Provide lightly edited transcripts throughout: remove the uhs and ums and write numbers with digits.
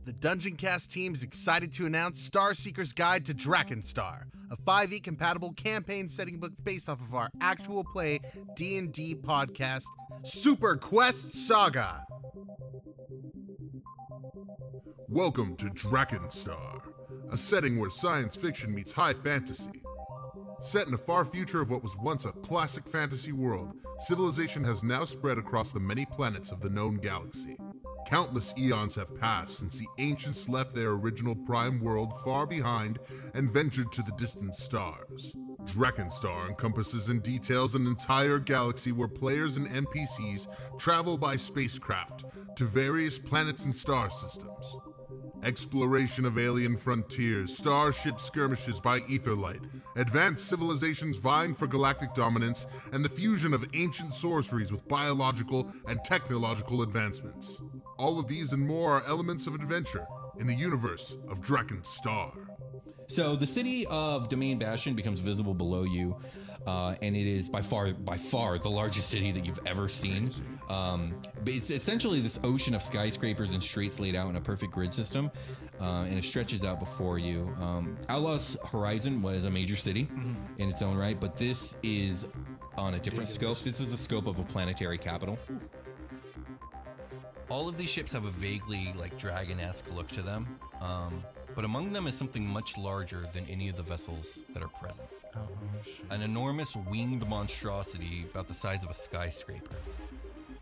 The Dungeon Cast team is excited to announce Starseeker's Guide to Drakenstar, a 5e compatible campaign setting book based off of our actual play D&D podcast, Superquest Saga. Welcome to Drakenstar, a setting where science fiction meets high fantasy. Set in a far future of what was once a classic fantasy world, civilization has now spread across the many planets of the known galaxy. Countless eons have passed since the ancients left their original prime world far behind and ventured to the distant stars. Drakenstar encompasses and details an entire galaxy where players and NPCs travel by spacecraft to various planets and star systems. Exploration of alien frontiers, starship skirmishes by etherlight, advanced civilizations vying for galactic dominance, and the fusion of ancient sorceries with biological and technological advancements. All of these and more are elements of adventure in the universe of Drakenstar. So the city of Domain Bastion becomes visible below you, and it is by far the largest city that you've ever seen. But it's essentially this ocean of skyscrapers and streets laid out in a perfect grid system, and it stretches out before you. Outlaw's Horizon was a major city in its own right, but this is on a different scope. This is the scope of a planetary capital. All of these ships have a vaguely dragon-esque look to them, but among them is something much larger than any of the vessels that are present. Oh, shit. An enormous winged monstrosity about the size of a skyscraper.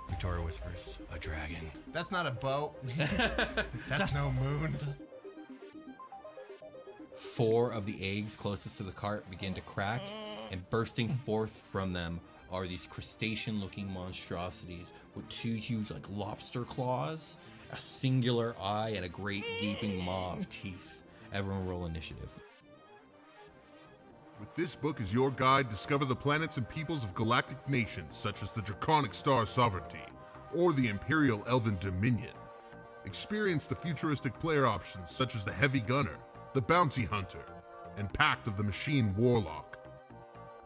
Victoria whispers, "A dragon." That's not a boat. That's no moon. 4 of the eggs closest to the cart begin to crack, and bursting forth from them are these crustacean-looking monstrosities with 2 huge lobster claws, a singular eye, and a great gaping maw of teeth. Everyone roll initiative. With this book as your guide, discover the planets and peoples of galactic nations such as the Draconic Star Sovereignty or the Imperial Elven Dominion. Experience the futuristic player options such as the Heavy Gunner, the Bounty Hunter, and Pact of the Machine Warlock.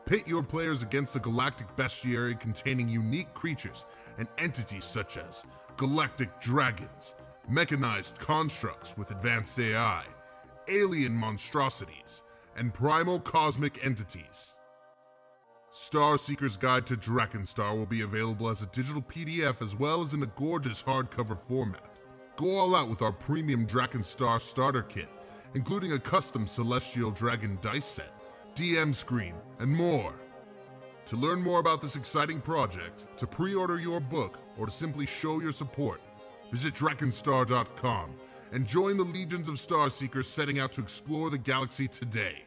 Pit your players against the galactic bestiary containing unique creatures and entities such as galactic dragons, mechanized constructs with advanced AI, alien monstrosities, and primal cosmic entities. Starseeker's Guide to Drakenstar will be available as a digital PDF as well as in a gorgeous hardcover format. Go all out with our premium Drakenstar starter kit, including a custom Celestial Dragon dice set, DM screen, and more. To learn more about this exciting project, to pre-order your book, or to simply show your support, visit Drakenstar.com and join the legions of Starseekers setting out to explore the galaxy today.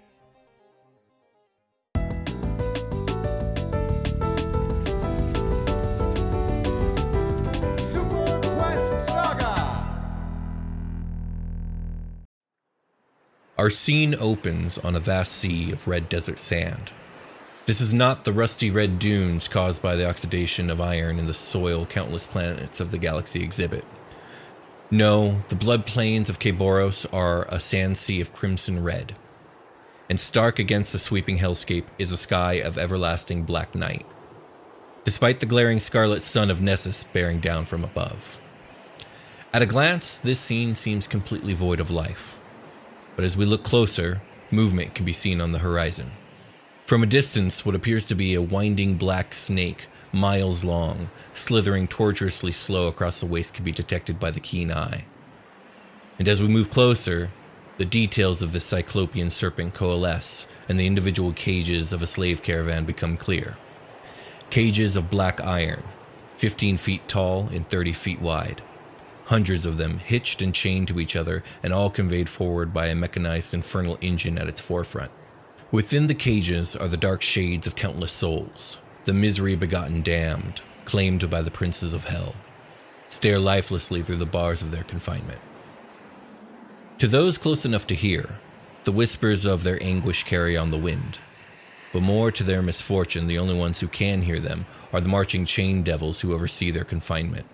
Superquest Saga! Our scene opens on a vast sea of red desert sand. This is not the rusty red dunes caused by the oxidation of iron in the soil countless planets of the galaxy exhibit. No, the blood plains of Keboros are a sand sea of crimson red. And stark against the sweeping hellscape is a sky of everlasting black night, despite the glaring scarlet sun of Nessus bearing down from above. At a glance, this scene seems completely void of life. But as we look closer, movement can be seen on the horizon. From a distance, what appears to be a winding black snake, miles long, slithering tortuously slow across the waste can be detected by the keen eye. And as we move closer, the details of this cyclopean serpent coalesce, and the individual cages of a slave caravan become clear. Cages of black iron, 15 feet tall and 30 feet wide. Hundreds of them hitched and chained to each other, and all conveyed forward by a mechanized infernal engine at its forefront. Within the cages are the dark shades of countless souls, the misery-begotten damned, claimed by the princes of hell, stare lifelessly through the bars of their confinement. To those close enough to hear, the whispers of their anguish carry on the wind. But more to their misfortune, the only ones who can hear them are the marching chain devils who oversee their confinement.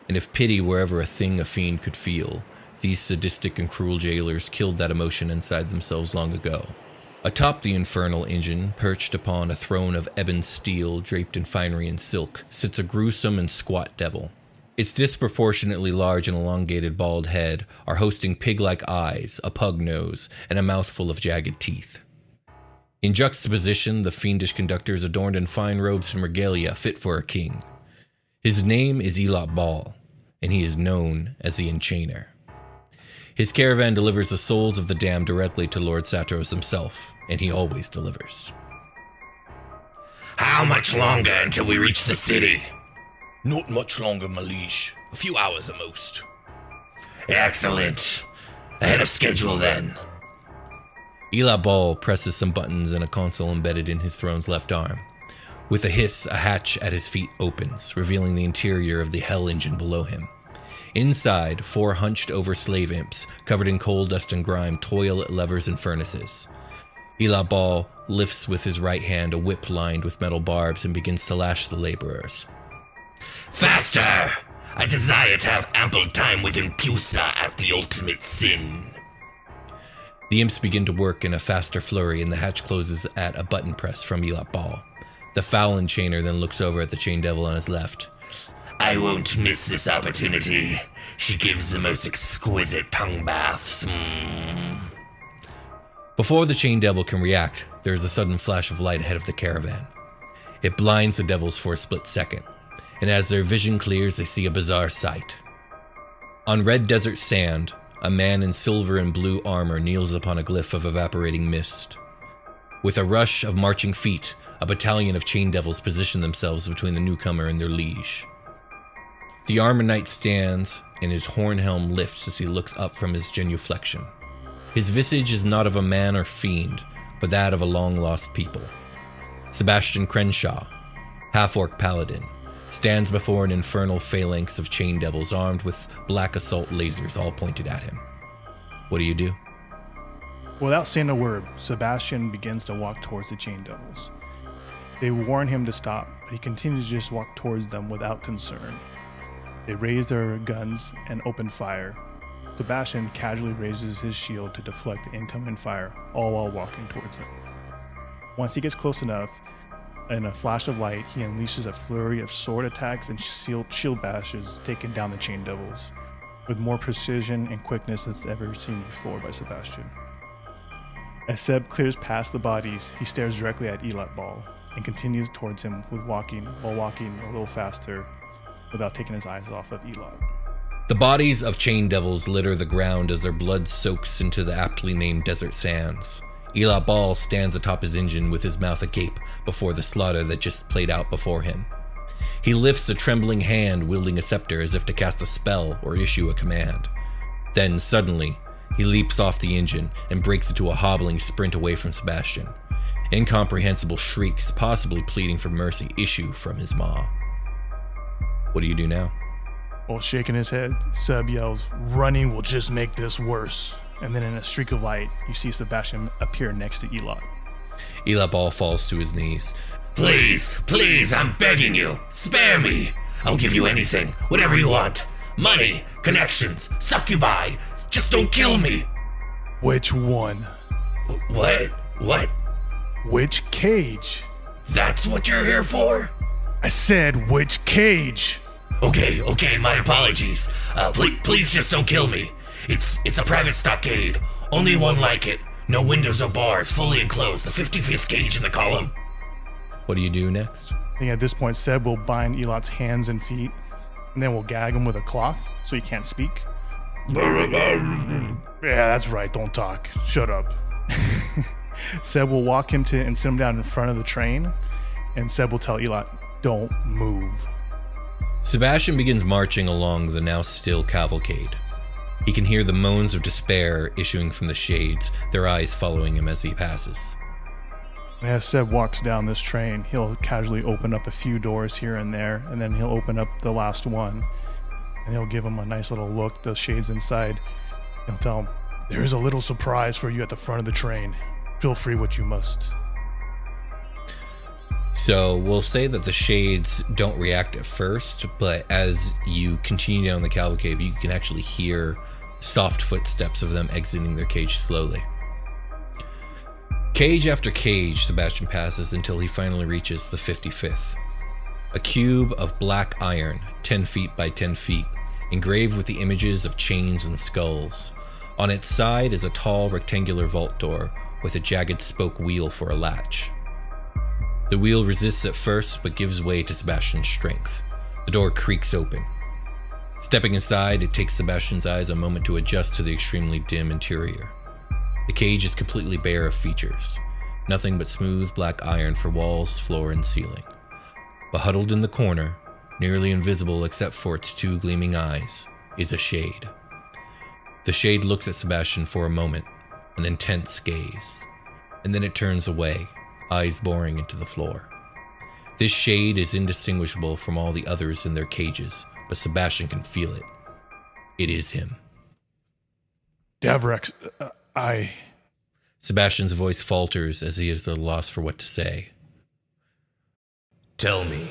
And if pity were ever a thing a fiend could feel, these sadistic and cruel jailers killed that emotion inside themselves long ago. Atop the infernal engine, perched upon a throne of ebon steel draped in finery and silk, sits a gruesome and squat devil. Its disproportionately large and elongated bald head are hosting pig-like eyes, a pug nose, and a mouthful of jagged teeth. In juxtaposition, the fiendish conductor is adorned in fine robes and regalia fit for a king. His name is Elot Ball, and he is known as the Enchainer. His caravan delivers the souls of the damned directly to Lord Satros himself, and he always delivers. How much longer until we reach the city? Not much longer, my liege. A few hours at most. Excellent. Ahead of schedule then. Elot Ball presses some buttons in a console embedded in his throne's left arm. With a hiss, a hatch at his feet opens, revealing the interior of the hell engine below him. Inside, 4 hunched-over slave imps, covered in coal dust and grime, toil at levers and furnaces. Elot Ball lifts with his right hand a whip lined with metal barbs and begins to lash the laborers. Faster! I desire to have ample time with Impusa at the ultimate sin. The imps begin to work in a faster flurry, and the hatch closes at a button press from Elot Ball. The foul enchainer then looks over at the chain devil on his left. I won't miss this opportunity. She gives the most exquisite tongue baths. Before the chain devil can react, there is a sudden flash of light ahead of the caravan. It blinds the devils for a split second, and as their vision clears, they see a bizarre sight. On red desert sand, a man in silver and blue armor kneels upon a glyph of evaporating mist. With a rush of marching feet, a battalion of chain devils position themselves between the newcomer and their liege. The armor knight stands, and his horn helm lifts as he looks up from his genuflection. His visage is not of a man or fiend, but that of a long-lost people. Sebastian Crenshaw, half-orc paladin, stands before an infernal phalanx of chain devils armed with black assault lasers all pointed at him. What do? Without saying a word, Sebastian begins to walk towards the chain devils. They warn him to stop, but he continues to just walk towards them without concern. They raise their guns and open fire. Sebastian casually raises his shield to deflect the incoming fire, all while walking towards them. Once he gets close enough, in a flash of light, he unleashes a flurry of sword attacks and shield bashes, taking down the chain devils, with more precision and quickness than ever seen before by Sebastian. As Seb clears past the bodies, he stares directly at Elot Ball and continues towards him while walking a little faster without taking his eyes off of Elot. The bodies of chain devils litter the ground as their blood soaks into the aptly named desert sands. Elot Ball stands atop his engine with his mouth agape before the slaughter that just played out before him. He lifts a trembling hand wielding a scepter as if to cast a spell or issue a command. Then, suddenly, he leaps off the engine and breaks into a hobbling sprint away from Sebastian. Incomprehensible shrieks, possibly pleading for mercy, issue from his maw. What do you do now? While shaking his head, Seb yells, "Running will just make this worse." And then in a streak of light, you see Sebastian appear next to Elot. Elot Ball falls to his knees. Please, please, I'm begging you. Spare me. I'll give you anything, whatever you want. Money, connections, succubi. Just don't kill me. Which one? What? What? Which cage? That's what you're here for? I said which cage? Okay, my apologies. Please just don't kill me. It's a private stockade. Only one like it. No windows or bars, fully enclosed. The 55th cage in the column. What do you do next? I think at this point, Seb will bind Elot's hands and feet, and then we'll gag him with a cloth so he can't speak. Yeah, that's right, don't talk. Shut up. Seb will walk him to and sit him down in front of the train, and Seb will tell Elot, don't move. Sebastian begins marching along the now still cavalcade. He can hear the moans of despair issuing from the shades, their eyes following him as he passes. As Seb walks down this train, he'll casually open up a few doors here and there, and then he'll open up the last one, and he'll give him a nice little look, the shades inside. He'll tell him, "There's a little surprise for you at the front of the train. Feel free what you must." So we'll say that the shades don't react at first, but as you continue down the cavalcade, you can actually hear soft footsteps of them exiting their cage slowly. Cage after cage, Sebastian passes until he finally reaches the 55th. A cube of black iron, 10 feet by 10 feet, engraved with the images of chains and skulls. On its side is a tall rectangular vault door with a jagged spoke wheel for a latch. The wheel resists at first, but gives way to Sebastian's strength. The door creaks open. Stepping inside, it takes Sebastian's eyes a moment to adjust to the extremely dim interior. The cage is completely bare of features. Nothing but smooth black iron for walls, floor, and ceiling. But huddled in the corner, nearly invisible except for its two gleaming eyes, is a shade. The shade looks at Sebastian for a moment, an intense gaze, and then it turns away, eyes boring into the floor. This shade is indistinguishable from all the others in their cages, but Sebastian can feel it. It is him. Davrex, Sebastian's voice falters as he is at a loss for what to say. Tell me,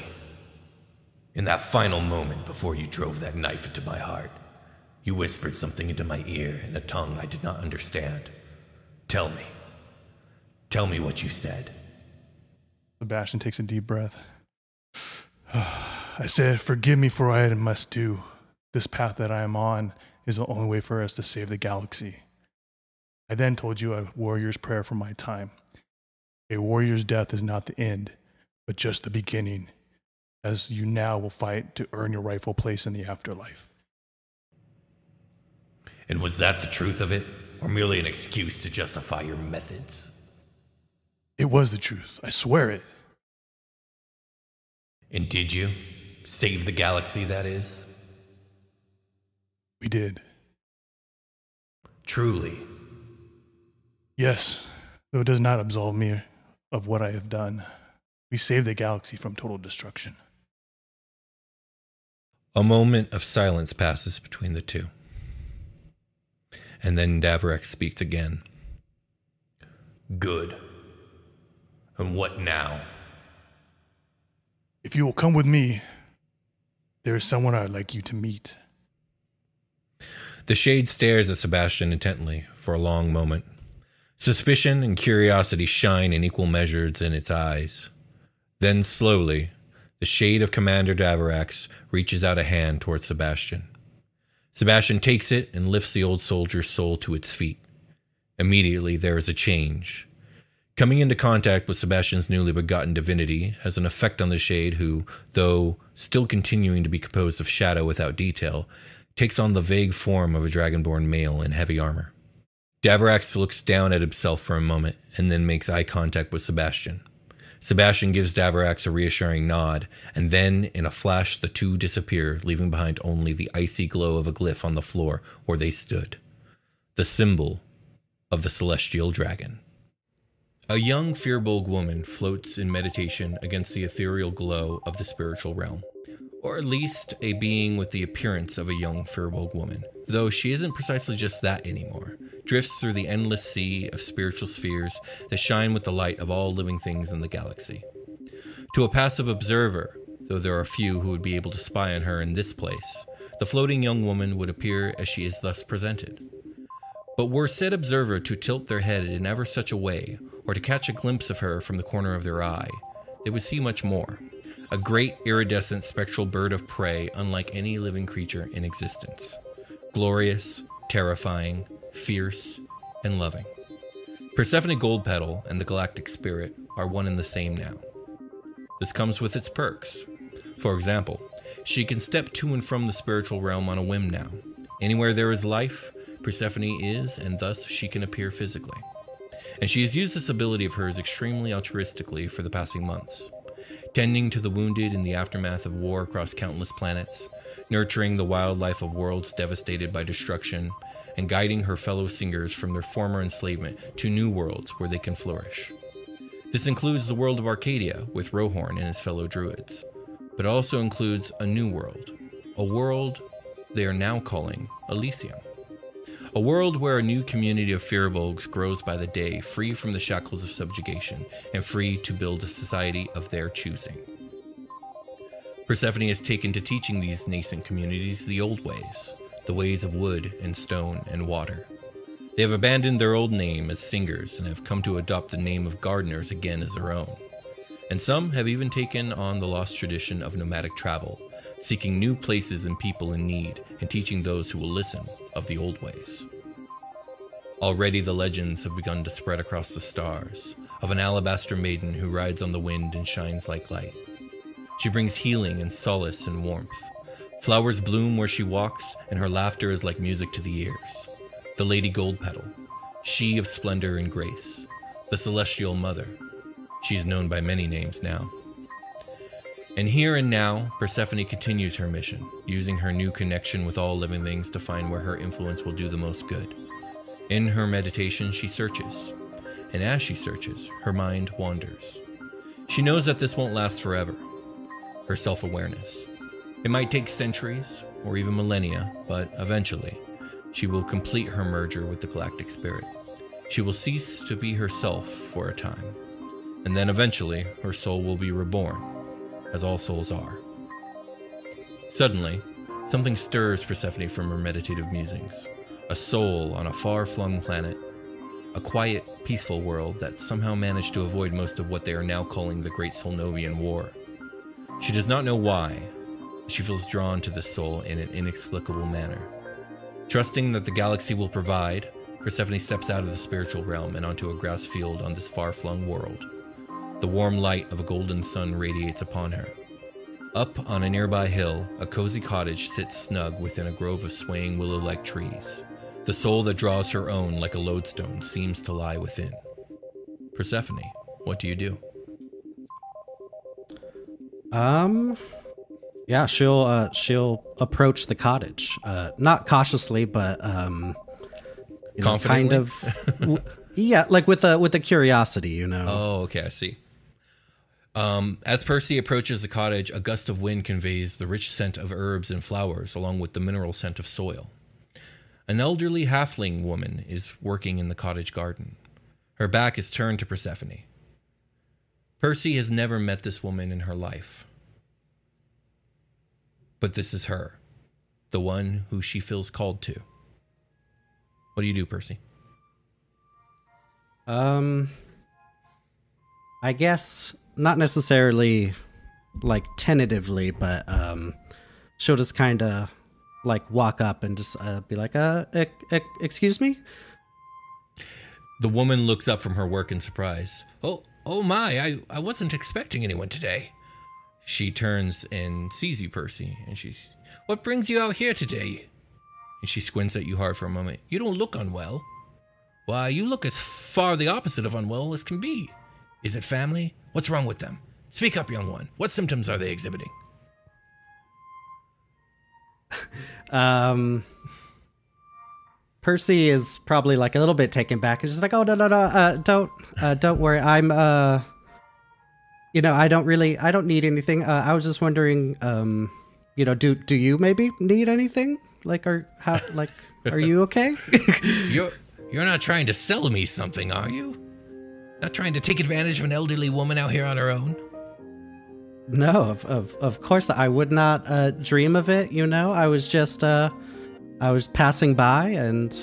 in that final moment before you drove that knife into my heart, you whispered something into my ear in a tongue I did not understand. Tell me what you said. Sebastian takes a deep breath. I said, forgive me for what I must do. This path that I am on is the only way for us to save the galaxy. I then told you a warrior's prayer for my time. A warrior's death is not the end, but just the beginning, as you now will fight to earn your rightful place in the afterlife. And was that the truth of it, or merely an excuse to justify your methods? It was the truth, I swear it. And did you? Save the galaxy, that is? We did. Truly? Yes, though it does not absolve me of what I have done. We saved the galaxy from total destruction. A moment of silence passes between the two. And then Davrex speaks again. Good. And what now? If you will come with me, there is someone I'd like you to meet. The shade stares at Sebastian intently for a long moment. Suspicion and curiosity shine in equal measures in its eyes. Then slowly, the shade of Commander Davrex reaches out a hand towards Sebastian. Sebastian takes it and lifts the old soldier's soul to its feet. Immediately, there is a change. Coming into contact with Sebastian's newly begotten divinity has an effect on the shade who, though still continuing to be composed of shadow without detail, takes on the vague form of a dragonborn male in heavy armor. Davrex looks down at himself for a moment and then makes eye contact with Sebastian. Sebastian gives Davrex a reassuring nod, and then, in a flash, the two disappear, leaving behind only the icy glow of a glyph on the floor where they stood. The symbol of the celestial dragon. A young Firbolg woman floats in meditation against the ethereal glow of the spiritual realm. Or at least a being with the appearance of a young Firbolg woman, though she isn't precisely just that anymore, drifts through the endless sea of spiritual spheres that shine with the light of all living things in the galaxy. To a passive observer, though there are few who would be able to spy on her in this place, the floating young woman would appear as she is thus presented. But were said observer to tilt their head in ever such a way, or to catch a glimpse of her from the corner of their eye, they would see much more. A great iridescent spectral bird of prey unlike any living creature in existence. Glorious, terrifying, fierce, and loving. Persephone Goldpetal and the Galactic Spirit are one and the same now. This comes with its perks. For example, she can step to and from the spiritual realm on a whim now. Anywhere there is life, Persephone is, and thus she can appear physically. And she has used this ability of hers extremely altruistically for the passing months. Tending to the wounded in the aftermath of war across countless planets, nurturing the wildlife of worlds devastated by destruction, and guiding her fellow singers from their former enslavement to new worlds where they can flourish. This includes the world of Arcadia with Rohorn and his fellow druids, but also includes a new world, a world they are now calling Elysium. A world where a new community of Firbolgs grows by the day, free from the shackles of subjugation, and free to build a society of their choosing. Persephone has taken to teaching these nascent communities the old ways, the ways of wood and stone and water. They have abandoned their old name as singers and have come to adopt the name of gardeners again as their own. and some have even taken on the lost tradition of nomadic travel, seeking new places and people in need, and teaching those who will listen of the old ways. Already the legends have begun to spread across the stars, of an alabaster maiden who rides on the wind and shines like light. She brings healing and solace and warmth. Flowers bloom where she walks, and her laughter is like music to the ears. The Lady Goldpetal, she of splendor and grace, the Celestial Mother. She is known by many names now. And here and now, Persephone continues her mission, using her new connection with all living things to find where her influence will do the most good. In her meditation, she searches, and as she searches, her mind wanders. She knows that this won't last forever. Her self-awareness. It might take centuries, or even millennia, but eventually, she will complete her merger with the galactic spirit. She will cease to be herself for a time, and then eventually, her soul will be reborn, as all souls are. Suddenly, something stirs Persephone from her meditative musings. A soul on a far-flung planet. A quiet, peaceful world that somehow managed to avoid most of what they are now calling the Great Solnovian War. She does not know why, but she feels drawn to this soul in an inexplicable manner. Trusting that the galaxy will provide, Persephone steps out of the spiritual realm and onto a grass field on this far-flung world. The warm light of a golden sun radiates upon her. Up on a nearby hill, a cozy cottage sits snug within a grove of swaying willow-like trees. The soul that draws her own like a lodestone seems to lie within. Persephone, what do you do? Yeah, she'll approach the cottage. Not cautiously, but Confidently? kind of yeah, like with a curiosity, you know. Oh, okay, I see. As Percy approaches the cottage, a gust of wind conveys the rich scent of herbs and flowers, along with the mineral scent of soil. An elderly halfling woman is working in the cottage garden. Her back is turned to Persephone. Percy has never met this woman in her life. But this is her, the one who she feels called to. What do you do, Percy? I guess not necessarily like tentatively, but she'll just kind of like walk up and just be like, excuse me? The woman looks up from her work in surprise. Oh my, I wasn't expecting anyone today. She turns and sees you, Percy, and she's, what brings you out here today? And she squints at you hard for a moment. You don't look unwell. Why, you look as far the opposite of unwell as can be. Is it family? What's wrong with them? Speak up, young one. What symptoms are they exhibiting? Percy is probably like a little bit taken back. It's just like, oh, no, don't worry. I'm, I don't need anything. I was just wondering, do you maybe need anything? Like, are you okay? You're not trying to sell me something, are you? Not trying to take advantage of an elderly woman out here on her own? No, of course I would not dream of it, you know. I was just I was passing by and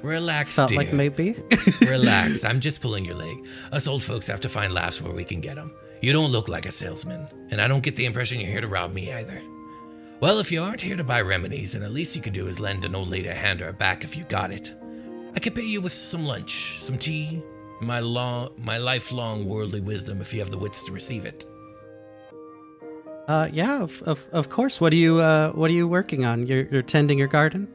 relax, felt dear. like maybe. Relax, I'm just pulling your leg. Us old folks have to find laughs where we can get them. You don't look like a salesman, and I don't get the impression you're here to rob me either. Well, if you aren't here to buy remedies, then at least you could do is lend an old lady a hand or a back if you got it. I could pay you with some lunch, some tea, my lifelong worldly wisdom if you have the wits to receive it. Yeah, of course. What are you working on? You're tending your garden?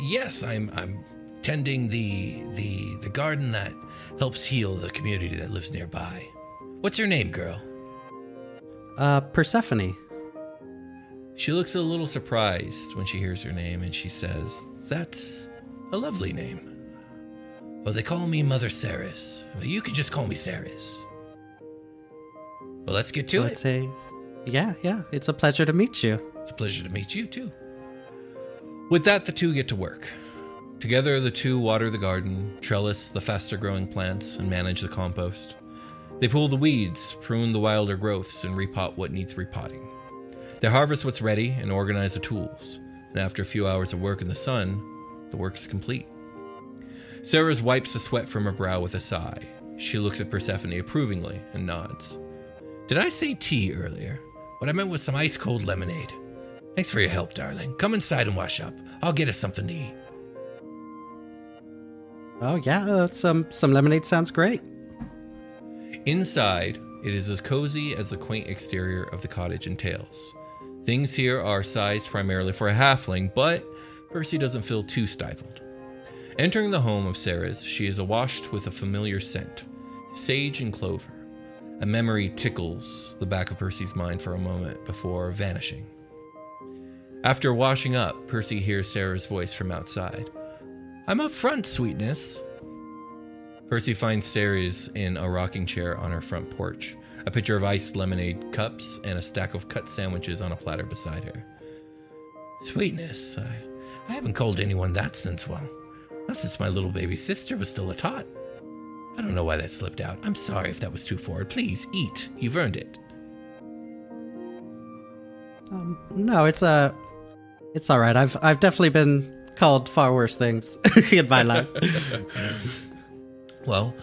Yes, I'm tending the garden that helps heal the community that lives nearby. What's your name, girl? Persephone. She looks a little surprised when she hears her name, and she says, "That's a lovely name. Well, they call me Mother Ceres. Well, you can just call me Ceres. Well, let's get to it. Yeah, it's a pleasure to meet you. It's a pleasure to meet you, too." With that, the two get to work. Together, the two water the garden, trellis the faster-growing plants, and manage the compost. They pull the weeds, prune the wilder growths, and repot what needs repotting. They harvest what's ready and organize the tools. And after a few hours of work in the sun, the work is complete. Ceres wipes the sweat from her brow with a sigh. She looks at Persephone approvingly and nods. Did I say tea earlier? What I meant was some ice-cold lemonade. Thanks for your help, darling. Come inside and wash up. I'll get us something to eat. Oh yeah, some lemonade sounds great. Inside, it is as cozy as the quaint exterior of the cottage entails. Things here are sized primarily for a halfling, but Percy doesn't feel too stifled. Entering the home of Ceres, she is awashed with a familiar scent, sage and clover. A memory tickles the back of Percy's mind for a moment before vanishing. After washing up, Percy hears Sarah's voice from outside. I'm up front, sweetness. Percy finds Ceres in a rocking chair on her front porch, a pitcher of iced lemonade cups, and a stack of cut sandwiches on a platter beside her. Sweetness, I haven't called anyone that since my little baby sister was still a tot. I don't know why that slipped out. I'm sorry if that was too forward. Please, eat. You've earned it. No, it's all right. I've definitely been called far worse things in my life. Well,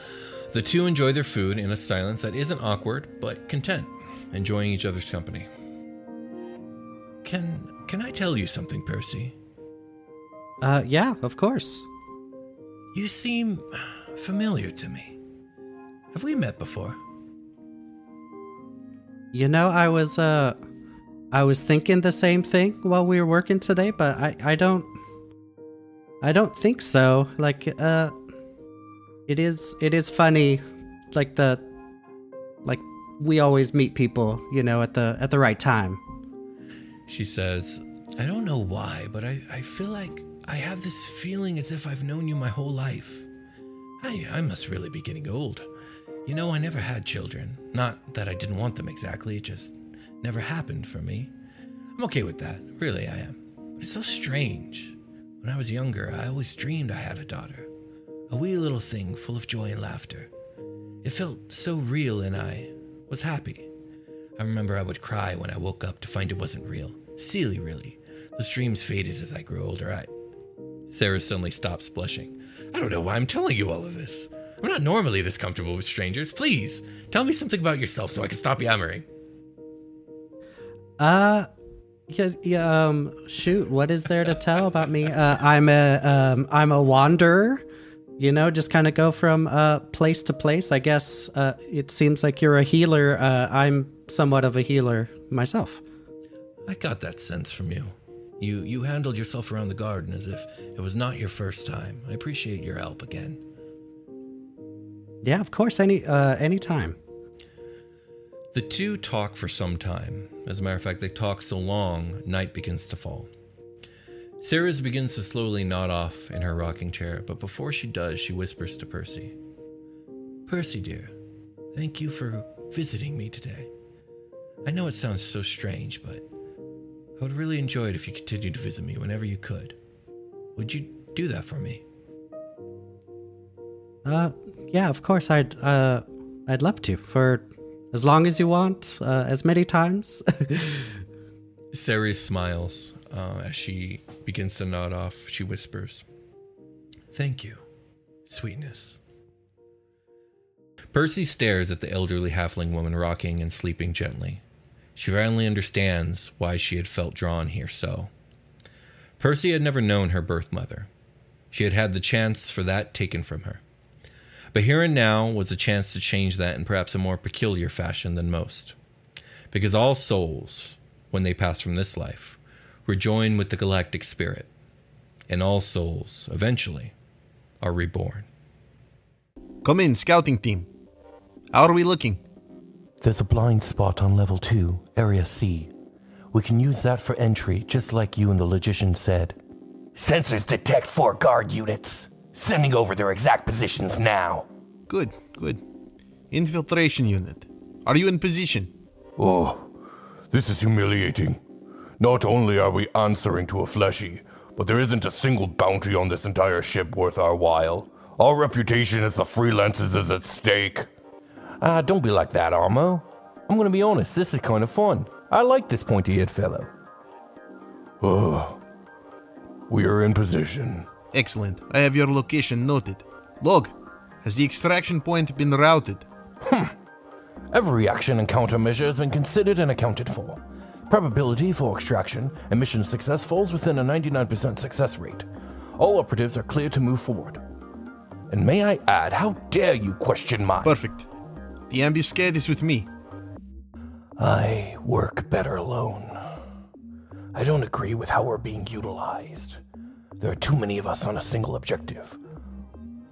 the two enjoy their food in a silence that isn't awkward, but content, enjoying each other's company. Can I tell you something, Percy? Yeah, of course. You seem familiar to me. Have we met before? You know, I was thinking the same thing while we were working today, but I don't think so. Like, it is funny, like we always meet people, you know, at the right time. She says, I don't know why, but I feel like I have this feeling as if I've known you my whole life. I must really be getting old. You know, I never had children. Not that I didn't want them exactly, it just never happened for me. I'm okay with that, really I am. But it's so strange. When I was younger, I always dreamed I had a daughter. A wee little thing full of joy and laughter. It felt so real and I was happy. I remember I would cry when I woke up to find it wasn't real. Silly, really. Those dreams faded as I grew older. Sarah suddenly stops blushing. I don't know why I'm telling you all of this. I'm not normally this comfortable with strangers. Please, tell me something about yourself so I can stop yammering. Shoot, what is there to tell about me? I'm a wanderer. You know, just kind of go from place to place. I guess it seems like you're a healer. I'm somewhat of a healer myself. I got that sense from you. You handled yourself around the garden as if it was not your first time. I appreciate your help again. Yeah, of course, anytime. The two talk for some time. As a matter of fact, they talk so long, night begins to fall. Ceres begins to slowly nod off in her rocking chair, but before she does, she whispers to Percy. Percy, dear, thank you for visiting me today. I know it sounds so strange, but I would really enjoy it if you continued to visit me whenever you could. Would you do that for me? Yeah, of course, I'd love to, for as long as you want, as many times. Ceres smiles. As she begins to nod off, she whispers, Thank you, sweetness. Percy stares at the elderly halfling woman rocking and sleeping gently. She finally understands why she had felt drawn here so. Percy had never known her birth mother. She had had the chance for that taken from her. But here and now was a chance to change that in perhaps a more peculiar fashion than most. Because all souls, when they pass from this life, rejoin with the galactic spirit, and all souls, eventually, are reborn. Come in, scouting team. How are we looking? There's a blind spot on level 2, Area C. We can use that for entry, just like you and the Logician said. Sensors detect 4 guard units. Sending over their exact positions now. Good. Infiltration unit. Are you in position? Oh, this is humiliating. Not only are we answering to a fleshy, but there isn't a single bounty on this entire ship worth our while. Our reputation as the freelancers is at stake. Don't be like that, Armo. I'm gonna be honest, this is kind of fun. I like this pointy-eared fellow. We are in position. Excellent. I have your location noted. Log, Has the extraction point been routed? Every action and countermeasure has been considered and accounted for. Probability for extraction and mission success falls within a 99% success rate. All operatives are clear to move forward. And may I add, how dare you question mine? Perfect. The ambuscade is with me. I work better alone. I don't agree with how we're being utilized. There are too many of us on a single objective.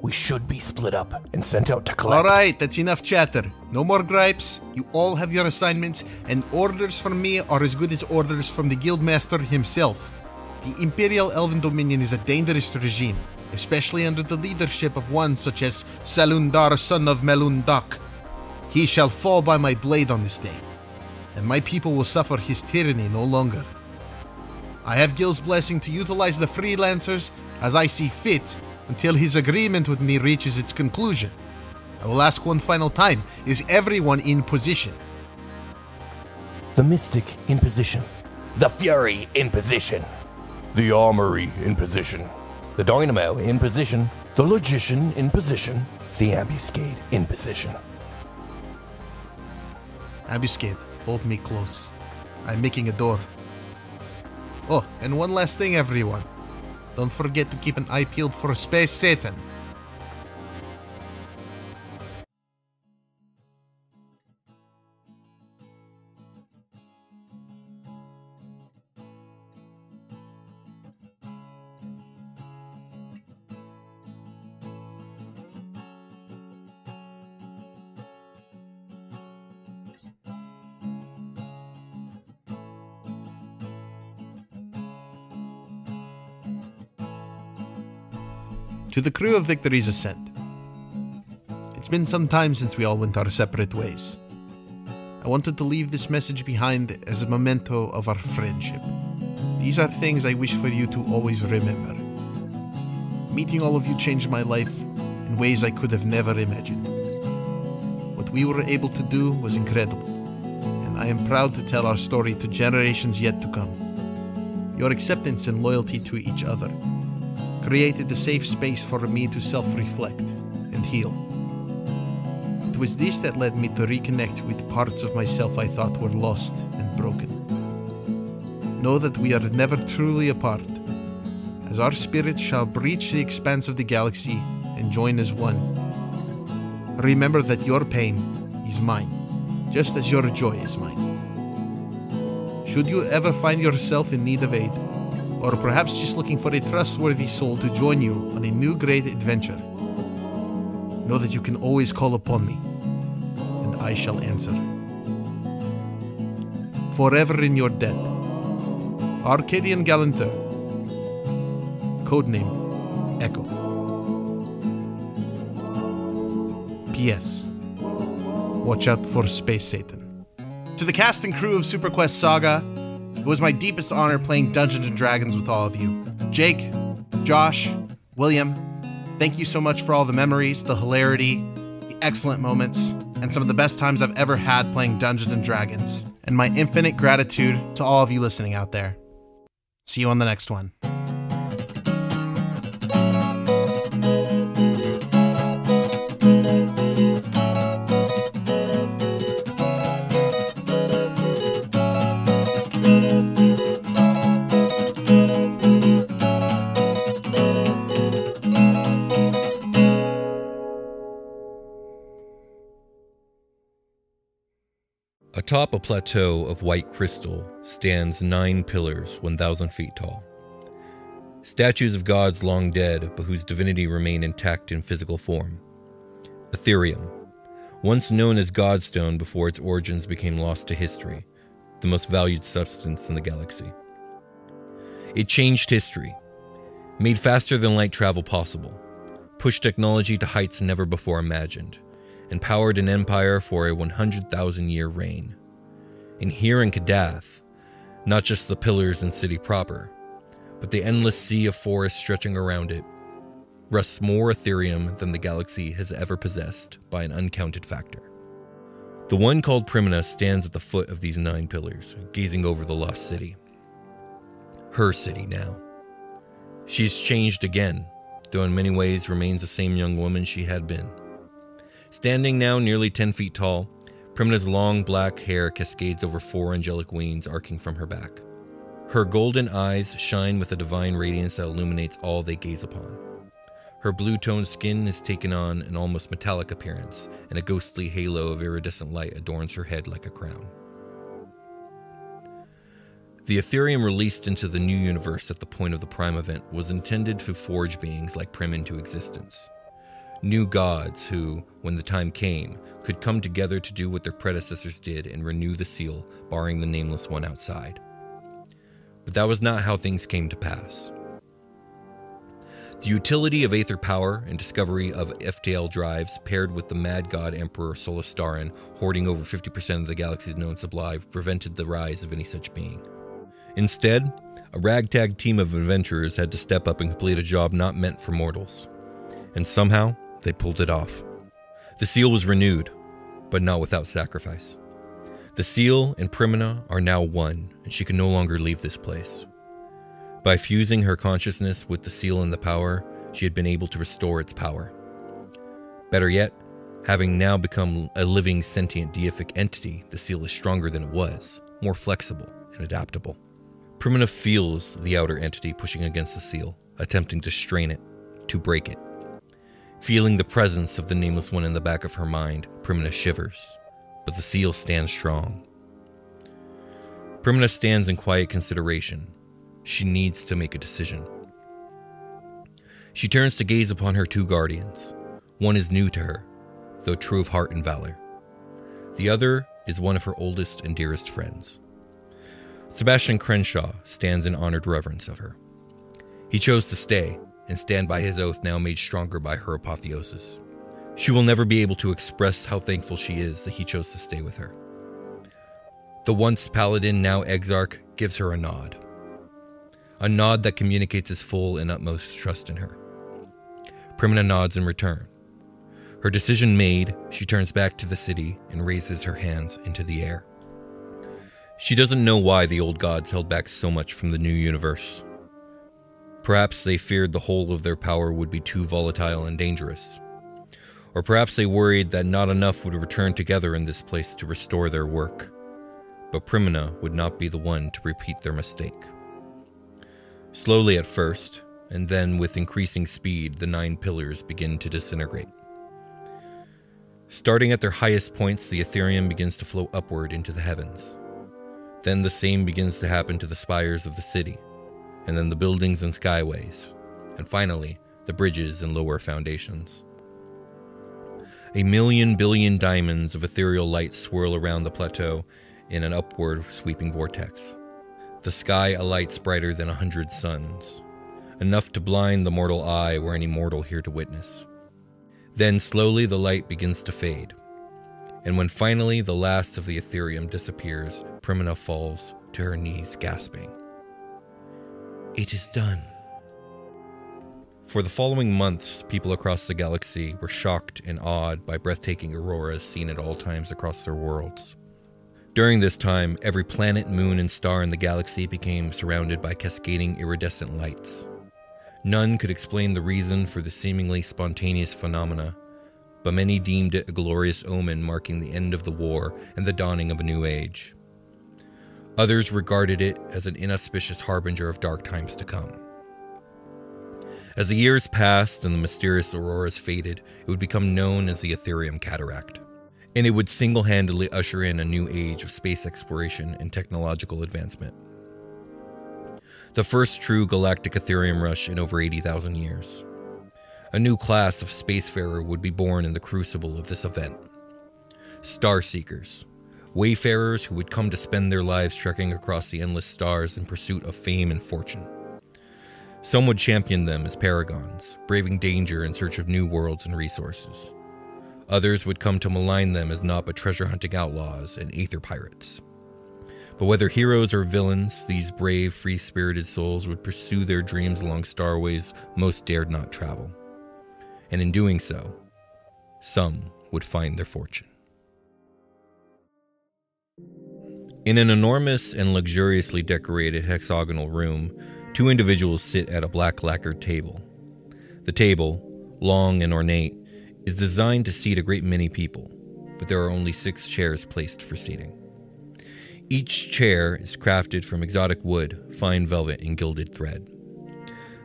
We should be split up and sent out to collect. Alright, that's enough chatter. No more gripes. You all have your assignments, and orders from me are as good as orders from the Guildmaster himself. The Imperial Elven Dominion is a dangerous regime, especially under the leadership of one such as Salundar, son of Melundak. He shall fall by my blade on this day, and my people will suffer his tyranny no longer. I have Gil's blessing to utilize the freelancers as I see fit until his agreement with me reaches its conclusion. I will ask one final time, is everyone in position? The Mystic in position. The Fury in position. The Armory in position. The Dynamo in position. The Logician in position. The Ambuscade in position. Ambuscade, hold me close. I'm making a door. Oh, and one last thing, everyone. Don't forget to keep an eye peeled for Space Satan. To the crew of Victory's Ascent. It's been some time since we all went our separate ways. I wanted to leave this message behind as a memento of our friendship. These are things I wish for you to always remember. Meeting all of you changed my life in ways I could have never imagined. What we were able to do was incredible, and I am proud to tell our story to generations yet to come. Your acceptance and loyalty to each other created a safe space for me to self-reflect and heal. It was this that led me to reconnect with parts of myself I thought were lost and broken. Know that we are never truly apart, as our spirits shall breach the expanse of the galaxy and join as one. Remember that your pain is mine, just as your joy is mine. Should you ever find yourself in need of aid, or perhaps just looking for a trustworthy soul to join you on a new great adventure, know that you can always call upon me, and I shall answer. Forever in your debt, Arcadian Galanter, codename Echo. P.S. Watch out for Space Satan. To the cast and crew of Superquest Saga, it was my deepest honor playing Dungeons & Dragons with all of you. Jake, Josh, William, thank you so much for all the memories, the hilarity, the excellent moments, and some of the best times I've ever had playing Dungeons & Dragons. And my infinite gratitude to all of you listening out there. See you on the next one. Atop a plateau of white crystal stands 9 pillars 1,000 feet tall. Statues of gods long dead, but whose divinity remain intact in physical form. Aetherium, once known as Godstone before its origins became lost to history, the most valued substance in the galaxy. It changed history, made faster than light travel possible, pushed technology to heights never before imagined, and powered an empire for a 100,000-year reign. And here in Kadath, not just the pillars and city proper, but the endless sea of forest stretching around it, rests more Aetherium than the galaxy has ever possessed by an uncounted factor. The one called Primina stands at the foot of these 9 pillars, gazing over the lost city. Her city now. She's changed again, though in many ways remains the same young woman she had been. Standing now nearly 10 feet tall, Primina's long black hair cascades over 4 angelic wings arcing from her back. Her golden eyes shine with a divine radiance that illuminates all they gaze upon. Her blue-toned skin has taken on an almost metallic appearance, and a ghostly halo of iridescent light adorns her head like a crown. The Aetherium released into the new universe at the point of the Prime event was intended to forge beings like Prim into existence. New gods who, when the time came, could come together to do what their predecessors did and renew the seal, barring the Nameless One outside. But that was not how things came to pass. The utility of Aether power and discovery of FTL drives paired with the mad god Emperor Solistaran hoarding over 50% of the galaxy's known supply prevented the rise of any such being. Instead, a ragtag team of adventurers had to step up and complete a job not meant for mortals. And somehow, they pulled it off. The seal was renewed, but not without sacrifice. The seal and Primina are now one, and she can no longer leave this place. By fusing her consciousness with the seal and the power, she had been able to restore its power. Better yet, having now become a living sentient deific entity, the seal is stronger than it was, more flexible and adaptable. Primina feels the outer entity pushing against the seal, attempting to strain it, to break it. Feeling the presence of the Nameless One in the back of her mind, Primina shivers, but the seal stands strong. Primina stands in quiet consideration. She needs to make a decision. She turns to gaze upon her 2 guardians. One is new to her, though true of heart and valor. The other is one of her oldest and dearest friends. Sebastian Crenshaw stands in honored reverence of her. He chose to stay and stand by his oath now made stronger by her apotheosis. She will never be able to express how thankful she is that he chose to stay with her. The once paladin, now exarch, gives her a nod that communicates his full and utmost trust in her. Primina nods in return. Her decision made, she turns back to the city and raises her hands into the air. She doesn't know why the old gods held back so much from the new universe. Perhaps they feared the whole of their power would be too volatile and dangerous. Or perhaps they worried that not enough would return together in this place to restore their work. But Primina would not be the one to repeat their mistake. Slowly at first, and then with increasing speed, the 9 pillars begin to disintegrate. Starting at their highest points, the Aetherium begins to flow upward into the heavens. Then the same begins to happen to the spires of the city, and then the buildings and skyways, and finally, the bridges and lower foundations. 1,000,000 billion diamonds of ethereal light swirl around the plateau in an upward sweeping vortex. The sky alights brighter than 100 suns, enough to blind the mortal eye were any mortal here to witness. Then slowly the light begins to fade, and when finally the last of the Aetherium disappears, Primina falls to her knees gasping. It is done. For the following months, people across the galaxy were shocked and awed by breathtaking auroras seen at all times across their worlds. During this time, every planet, moon, and star in the galaxy became surrounded by cascading iridescent lights. None could explain the reason for the seemingly spontaneous phenomena, but many deemed it a glorious omen marking the end of the war and the dawning of a new age. Others regarded it as an inauspicious harbinger of dark times to come. As the years passed and the mysterious auroras faded, it would become known as the Aetherium Cataract, and it would single-handedly usher in a new age of space exploration and technological advancement. The first true galactic Aetherium rush in over 80,000 years. A new class of spacefarer would be born in the crucible of this event. Starseekers, wayfarers who would come to spend their lives trekking across the endless stars in pursuit of fame and fortune. Some would champion them as paragons, braving danger in search of new worlds and resources. Others would come to malign them as naught but treasure-hunting outlaws and aether pirates. But whether heroes or villains, these brave, free-spirited souls would pursue their dreams along starways most dared not travel. And in doing so, some would find their fortune. In an enormous and luxuriously decorated hexagonal room, 2 individuals sit at a black lacquered table. The table, long and ornate, is designed to seat a great many people, but there are only 6 chairs placed for seating. Each chair is crafted from exotic wood, fine velvet, and gilded thread.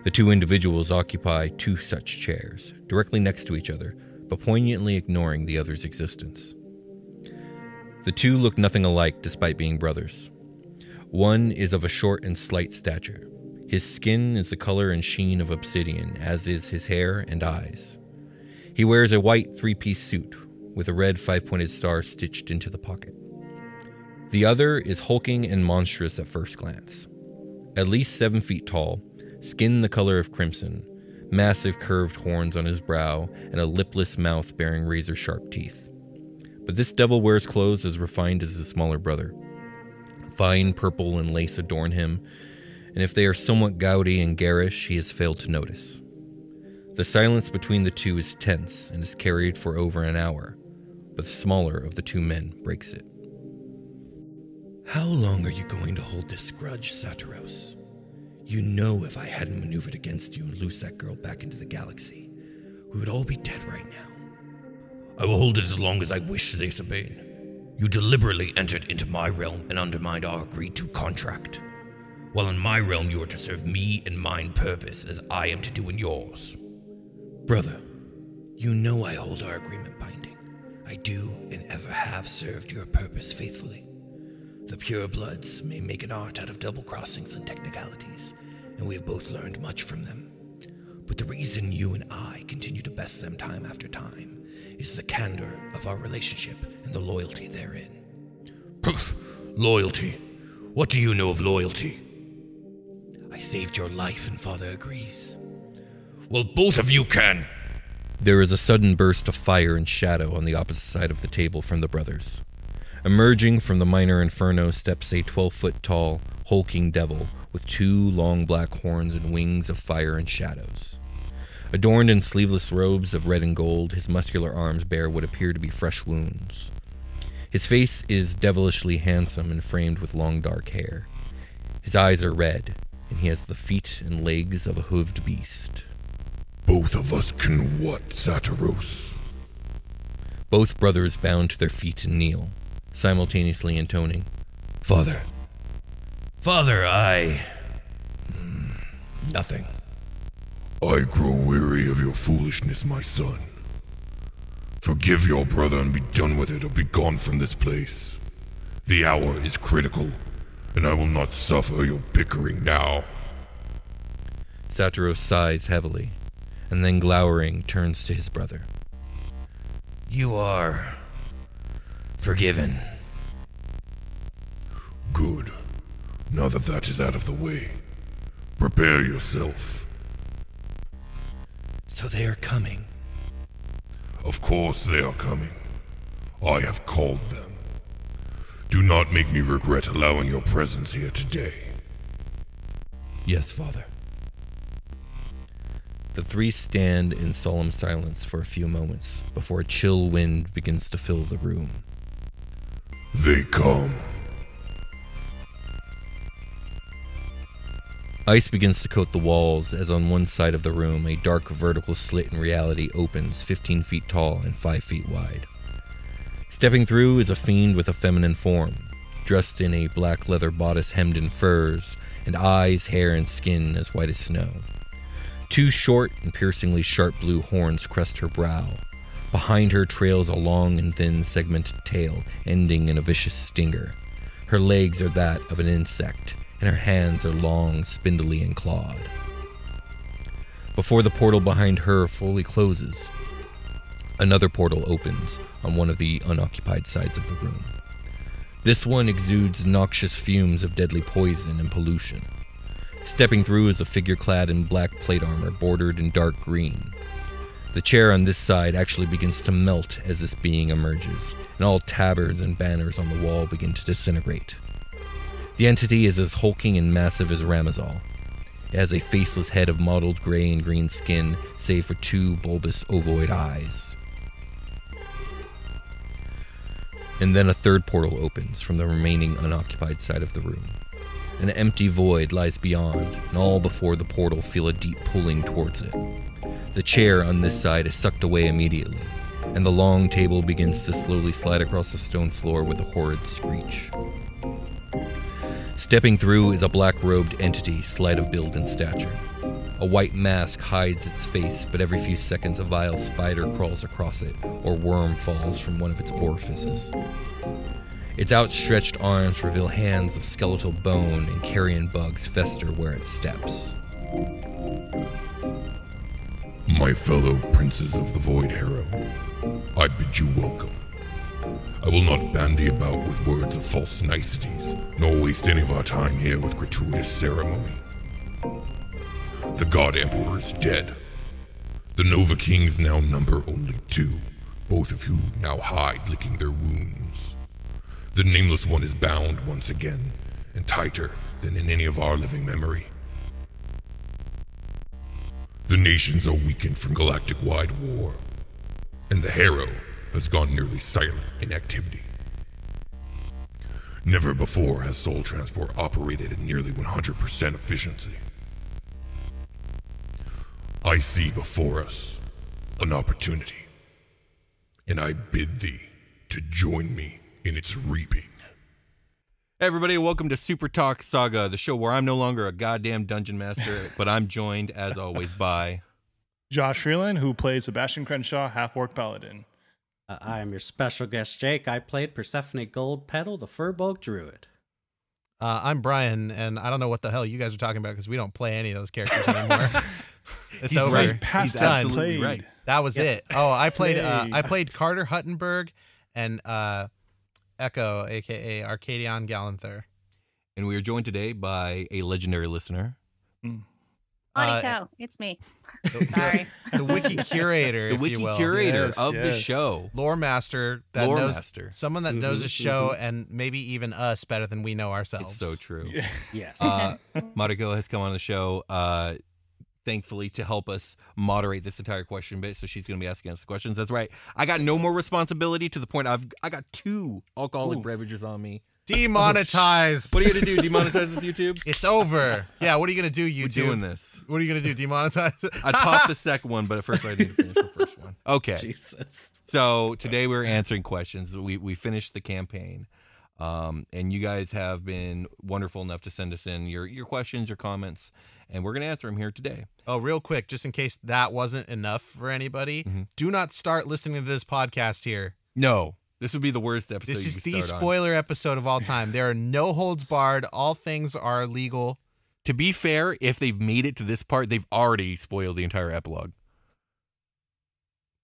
The 2 individuals occupy 2 such chairs, directly next to each other, but poignantly ignoring the other's existence. The 2 look nothing alike despite being brothers. One is of a short and slight stature. His skin is the color and sheen of obsidian, as is his hair and eyes. He wears a white 3-piece suit with a red 5-pointed star stitched into the pocket. The other is hulking and monstrous at first glance. At least 7 feet tall, skin the color of crimson, massive curved horns on his brow, and a lipless mouth bearing razor-sharp teeth. But this devil wears clothes as refined as his smaller brother. Fine purple and lace adorn him, and if they are somewhat gaudy and garish, he has failed to notice. The silence between the 2 is tense and is carried for over an hour, but the smaller of the 2 men breaks it. How long are you going to hold this grudge, Satiros? You know if I hadn't maneuvered against you and loosed that girl back into the galaxy, we would all be dead right now. I will hold it as long as I wish, Sabine. You deliberately entered into my realm and undermined our agreed-to contract. While in my realm you are to serve me and mine purpose as I am to do in yours. Brother, you know I hold our agreement binding. I do and ever have served your purpose faithfully. The purebloods may make an art out of double crossings and technicalities, and we have both learned much from them. But the reason you and I continue to best them time after time is the candor of our relationship and the loyalty therein. Loyalty? What do you know of loyalty? I saved your life and Father agrees. Well, both of you can! There is a sudden burst of fire and shadow on the opposite side of the table from the brothers. Emerging from the minor inferno steps a 12-foot-tall, hulking devil with 2 long black horns and wings of fire and shadows. Adorned in sleeveless robes of red and gold, his muscular arms bear what appear to be fresh wounds. His face is devilishly handsome and framed with long dark hair. His eyes are red, and he has the feet and legs of a hooved beast. Both of us can what, Satiros? Both brothers bound to their feet and kneel, simultaneously intoning, Father. Father, nothing. I grow weary of your foolishness, my son. Forgive your brother and be done with it, or be gone from this place. The hour is critical, and I will not suffer your bickering now. Satiros sighs heavily, and then glowering turns to his brother. You are forgiven. Good. Now that that is out of the way, prepare yourself. So they are coming. Of course they are coming. I have called them. Do not make me regret allowing your presence here today. Yes, Father. The 3 stand in solemn silence for a few moments before a chill wind begins to fill the room. They come. Ice begins to coat the walls as on one side of the room a dark vertical slit in reality opens 15 feet tall and 5 feet wide. Stepping through is a fiend with a feminine form, dressed in a black leather bodice hemmed in furs, and eyes, hair, and skin as white as snow. 2 short and piercingly sharp blue horns crest her brow. Behind her trails a long and thin segmented tail, ending in a vicious stinger. Her legs are that of an insect, and her hands are long, spindly, and clawed. Before the portal behind her fully closes, another portal opens on one of the unoccupied sides of the room. This one exudes noxious fumes of deadly poison and pollution. Stepping through is a figure clad in black plate armor bordered in dark green. The chair on this side actually begins to melt as this being emerges, and all tabards and banners on the wall begin to disintegrate. The entity is as hulking and massive as Ramazal. It has a faceless head of mottled gray and green skin, save for 2 bulbous ovoid eyes. And then a third portal opens from the remaining unoccupied side of the room. An empty void lies beyond, and all before the portal feel a deep pulling towards it. The chair on this side is sucked away immediately, and the long table begins to slowly slide across the stone floor with a horrid screech. Stepping through is a black-robed entity, slight of build and stature. A white mask hides its face, but every few seconds a vile spider crawls across it, or worm falls from one of its orifices. Its outstretched arms reveal hands of skeletal bone, and carrion bugs fester where it steps. My fellow princes of the Void Harrow, I bid you welcome. I will not bandy about with words of false niceties, nor waste any of our time here with gratuitous ceremony. The God Emperor is dead. The Nova Kings now number only 2, both of whom now hide licking their wounds. The Nameless One is bound once again, and tighter than in any of our living memory. The nations are weakened from galactic-wide war, and the Harrow has gone nearly silent in activity. Never before has soul transport operated at nearly 100% efficiency. I see before us an opportunity, and I bid thee to join me in its reaping. Hey everybody, welcome to Super Talk Saga, the show where I'm no longer a goddamn dungeon master, but I'm joined, as always, by... Josh Freeland, who played Sebastian Crenshaw, half-orc paladin. I am your special guest, Jake. I played Persephone Goldpetal, the Furbolg Druid. I'm Brian, and I don't know what the hell you guys are talking about because we don't play any of those characters anymore. It's He's over. right. He's He's done. absolutely right. That was Yes. it. Oh, I played Carter Huttenberg and Echo, aka Arcadion Galanther. And we are joined today by a legendary listener. Monica, it's me. Sorry. The wiki curator, The if wiki you will. curator Yes, of the yes. show. Lore master that Lore knows master. someone that knows the show and maybe even us better than we know ourselves. It's so true. Yes. Mariko has come on the show, thankfully, to help us moderate this entire question bit. So she's going to be asking us the questions. That's right. I got no more responsibility to the point I got 2 alcoholic beverages on me. Demonetized. What are you going to do? Demonetize this YouTube? It's over. Yeah, what are you going to do, YouTube? We're doing this. What are you going to do, demonetize it? I'd pop the second one, but at first I need to finish the first one. Okay. Jesus. So today we're answering questions. We finished the campaign. And you guys have been wonderful enough to send us in your questions, your comments, and we're going to answer them here today. Oh, real quick, just in case that wasn't enough for anybody, do not start listening to this podcast here. No, this would be the worst episode. This you is could the start on. spoiler episode of all time. There are no holds barred. All things are legal. To be fair, if they've made it to this part, they've already spoiled the entire epilogue.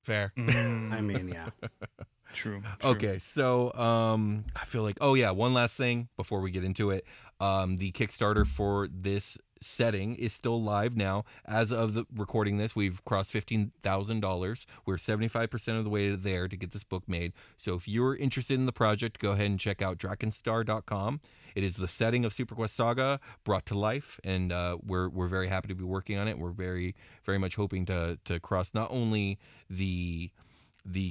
Fair. I mean, yeah. True. Okay, so I feel like, one last thing before we get into it. The Kickstarter for this setting is still live now. As of the recording this, we've crossed $15,000. We're 75% of the way there to get this book made. So if you're interested in the project, go ahead and check out drakenstar.com. It is the setting of Superquest Saga brought to life, and we're very happy to be working on it. We're very, very much hoping to cross not only the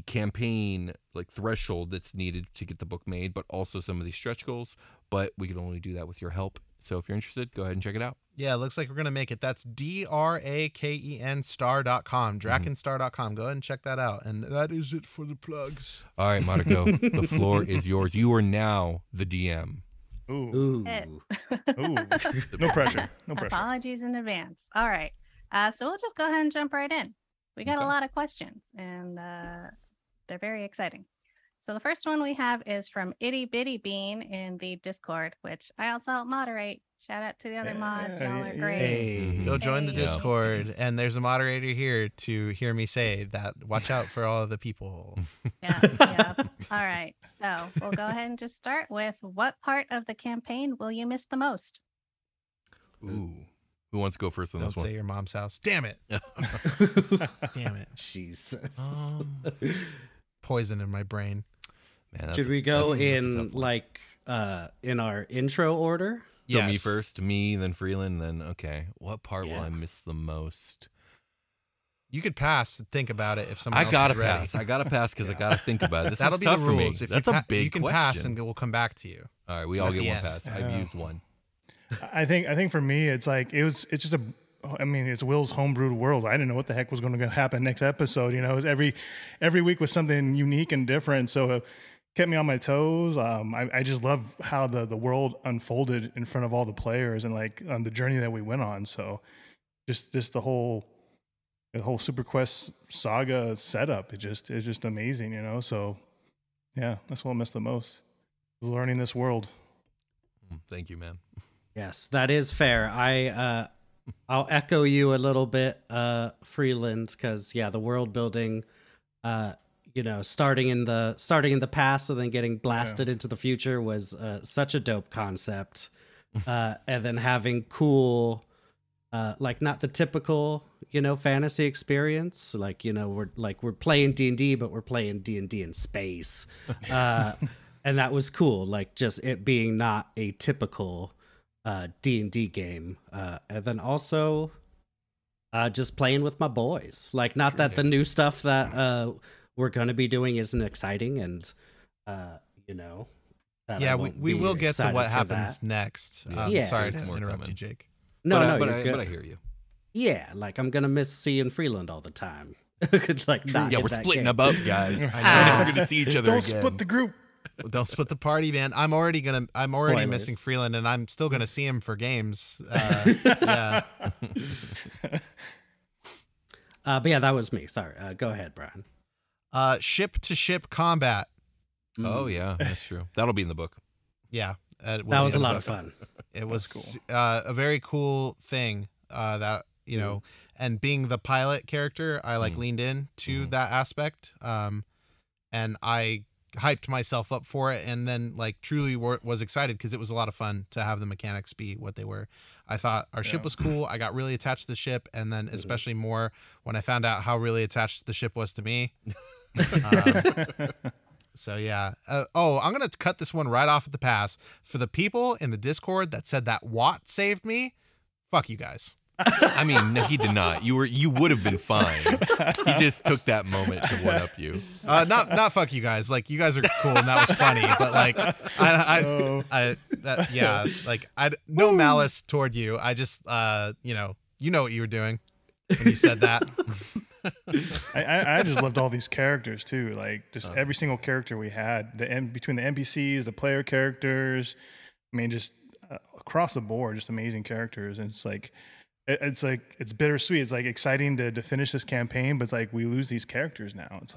campaign threshold that's needed to get the book made, but also some of these stretch goals. But we can only do that with your help. So if you're interested, go ahead and check it out. Yeah, it looks like we're going to make it. That's DRAKEN star.com, drakenstar.com. Go ahead and check that out. And that is it for the plugs. All right, Mariko, the floor is yours. You are now the DM. Ooh. Ooh. No pressure. No pressure. Apologies in advance. All right. So we'll just go ahead and jump right in. We got a lot of questions, and they're very exciting. So the first one we have is from Itty Bitty Bean in the Discord, which I also help moderate. Shout out to the other mods. Y'all are great. Hey, go join the Discord, and there's a moderator here to hear me say that. Watch out for all of the people. Yeah. All right. So we'll go ahead and just start with, what part of the campaign will you miss the most? Ooh. Who wants to go first on Don't this one? say your mom's house. Damn it. Damn it. Jesus. Poison in my brain. Man, Should we go that's a in tough one. in our intro order? So Yes. me first, me, then Freeland, then okay. What part will I miss the most? You could pass and think about it if someone I else gotta is ready. pass. I gotta pass because I gotta think about it. This That'll one's be tough the for me. rules. If That's you a big you can question. pass and we'll come back to you. All right, we all get one Yes. pass. I've used one. I think for me, it's just it's Will's homebrewed world. I didn't know what the heck was going to happen next episode. You know, it was every week was something unique and different. So it kept me on my toes. I just love how the world unfolded in front of all the players and like on the journey that we went on. So just the whole Superquest Saga setup, it's just amazing, you know. So yeah, that's what I miss the most. Learning this world. Thank you, man. Yes, that is fair. I'll echo you a little bit, Freeland, because the world building, starting in the past and then getting blasted into the future was such a dope concept, and then having cool, not the typical, fantasy experience. We're playing D&D, but we're playing D&D in space, and that was cool. Like just it being not a typical D&D game, and then also just playing with my boys. Like not that the new stuff that we're gonna be doing isn't exciting, and we will get to what happens next. Sorry to interrupt you, Jake. But I hear you. Yeah, like I'm gonna miss seeing Freeland all the time. We're splitting them up, guys. We're gonna see each other Don't again. split the group. Don't split the party, man. I'm already missing Freeland, and I'm still gonna see him for games. Yeah. But yeah, that was me. Sorry. Go ahead, Brian. Ship to ship combat. Oh yeah, that's true. That'll be in the book. Yeah, that was a lot of fun. It was cool. A very cool thing that and being the pilot character, I leaned in to that aspect, and I hyped myself up for it, and then truly was excited because it was a lot of fun to have the mechanics be what they were. I thought our ship was cool. I got really attached to the ship, and then especially more when I found out how really attached the ship was to me. So yeah. I'm gonna cut this one right off at the pass. For the people in the Discord that said that Watt saved me, fuck you guys. I mean, no, he did not. You would have been fine. He just took that moment to one up you. Not fuck you guys. Like you guys are cool and that was funny, but no malice toward you. I just you know what you were doing when you said that. I just loved all these characters too. Like just every single character we had, between the NPCs, the player characters. I mean, just across the board, just amazing characters. And it's bittersweet. It's exciting to finish this campaign, but it's we lose these characters now. It's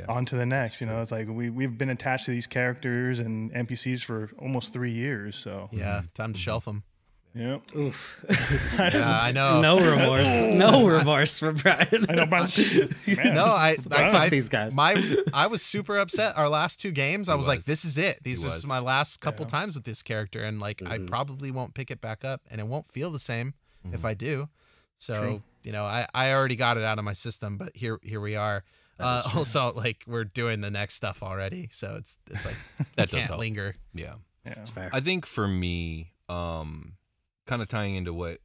on to the next. It's we've been attached to these characters and NPCs for almost 3 years. So yeah, time to shelf them. Yep. Oof. I know. No remorse. No remorse for Brian. I know, man, I these guys. I was super upset. Our last 2 games, I was like, this is it. This is my last couple times with this character, and I probably won't pick it back up, and it won't feel the same if I do. So I already got it out of my system, but here we are. Also, we're doing the next stuff already, so it's that can't does linger. Yeah, that's fair. I think for me, kind of tying into what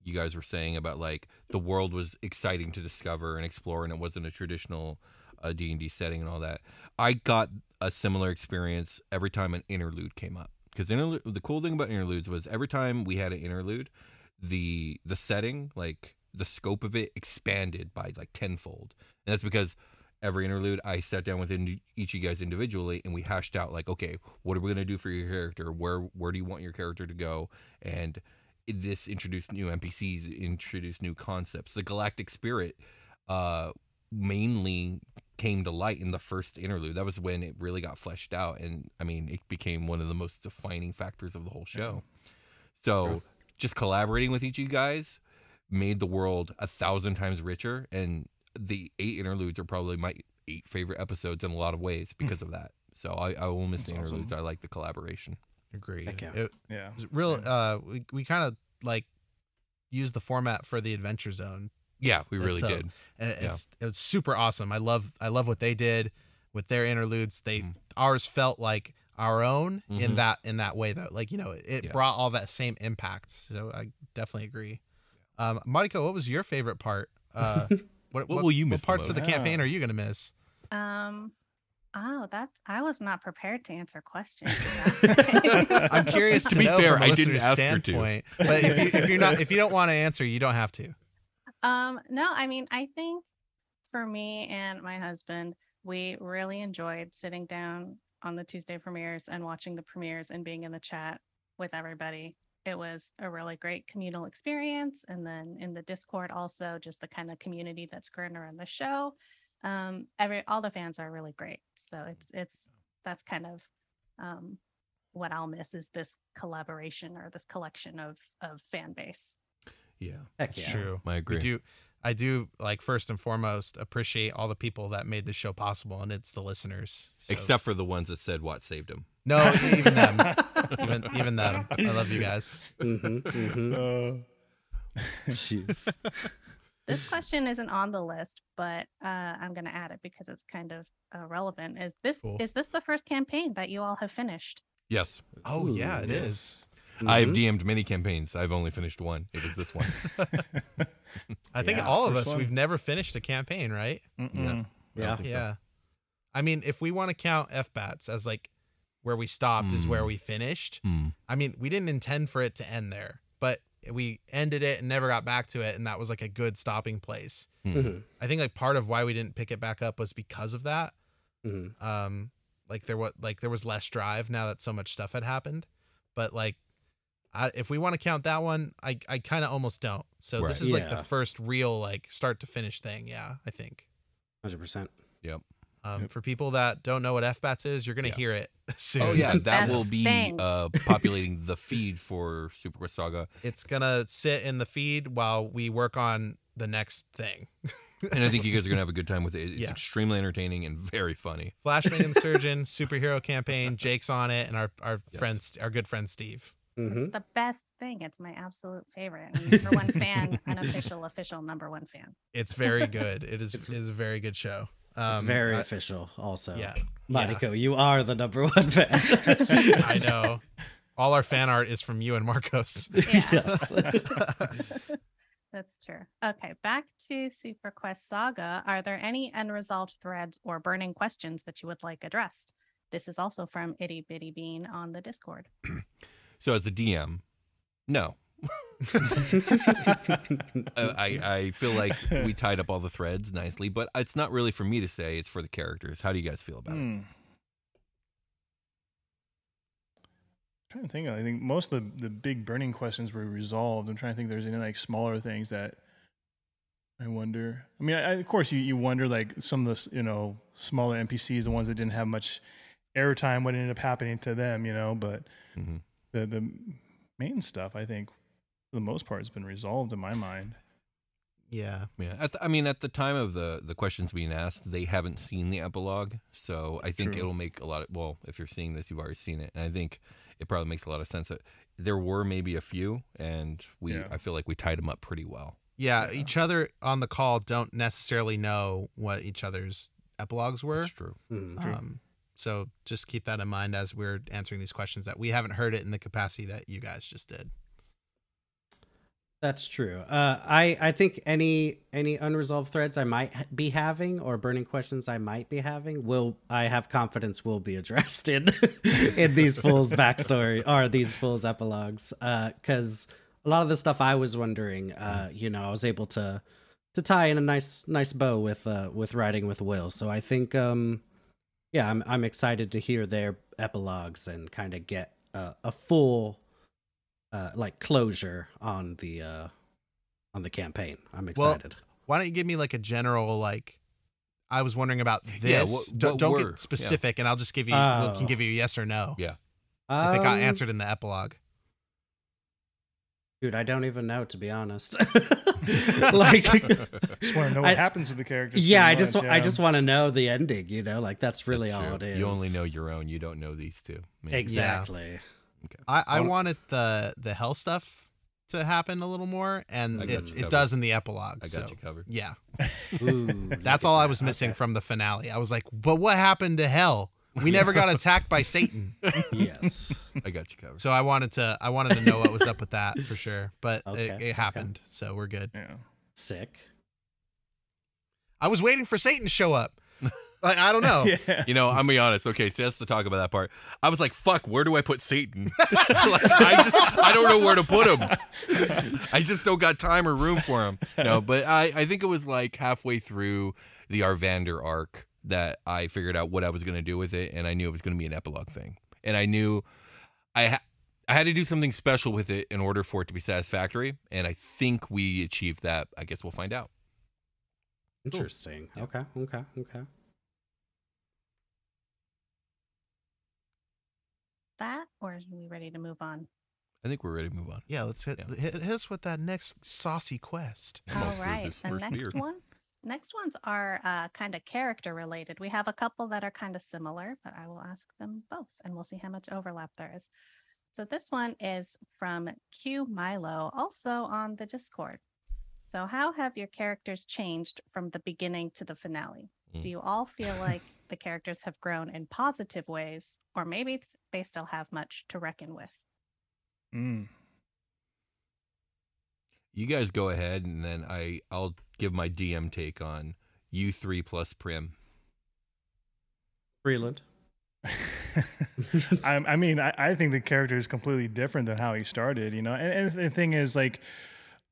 you guys were saying about the world was exciting to discover and explore, and it wasn't a traditional D&D setting and all that. I got a similar experience every time an interlude came up, because the cool thing about interludes was every time we had an interlude, the setting, the scope of it expanded by tenfold. And that's because every interlude I sat down with each of you guys individually, and we hashed out okay, what are we going to do for your character? Where do you want your character to go? And this introduced new NPCs, introduced new concepts. The galactic spirit mainly came to light in the first interlude. That was when it really got fleshed out, and I mean, it became one of the most defining factors of the whole show. So just collaborating with each of you guys made the world 1,000 times richer, and the 8 interludes are probably my 8 favorite episodes in a lot of ways because of that. So I will miss the interludes. I like the collaboration. Agreed. Yeah. It was real. We kind of used the format for the Adventure Zone. Yeah, we really did. And it was super awesome. I love what they did with their interludes. Ours felt like our own in that way though. It brought all that same impact. So I definitely agree. Mariko, what was your favorite part? What will you miss? What parts of the campaign are you going to miss? Oh, I was not prepared to answer questions. I'm curious to be know fair, from a I didn't listener's ask her to. standpoint. But if you don't want to answer, you don't have to. No, I mean, I think for me and my husband, we really enjoyed sitting down on the Tuesday premieres and watching the premieres and being in the chat with everybody. It was a really great communal experience. And then in the Discord also, just the kind of community that's grown around the show. All the fans are really great. So that's kind of what I'll miss is this collaboration or this collection of fan base. Yeah, that's true. I agree. I do like first and foremost appreciate all the people that made the show possible, and it's the listeners. So. Except for the ones that said what saved them. No, even them. even them. I love you guys. Jeez. This question isn't on the list, but I'm going to add it because it's kind of relevant. Is this the first campaign that you all have finished? Yes. Oh, yeah, it is. I've DM'd many campaigns. I've only finished one. It was this one. I think all of us, we've never finished a campaign, right? Yeah. So. I mean, if we want to count FBATs as like where we stopped is where we finished. I mean, we didn't intend for it to end there, but we ended it and never got back to it, and that was like a good stopping place. I think like part of why we didn't pick it back up was because of that. Like there was less drive now that so much stuff had happened, but like if we want to count that one, I kind of almost don't. So this is like the first real like start to finish thing. Yeah, I think 100%. Yep. For people that don't know what FBATs is, you're going to hear it soon. Oh, yeah. That will be populating the feed for Superquest Saga. It's going to sit in the feed while we work on the next thing. And I think you guys are going to have a good time with it. It's extremely entertaining and very funny. Flashbang Insurgent, superhero campaign, Jake's on it, and our good friend Steve. It's the best thing. It's my absolute favorite. Number one fan, unofficial, official number one fan. It's very good. It is a very good show. It's very official also. Yeah. Mariko, you are the number one fan. I know. All our fan art is from you and Marcos. Yeah. Yes. That's true. Okay, back to Superquest Saga. Are there any unresolved threads or burning questions that you would like addressed? This is also from Itty Bitty Bean on the Discord. So as a DM, no. I feel like we tied up all the threads nicely, but it's not really for me to say. It's for the characters. How do you guys feel about it? I'm trying to think. I think most of the big burning questions were resolved. I'm trying to think if there's any like smaller things that I wonder. I mean, of course, you wonder like some of the smaller NPCs, the ones that didn't have much airtime, what ended up happening to them, but the main stuff, I think, for the most part, has been resolved in my mind. Yeah. At the time of the questions being asked, they haven't seen the epilogue, so I think it'll make a lot of, well, if you're seeing this, you've already seen it, and I think it probably makes a lot of sense that there were maybe a few, and I feel like we tied them up pretty well. Yeah, each other on the call don't necessarily know what each other's epilogues were. That's true. So just keep that in mind as we're answering these questions, that we haven't heard it in the capacity that you guys just did. That's true. I think any unresolved threads I might be having or burning questions I might be having I have confidence will be addressed in these fools' backstory or these fools' epilogues. Because a lot of the stuff I was wondering, I was able to tie in a nice bow with writing with Will. So I think I'm excited to hear their epilogues and kind of get a full like closure on the campaign. I'm excited. Well, why don't you give me like a general like? I was wondering about this. Yeah, don't get specific, and I'll just give you can give you a yes or no. Yeah, I think I answered in the epilogue. Dude, I don't even know, to be honest. Like, just want to know what happens with the characters. Yeah, I just want to know the ending. Like that's really all it is. You only know your own. You don't know these two. Maybe. Exactly. Yeah. Okay. I wanted the hell stuff to happen a little more, and it does in the epilogue. I got you covered. Yeah. Ooh, that's all I was missing from the finale. I was like, but what happened to hell? We never got attacked by Satan. Yes. I got you covered. So I wanted to know what was up with that for sure, but it happened, so we're good. Yeah. Sick. I was waiting for Satan to show up. Like, I don't know. You know, I'm gonna be honest. Okay, so just to talk about that part, I was like, "Fuck, where do I put Satan?" I don't know where to put him. I just don't got time or room for him. No, but I think it was like halfway through the Arvander arc that I figured out what I was gonna do with it, and I knew it was gonna be an epilogue thing, and I knew I had to do something special with it in order for it to be satisfactory, and I think we achieved that. I guess we'll find out. Interesting. Cool. Okay. That, or are we ready to move on? I think we're ready to move on. Yeah, let's hit us with that next saucy quest. All right, the next ones are kind of character related. We have a couple that are kind of similar, but I will ask them both, and we'll see how much overlap there is. So this one is from Q Milo, also on the Discord. So how have your characters changed from the beginning to the finale? Do you all feel like the characters have grown in positive ways, or maybe they still have much to reckon with? You guys go ahead, and then I'll give my DM take on you three plus Prim. Freeland. I think the character is completely different than how he started, you know. And the thing is, like,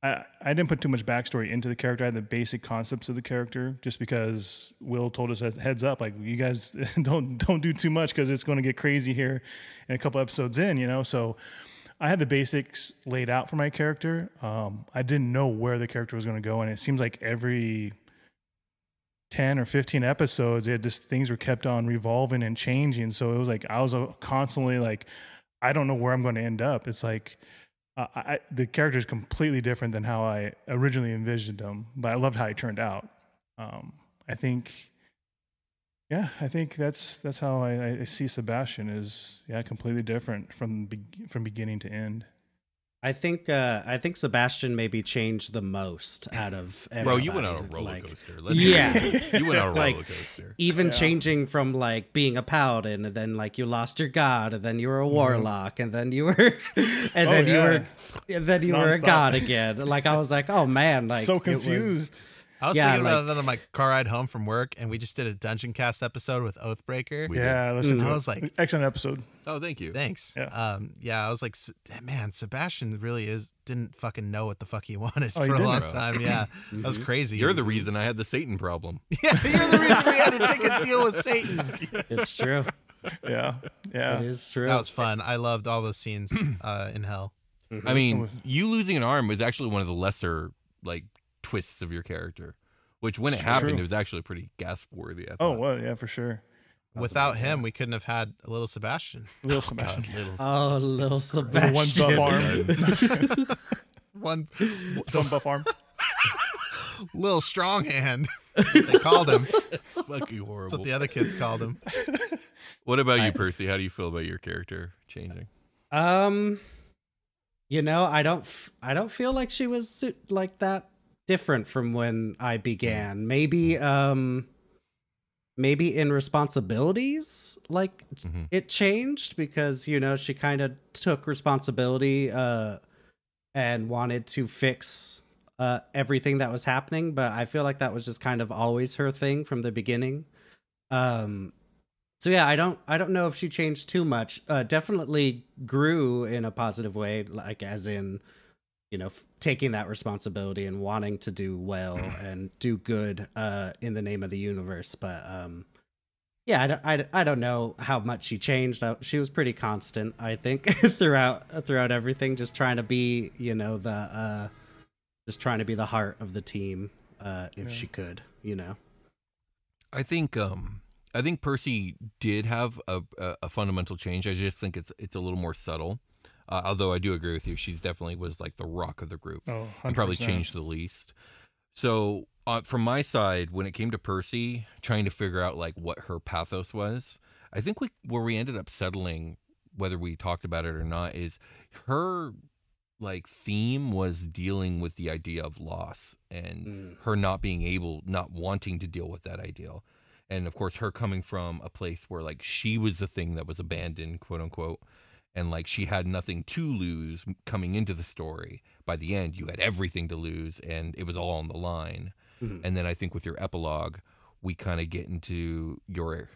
I didn't put too much backstory into the character. I had the basic concepts of the character, just because Will told us heads up, like, you guys don't do too much because it's going to get crazy here in a couple episodes in, you know. So I had the basics laid out for my character. I didn't know where the character was going to go, and it seems like every 10 or 15 episodes, things were kept on revolving and changing. So it was like I was constantly like, I don't know where I'm going to end up. It's like the character is completely different than how I originally envisioned him, but I loved how he turned out. I think that's how I see Sebastian is completely different from beginning to end. I think Sebastian maybe changed the most out of everybody. Bro, you went on a roller coaster. You went on a roller coaster. Even changing from like being a paladin, and then like you lost your god, and then you were a warlock, and then you were, you were a god again. Like I was like, oh man, like so confused. I was thinking about that on my car ride home from work, and we just did a Dungeon Cast episode with Oathbreaker. Listen to it. I was like, excellent episode. Oh, thank you. Thanks. Yeah. I was like, man, Sebastian really didn't fucking know what the fuck he wanted for a long time. Yeah, that was crazy. You're the reason I had the Satan problem. Yeah, you're the reason we had to take a deal with Satan. It's true. Yeah. It is true. That was fun. I loved all those scenes in Hell. I mean, you losing an arm was actually one of the lesser like twists of your character, which when it happened, it was actually pretty gasp worthy. Oh, well, yeah, for sure. Without him, we couldn't have had a little Sebastian. Little Sebastian. Little Sebastian. One buff arm. Little strong hand. They called him. It's fucking horrible. That's what the other kids called him. What about you, Percy? How do you feel about your character changing? You know, I don't feel like she was like that different from when I began. Maybe in responsibilities, like it changed because, you know, she kind of took responsibility and wanted to fix everything that was happening, but I feel like that was just kind of always her thing from the beginning. So yeah, I don't know if she changed too much. Definitely grew in a positive way, like as in, you know, taking that responsibility and wanting to do well and do good in the name of the universe. But yeah, I don't know how much she changed. She was pretty constant, I think, throughout everything, just trying to be, you know, the heart of the team if she could, you know. I think Percy did have a fundamental change. I just think it's a little more subtle. Although I do agree with you, she's definitely was like the rock of the group. Oh, 100%. And probably changed the least. So from my side, when it came to Percy, trying to figure out like what her pathos was, I think where we ended up settling, whether we talked about it or not, is her like theme was dealing with the idea of loss and her not wanting to deal with that ideal. And of course, her coming from a place where like she was the thing that was abandoned, quote unquote. And like she had nothing to lose coming into the story. By the end, you had everything to lose, and it was all on the line. And then I think with your epilogue, we kind of get into your.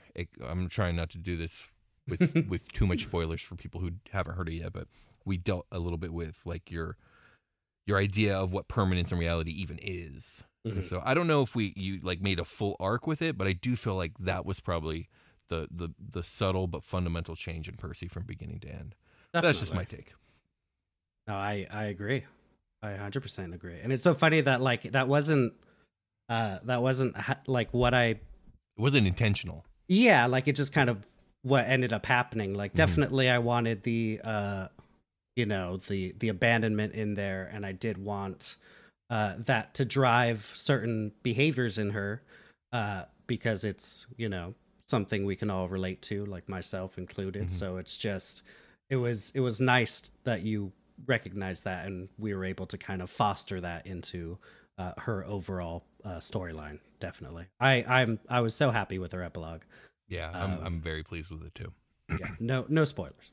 I'm trying not to do this with too much spoilers for people who haven't heard it yet, but we dealt a little bit with like your idea of what permanence in reality even is. Mm-hmm. So I don't know if you like made a full arc with it, but I do feel like that was probably the subtle but fundamental change in Percy from beginning to end. Definitely. That's just my take. No, I agree. I 100% agree. And it's so funny that like that wasn't like what it wasn't intentional. Yeah, like it just kind of what ended up happening. Like definitely I wanted the the abandonment in there, and I did want that to drive certain behaviors in her because it's, something we can all relate to, like myself included. So it's just it was nice that you recognized that, and we were able to kind of foster that into her overall storyline. Definitely, I was so happy with her epilogue. Yeah, I'm very pleased with it too. Yeah, no spoilers.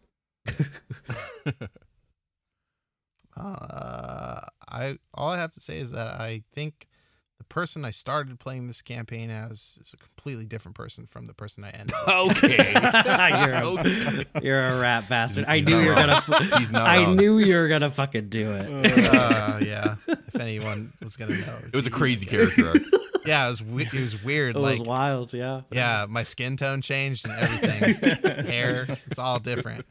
All I have to say is that I think the person I started playing this campaign as is a completely different person from the person I ended. Okay. You're a rat bastard. I knew you were gonna. I knew you were gonna fucking do it. Yeah. If anyone was gonna know, it was a crazy character arc. Yeah, it was weird. It was wild. Yeah. Yeah, my skin tone changed and everything. Hair, it's all different.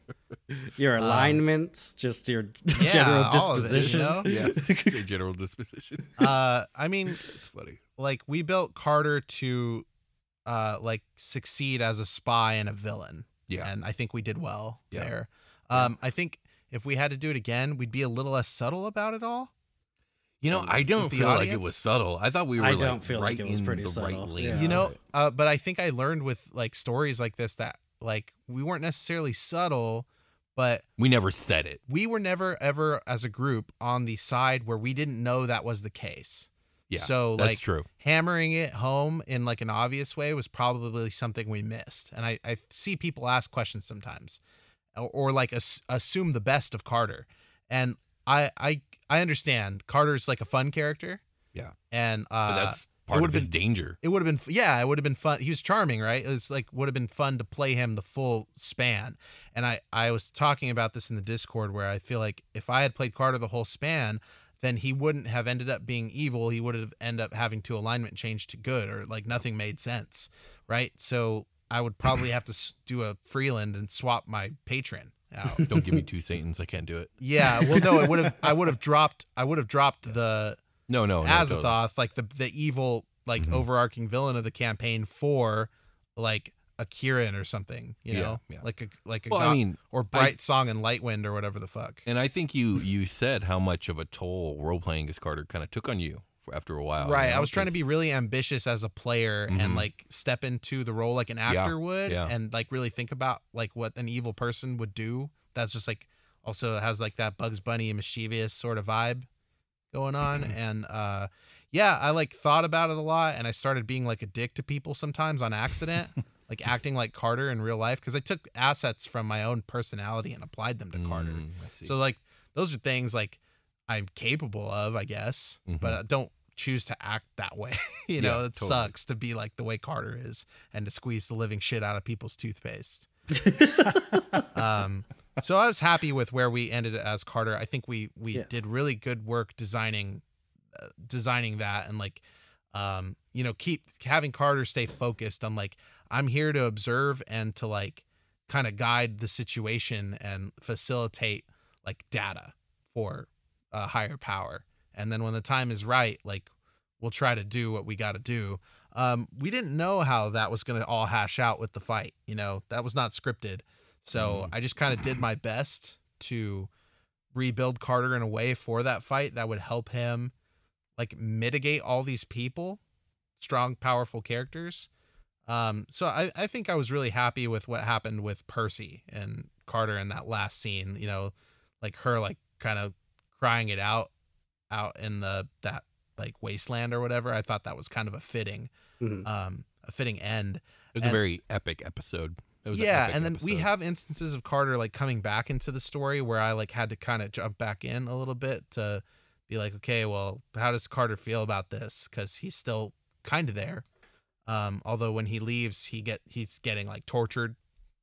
Your alignments, just your general disposition. Yeah, say general disposition. I mean, it's funny. Like we built Carter to, like succeed as a spy and a villain. Yeah, and I think we did well there. I think if we had to do it again, we'd be a little less subtle about it all. I don't feel like it was subtle. I thought we were. I don't feel like it was pretty subtle. Right yeah. But I think I learned with like stories like this that like we weren't necessarily subtle, but we never said it. We were never ever as a group on the side where we didn't know that was the case. Yeah, so that's like true. Hammering it home in like an obvious way was probably something we missed. And I see people ask questions sometimes, or like assume the best of Carter, and I understand Carter's like a fun character. Yeah. And but that's part of his danger. It would have been fun. He was charming, right? It's like would have been fun to play him the full span. And I was talking about this in the Discord where I feel like if I had played Carter the whole span, then he wouldn't have ended up being evil. He would have ended up having to alignment change to good, or like nothing made sense, right? So I would probably have to do a Freeland and swap my patron out. Don't give me two Satans. I can't do it. Yeah, well, no, I would have dropped the Azathoth, totally. like the evil, like overarching villain of the campaign for like a Kieran or something, like a well, or Bright Song and Lightwind or whatever the fuck. And I think you said how much of a toll role playing as Carter kind of took on you after a while. Right, I was trying to be really ambitious as a player and like step into the role like an actor would, and like really think about like what an evil person would do. That's just like also has like that Bugs Bunny and mischievous sort of vibe going on. And I like thought about it a lot, and I started being like a dick to people sometimes on accident. Like acting like Carter in real life, because I took assets from my own personality and applied them to Carter. So like those are things like I'm capable of, I guess, but I don't choose to act that way. It totally sucks to be like the way Carter is and to squeeze the living shit out of people's toothpaste. So I was happy with where we ended as Carter. I think we did really good work designing that, and like keep having Carter stay focused on like, I'm here to observe and to like kind of guide the situation and facilitate like data for a higher power. And then when the time is right, like we'll try to do what we got to do. We didn't know how that was going to all hash out with the fight. That was not scripted. So I just kind of did my best to rebuild Carter in a way for that fight that would help him like mitigate all these people, strong, powerful characters. So I think I was really happy with what happened with Percy and Carter in that last scene, like her like kind of crying it out in that like wasteland or whatever. I thought that was kind of a fitting end. It was a very epic episode. It was and then we have instances of Carter like coming back into the story where I like had to kind of jump back in a little bit to be like, okay, well, how does Carter feel about this? Because he's still kind of there. Although when he leaves, he's getting like tortured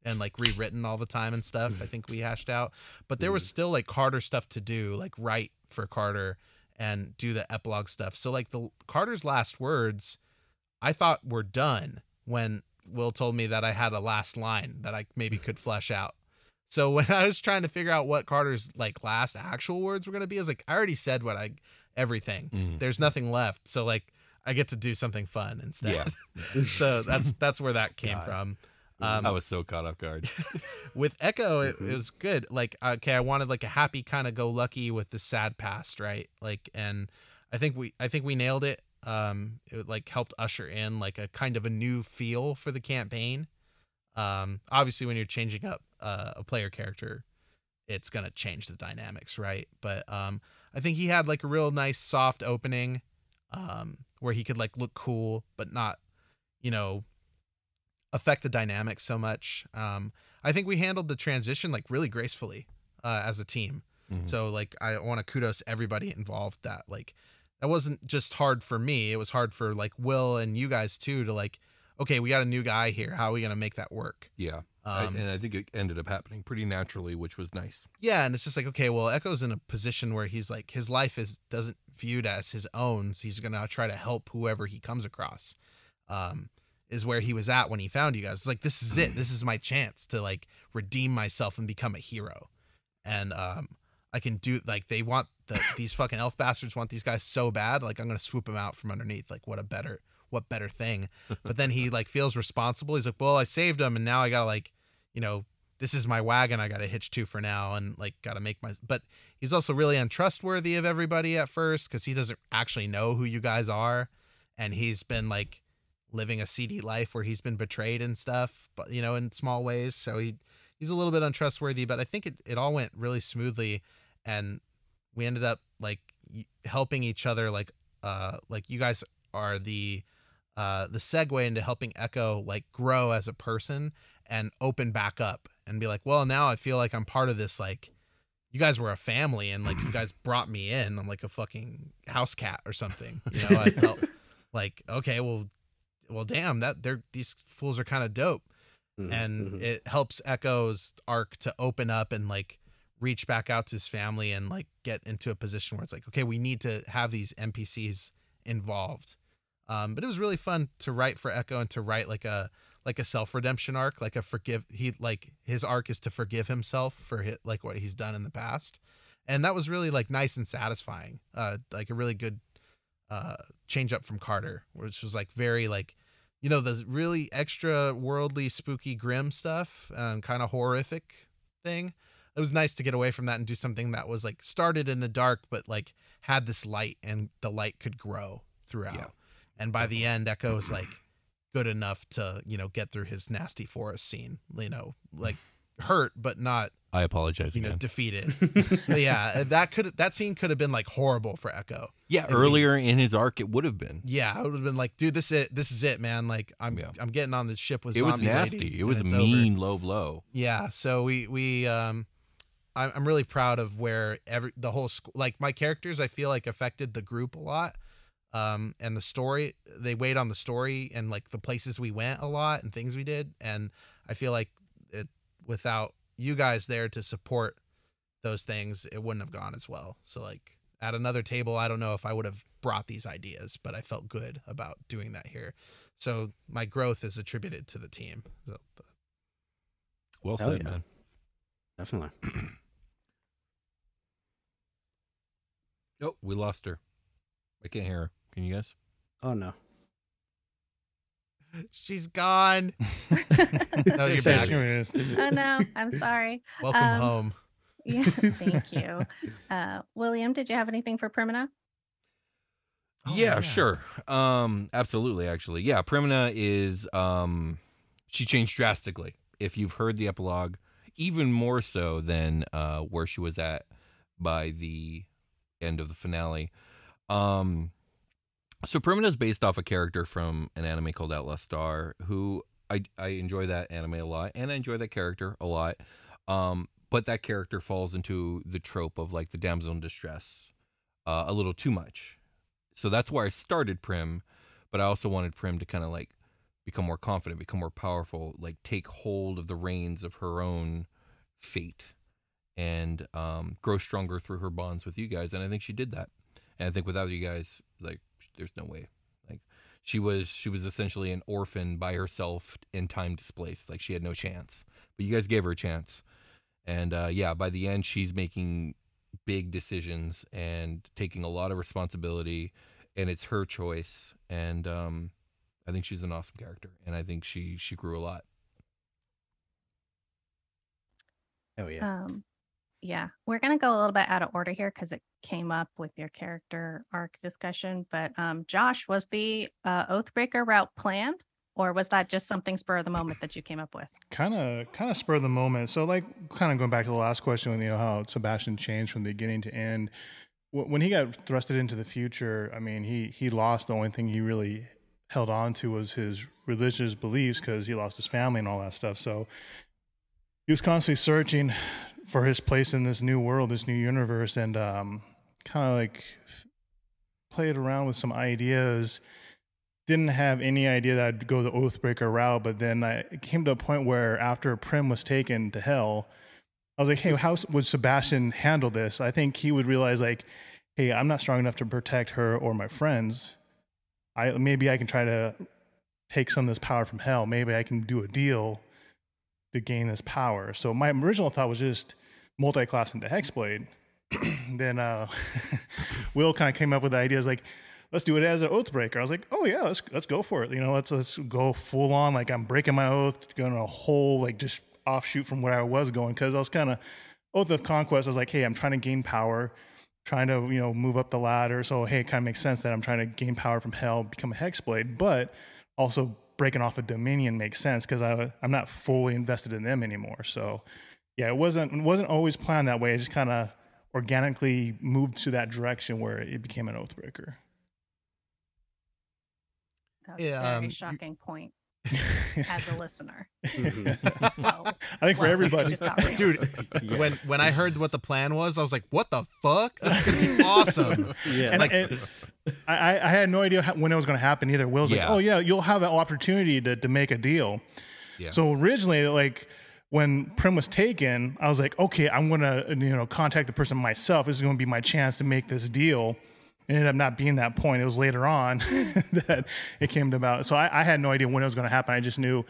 and like rewritten all the time and stuff. I think we hashed out, but there was still like Carter stuff to do, like write for Carter and do the epilogue stuff. So like the Carter's last words, I thought were done when Will told me that I had a last line that I maybe could flesh out. So when I was trying to figure out what Carter's like last actual words were going to be, I was like, I already said everything. There's nothing left. So like I get to do something fun instead. Yeah. So that's where that came from. I was so caught off guard. With Echo, it was good. Like, okay, I wanted like a happy kind of go lucky with the sad past, right? Like, and I think we nailed it. It like helped usher in like a kind of a new feel for the campaign. Obviously when you're changing up a player character, it's gonna change the dynamics, right? But I think he had like a real nice soft opening, where he could like look cool but not, affect the dynamics so much. I think we handled the transition like really gracefully as a team. So like I want to kudos everybody involved. That like that wasn't just hard for me, it was hard for like Will and you guys too, to like, okay, we got a new guy here, how are we gonna make that work? Yeah. And I think it ended up happening pretty naturally, which was nice. Yeah, and it's just like, okay, well, Echo's in a position where he's like, his life doesn't viewed as his own, so he's gonna try to help whoever he comes across. Is where he was at when he found you guys. It's like, this is it. This is my chance to like redeem myself and become a hero. And I can do, like, they want these fucking elf bastards want these guys so bad. Like, I'm gonna swoop them out from underneath. Like, what better thing? But then he like feels responsible. He's like, well, I saved them, and now I gotta like, this is my wagon I gotta hitch to for now, and like gotta make my. But he's also really untrustworthy of everybody at first because he doesn't actually know who you guys are, and he's been like living a seedy life where he's been betrayed and stuff, but in small ways. So he's a little bit untrustworthy, but I think it all went really smoothly, and we ended up like helping each other. Like you guys are the segue into helping Echo like grow as a person and open back up and be like, well, now I feel like I'm part of this. Like, you guys were a family, and like you guys brought me in. I'm like a fucking house cat or something. I felt like, okay, well, damn, these fools are kind of dope. And it helps Echo's arc to open up and like reach back out to his family and like get into a position where it's like, okay, we need to have these NPCs involved. But it was really fun to write for Echo and to write like a self-redemption arc, like his arc is to forgive himself for like what he's done in the past. And that was really like nice and satisfying. Like a really good change up from Carter, which was like very like, the really extra worldly, spooky, grim stuff and kind of horrific thing. It was nice to get away from that and do something that was like started in the dark, but like had this light, and the light could grow throughout. Yeah. And by the end, Echo is like good enough to, get through his nasty forest scene, like hurt, but not, I apologize again. Defeated. Yeah, that scene could have been like horrible for Echo. Yeah, earlier in his arc, it would have been. Yeah, it would have been like, dude, this is it, man. Like, I'm getting on this ship with zombie lady. It was nasty. It was a mean low blow. Yeah, so I'm really proud of where the whole like my characters, I feel like affected the group a lot. And the story, they weighed on the story and like the places we went a lot and things we did, and I feel like without you guys there to support those things, it wouldn't have gone as well. So like at another table, I don't know if I would have brought these ideas, but I felt good about doing that here. So my growth is attributed to the team. So, well said, man. Definitely. Oh, we lost her. I can't hear her. Can you guys? Oh, no. She's gone. No, you're back. Oh, no. I'm sorry. Welcome home. Yeah, thank you. William, did you have anything for Primina? Yeah, sure. Absolutely, actually. Yeah, Primina is, she changed drastically. If you've heard the epilogue, even more so than where she was at by the end of the finale. So Primina is based off a character from an anime called Outlaw Star, who I enjoy that anime a lot, and I enjoy that character a lot. But that character falls into the trope of like the damsel in distress a little too much. So that's where I started Prim, but I also wanted Prim to kind of like become more confident, become more powerful, like take hold of the reins of her own fate, and grow stronger through her bonds with you guys. And I think she did that. And I think without you guys, like, there's no way. Like, she was essentially an orphan by herself and time displaced. Like, she had no chance. But you guys gave her a chance. And yeah, by the end, she's making big decisions and taking a lot of responsibility, and it's her choice. And I think she's an awesome character, and I think she grew a lot. Oh yeah. Yeah, we're gonna go a little bit out of order here because it came up with your character arc discussion. But Josh, was the Oathbreaker route planned, or was that just something spur of the moment that you came up with? Kind of spur of the moment. So like, kind of going back to the last question, you know, how Sebastian changed from beginning to end. When he got thrusted into the future, I mean, he lost. The only thing he really held on to was his religious beliefs because he lost his family and all that stuff. So he was constantly searching for his place in this new world, this new universe, and kind of like played around with some ideas. Didn't have any idea that I'd go the Oathbreaker route, but then I came to a point where after Prim was taken to hell, I was like, hey, how would Sebastian handle this? I think he would realize, like, hey, I'm not strong enough to protect her or my friends. Maybe I can try to take some of this power from hell. Maybe I can do a deal to gain this power. So my original thought was just multi-class into Hexblade. Then Will kind of came up with the ideas like, let's do it as an Oathbreaker. I was like, oh yeah, let's go for it. You know, let's go full on. Like, I'm breaking my oath, going a whole like just offshoot from where I was going, because I was kind of Oath of Conquest. I was like, hey, I'm trying to gain power, trying to, you know, move up the ladder. So hey, it kind of makes sense that I'm trying to gain power from hell, become a Hexblade, but also breaking off a Dominion makes sense because I'm not fully invested in them anymore. So yeah, it wasn't always planned that way. It just kind of organically moved to that direction where it became an Oathbreaker. That was a very shocking point as a listener. I think for everybody. Dude, when I heard what the plan was, I was like, what the fuck? This is going to be awesome. Yeah. And I had no idea when it was going to happen either. Will's like, oh yeah, you'll have an opportunity to make a deal. Yeah. So originally, like, when Prim was taken, I was like, okay, I'm going to, you know, contact the person myself. This is going to be my chance to make this deal. It ended up not being that point. It was later on that it came about. So I had no idea when it was going to happen. I just knew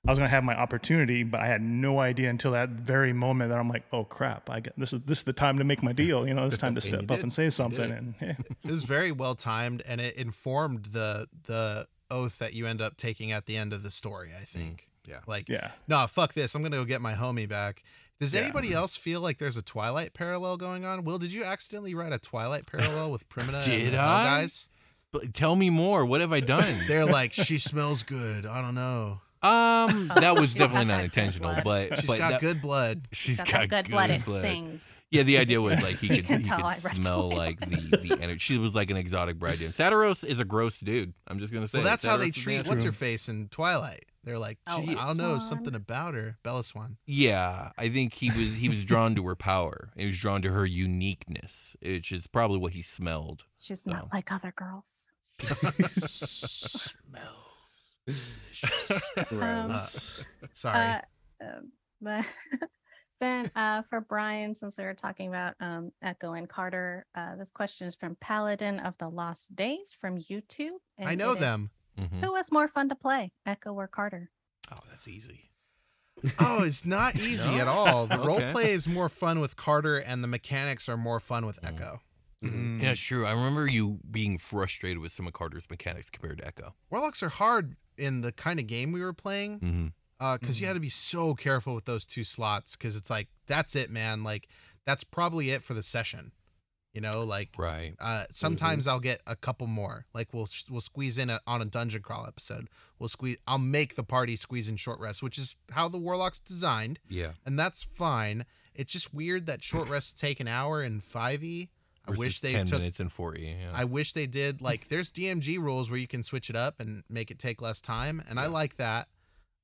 I was going to have my opportunity, but I had no idea until that very moment that I'm like, oh crap, this is the time to make my deal. You know, it's time to step up and say something. And yeah. It was very well timed, and it informed the oath that you end up taking at the end of the story, I think. Yeah. Like, no, fuck this. I'm going to go get my homie back. Does anybody else feel like there's a Twilight parallel going on? Will, did you accidentally write a Twilight parallel with Primina and the Hell guys? But tell me more. What have I done? They're like, she smells good. I don't know. That was definitely not intentional, but she's got good blood. She's got good blood. It sings. Yeah, the idea was like he could smell like the energy. She was like an exotic bride. Satiros is a gross dude. I'm just gonna say. Well, that's how they treat what's her face in Twilight. They're like, gee, I don't know, something about her, Bella Swan. Yeah, I think he was drawn to her power. He was drawn to her uniqueness, which is probably what he smelled. She's not like other girls. Smells gross. Sorry. But then for Brian, since we were talking about Echo and Carter, this question is from Paladin of the Lost Days from YouTube. And I know them. Who was more fun to play, Echo or Carter? Oh, that's easy. Oh, it's not easy at all. The role play is more fun with Carter, and the mechanics are more fun with Echo. Yeah, sure. I remember you being frustrated with some of Carter's mechanics compared to Echo. Warlocks are hard in the kind of game we were playing, because you had to be so careful with those two slots, because it's like, that's it, man. Like, that's probably it for the session. You know, like, right. Sometimes I'll get a couple more. Like, we'll squeeze in on a dungeon crawl episode. I'll make the party squeeze in short rest, which is how the Warlock's designed. Yeah. And that's fine. It's just weird that short rests take an hour in 5e. I wish they 10 minutes in 4e. Yeah. I wish they did. Like, there's DMG rules where you can switch it up and make it take less time, and I like that.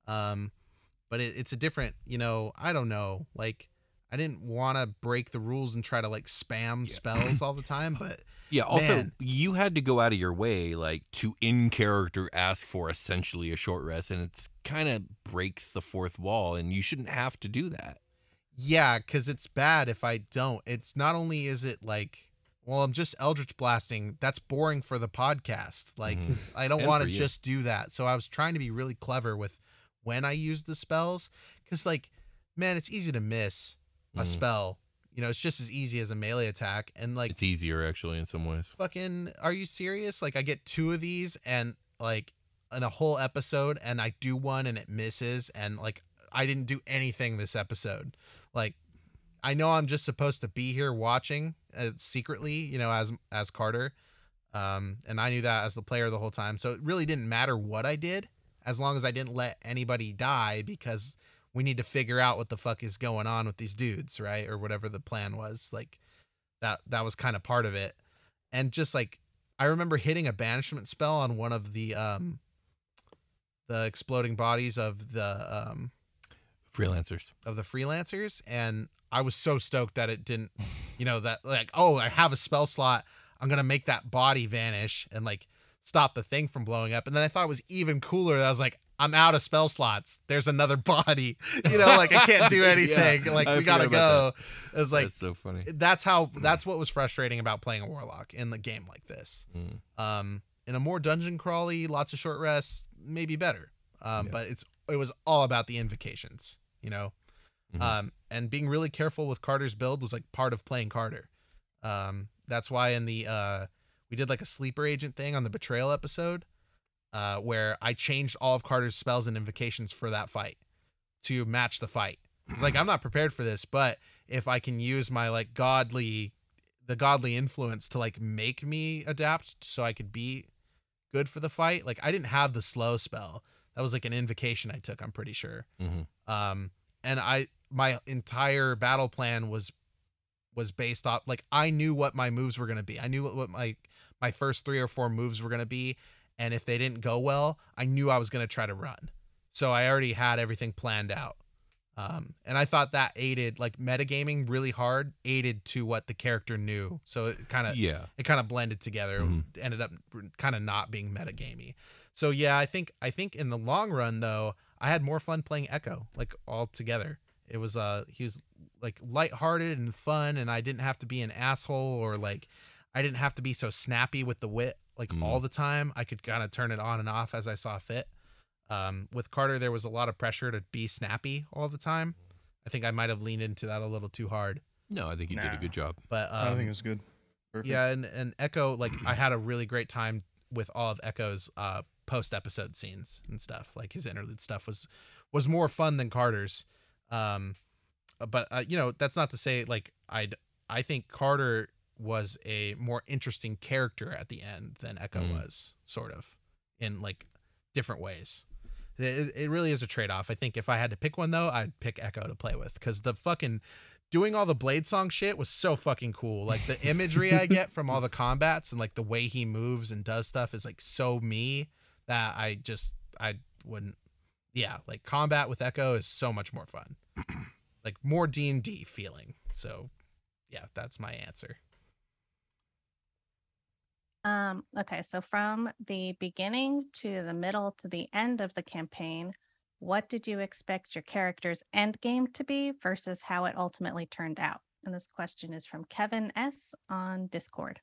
But it's a different, you know, I don't know. Like, I didn't want to break the rules and try to like spam spells all the time, but yeah. Also, man, you had to go out of your way, like, to in character ask for essentially a short rest, and it's kind of breaks the fourth wall, and you shouldn't have to do that. yeah, because it's bad if I don't. It's not only is it like, well, I'm just Eldritch blasting. That's boring for the podcast. Like, I don't want to just do that. So I was trying to be really clever with when I use the spells, because like, man, it's easy to miss a spell. You know, it's just as easy as a melee attack, and like It's easier actually in some ways. fucking, are you serious? Like, I get 2 of these and like in a whole episode, and I do one and it misses, and like I didn't do anything this episode. Like, I know I'm just supposed to be here watching secretly, you know, as Carter, and I knew that as the player the whole time. So it really didn't matter what I did, as long as I didn't let anybody die, because we need to figure out what the fuck is going on with these dudes, right? Or whatever the plan was. Like, that was kind of part of it. And just like, I remember hitting a banishment spell on one of the exploding bodies of the freelancers, and I was so stoked that it didn't, you know, that like, oh, I have a spell slot, I'm gonna make that body vanish and like stop the thing from blowing up. And then I thought it was even cooler that I was like, I'm out of spell slots, there's another body, you know, like I can't do anything. Like, we gotta go. It was like, that's so funny. That's what was frustrating about playing a warlock in the game like this. In a more dungeon crawly, lots of short rests, maybe better. But it was all about the invocations, you know. And being really careful with Carter's build was like part of playing Carter. That's why in the we did like a sleeper agent thing on the betrayal episode, where I changed all of Carter's spells and invocations for that fight to match the fight. It's like, I'm not prepared for this, but if I can use my like godly influence to like make me adapt so I could be good for the fight. Like, I didn't have the slow spell. That was like an invocation I took, I'm pretty sure. And my entire battle plan was based off, like, I knew what my moves were going to be. I knew what my first 3 or 4 moves were going to be. And if they didn't go well, I knew I was going to try to run. So I already had everything planned out. And I thought that aided, like, metagaming really hard, aided to what the character knew. So it kind of blended together. Ended up kind of not being metagamey. So yeah, I think in the long run though, I had more fun playing Echo, like, all together. It was he was like lighthearted and fun, and I didn't have to be an asshole, or like I didn't have to be so snappy with the wit like all the time. I could kind of turn it on and off as I saw fit. With Carter, there was a lot of pressure to be snappy all the time. I think I might have leaned into that a little too hard. No, I think you did a good job. But I think it was good. Perfect. Yeah, and Echo, like, I had a really great time with all of Echo's post-episode scenes and stuff. Like, his interlude stuff was more fun than Carter's. But you know, that's not to say, like, I think Carter was a more interesting character at the end than Echo was, sort of, in like different ways. It really is a trade-off. I think if I had to pick one though, I'd pick Echo to play with, because the fucking doing all the Blade Song shit was so fucking cool. Like, the imagery I get from all the combats and like the way he moves and does stuff is like so me that I wouldn't. Yeah, like, combat with Echo is so much more fun. Like, more D&D feeling. So yeah, that's my answer. Okay, so from the beginning to the middle to the end of the campaign, what did you expect your character's end game to be versus how it ultimately turned out? And this question is from Kevin S. on Discord.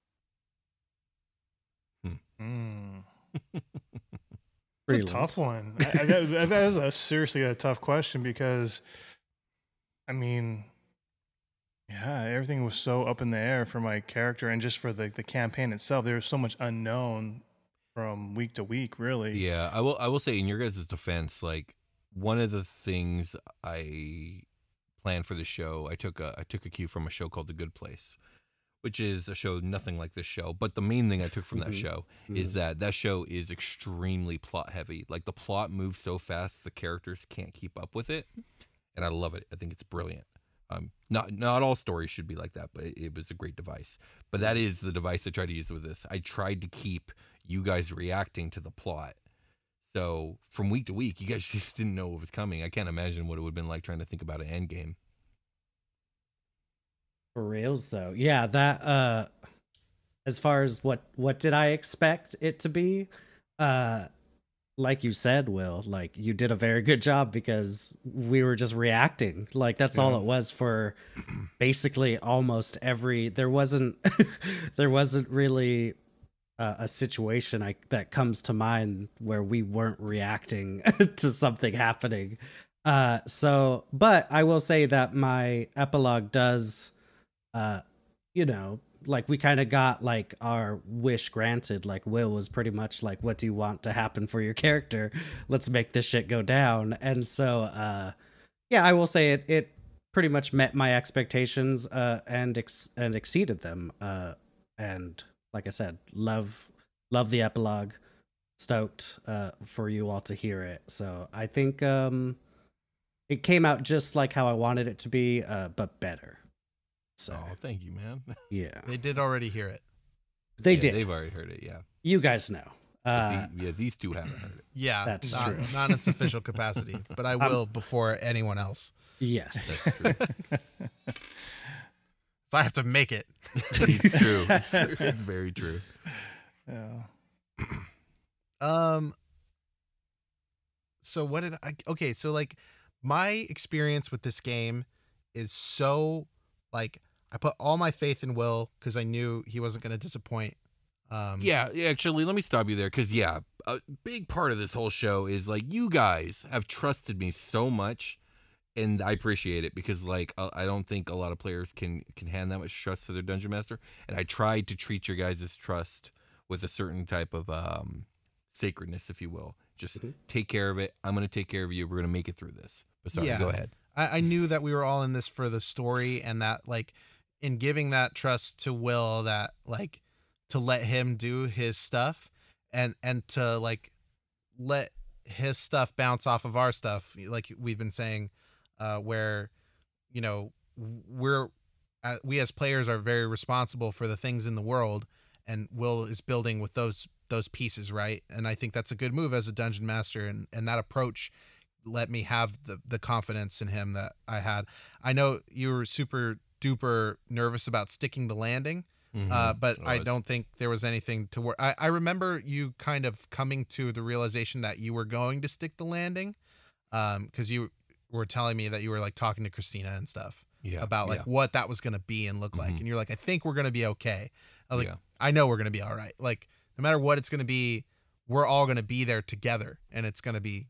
It's a tough one. That is seriously a tough question, because, I mean, yeah, everything was so up in the air for my character, and just for the campaign itself. There was so much unknown from week to week, really. Yeah, I will say, in your guys' defense, like, one of the things I planned for the show, I took a cue from a show called The Good Place, which is a show nothing like this show. But the main thing I took from that show is that show is extremely plot heavy. Like, the plot moves so fast, the characters can't keep up with it, and I love it. I think it's brilliant. Not all stories should be like that, but it was a great device. But that is the device I tried to use with this. I tried to keep you guys reacting to the plot. So from week to week, you guys just didn't know what was coming. I can't imagine what it would have been like trying to think about an end game. For reals though. Yeah, that as far as what did I expect it to be? Like you said, Will, like you did a very good job because we were just reacting. Like that's all it was for basically almost every there wasn't really a situation that comes to mind where we weren't reacting to something happening. But I will say that my epilogue does like we kind of got like our wish granted. Like Will was pretty much like, what do you want to happen for your character? Let's make this shit go down. And so yeah, I will say it pretty much met my expectations and exceeded them. And like I said, love the epilogue. Stoked for you all to hear it. So I think it came out just like how I wanted it to be, but better. So thank you, man. Yeah, They did already hear it. They did. They've already heard it. Yeah, you guys know. These two haven't heard it. Yeah, that's not, true. Not in its official capacity, but I will before anyone else. Yes. That's true. So I have to make it. It's true. It's very true. Yeah. So what did I? Okay, so like my experience with this game is so like I put all my faith in Will because I knew he wasn't going to disappoint. Yeah, actually, let me stop you there because a big part of this whole show is like you guys have trusted me so much, and I appreciate it because like I don't think a lot of players can hand that much trust to their dungeon master, and I tried to treat your guys' trust with a certain type of sacredness, if you will. Just take care of it. I'm going to take care of you. We're going to make it through this. But sorry, go ahead. I knew that we were all in this for the story, and that like in giving that trust to Will, that like to let him do his stuff and to like let his stuff bounce off of our stuff, like we've been saying, where we as players are very responsible for the things in the world, and Will is building with those pieces, right? And I think that's a good move as a dungeon master, and that approach let me have the confidence in him that I had. I know you were super duper nervous about sticking the landing, but I don't think there was anything to worry. I remember you kind of coming to the realization that you were going to stick the landing, because you were telling me that you were like talking to Christina and stuff about like what that was going to be and look like. And you're like, I think we're going to be okay. I was like, I know we're going to be all right. Like no matter what it's going to be, we're all going to be there together, and it's going to be,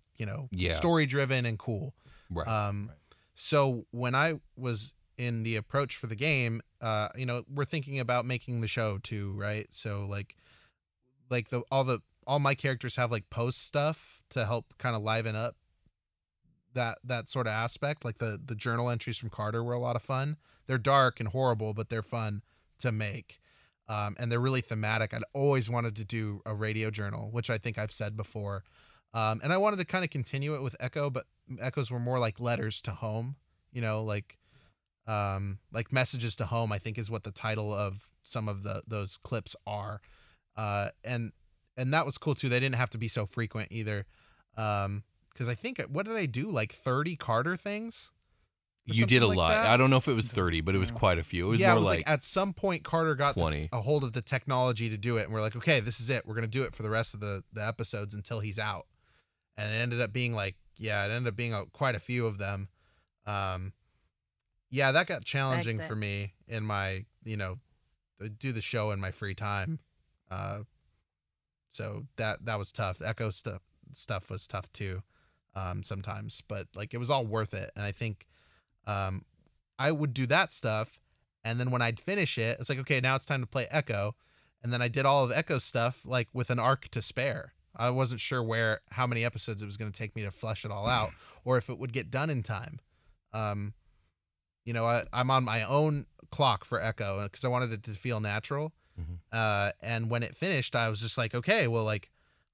story driven and cool. Right. So when I was in the approach for the game, we're thinking about making the show too, right? So like all my characters have like post stuff to help kind of liven up that sort of aspect. Like the journal entries from Carter were a lot of fun. They're dark and horrible, but they're fun to make. And they're really thematic. I'd always wanted to do a radio journal, which I think I've said before. And I wanted to kind of continue it with Echo, but Echoes were more like letters to home, like messages to home, I think is what the title of some of those clips are. And that was cool too. They didn't have to be so frequent either. Cause I think, what did I do? Like 30 Carter things? You did a lot. That? I don't know if it was 30, but it was quite a few. It was more like at some point Carter got 20. A hold of the technology to do it. And we're like, okay, this is it. We're going to do it for the rest of the episodes until he's out. And it ended up being quite a few of them. That got challenging for me in my, do the show in my free time. So that was tough. Echo stuff was tough too, sometimes, but like it was all worth it. And I think, I would do that stuff, and then when I'd finish it, it's like, okay, now it's time to play Echo. And then I did all of Echo's stuff like with an arc to spare. I wasn't sure how many episodes it was going to take me to flesh it all out, or if it would get done in time. I'm on my own clock for Echo because I wanted it to feel natural. And when it finished, I was just like, okay, well, like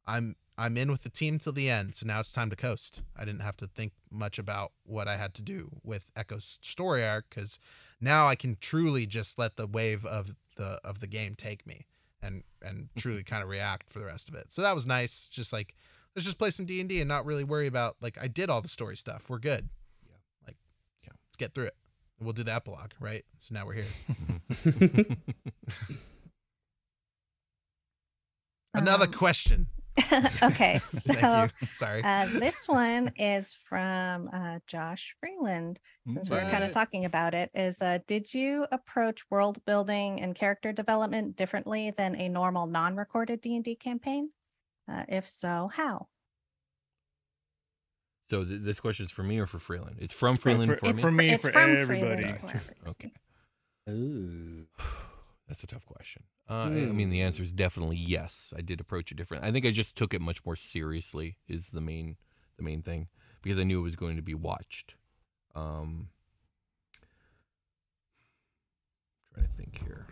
I'm in with the team till the end, so now it's time to coast. I didn't have to think much about what I had to do with Echo's story arc, because now I can truly just let the wave of the game take me and truly kind of react for the rest of it. So that was nice. Just like, let's just play some D&D and not really worry about, like, I did all the story stuff. We're good. Let's get through it. We'll do the epilogue, right? So now we're here. Another question. Okay, so Thank you. Sorry. this one is from Josh Freeland. Since we were kind of talking about it, is did you approach world building and character development differently than a normal non-recorded D&D campaign? If so, how? So this question is for me or for Freeland? It's from Freeland for me? For me, It's for from everybody. Freeland for everybody. Okay. Ooh. That's a tough question. I mean, the answer is definitely yes. I did approach it different. I think I just took it much more seriously is the main thing, because I knew it was going to be watched. Trying to think here.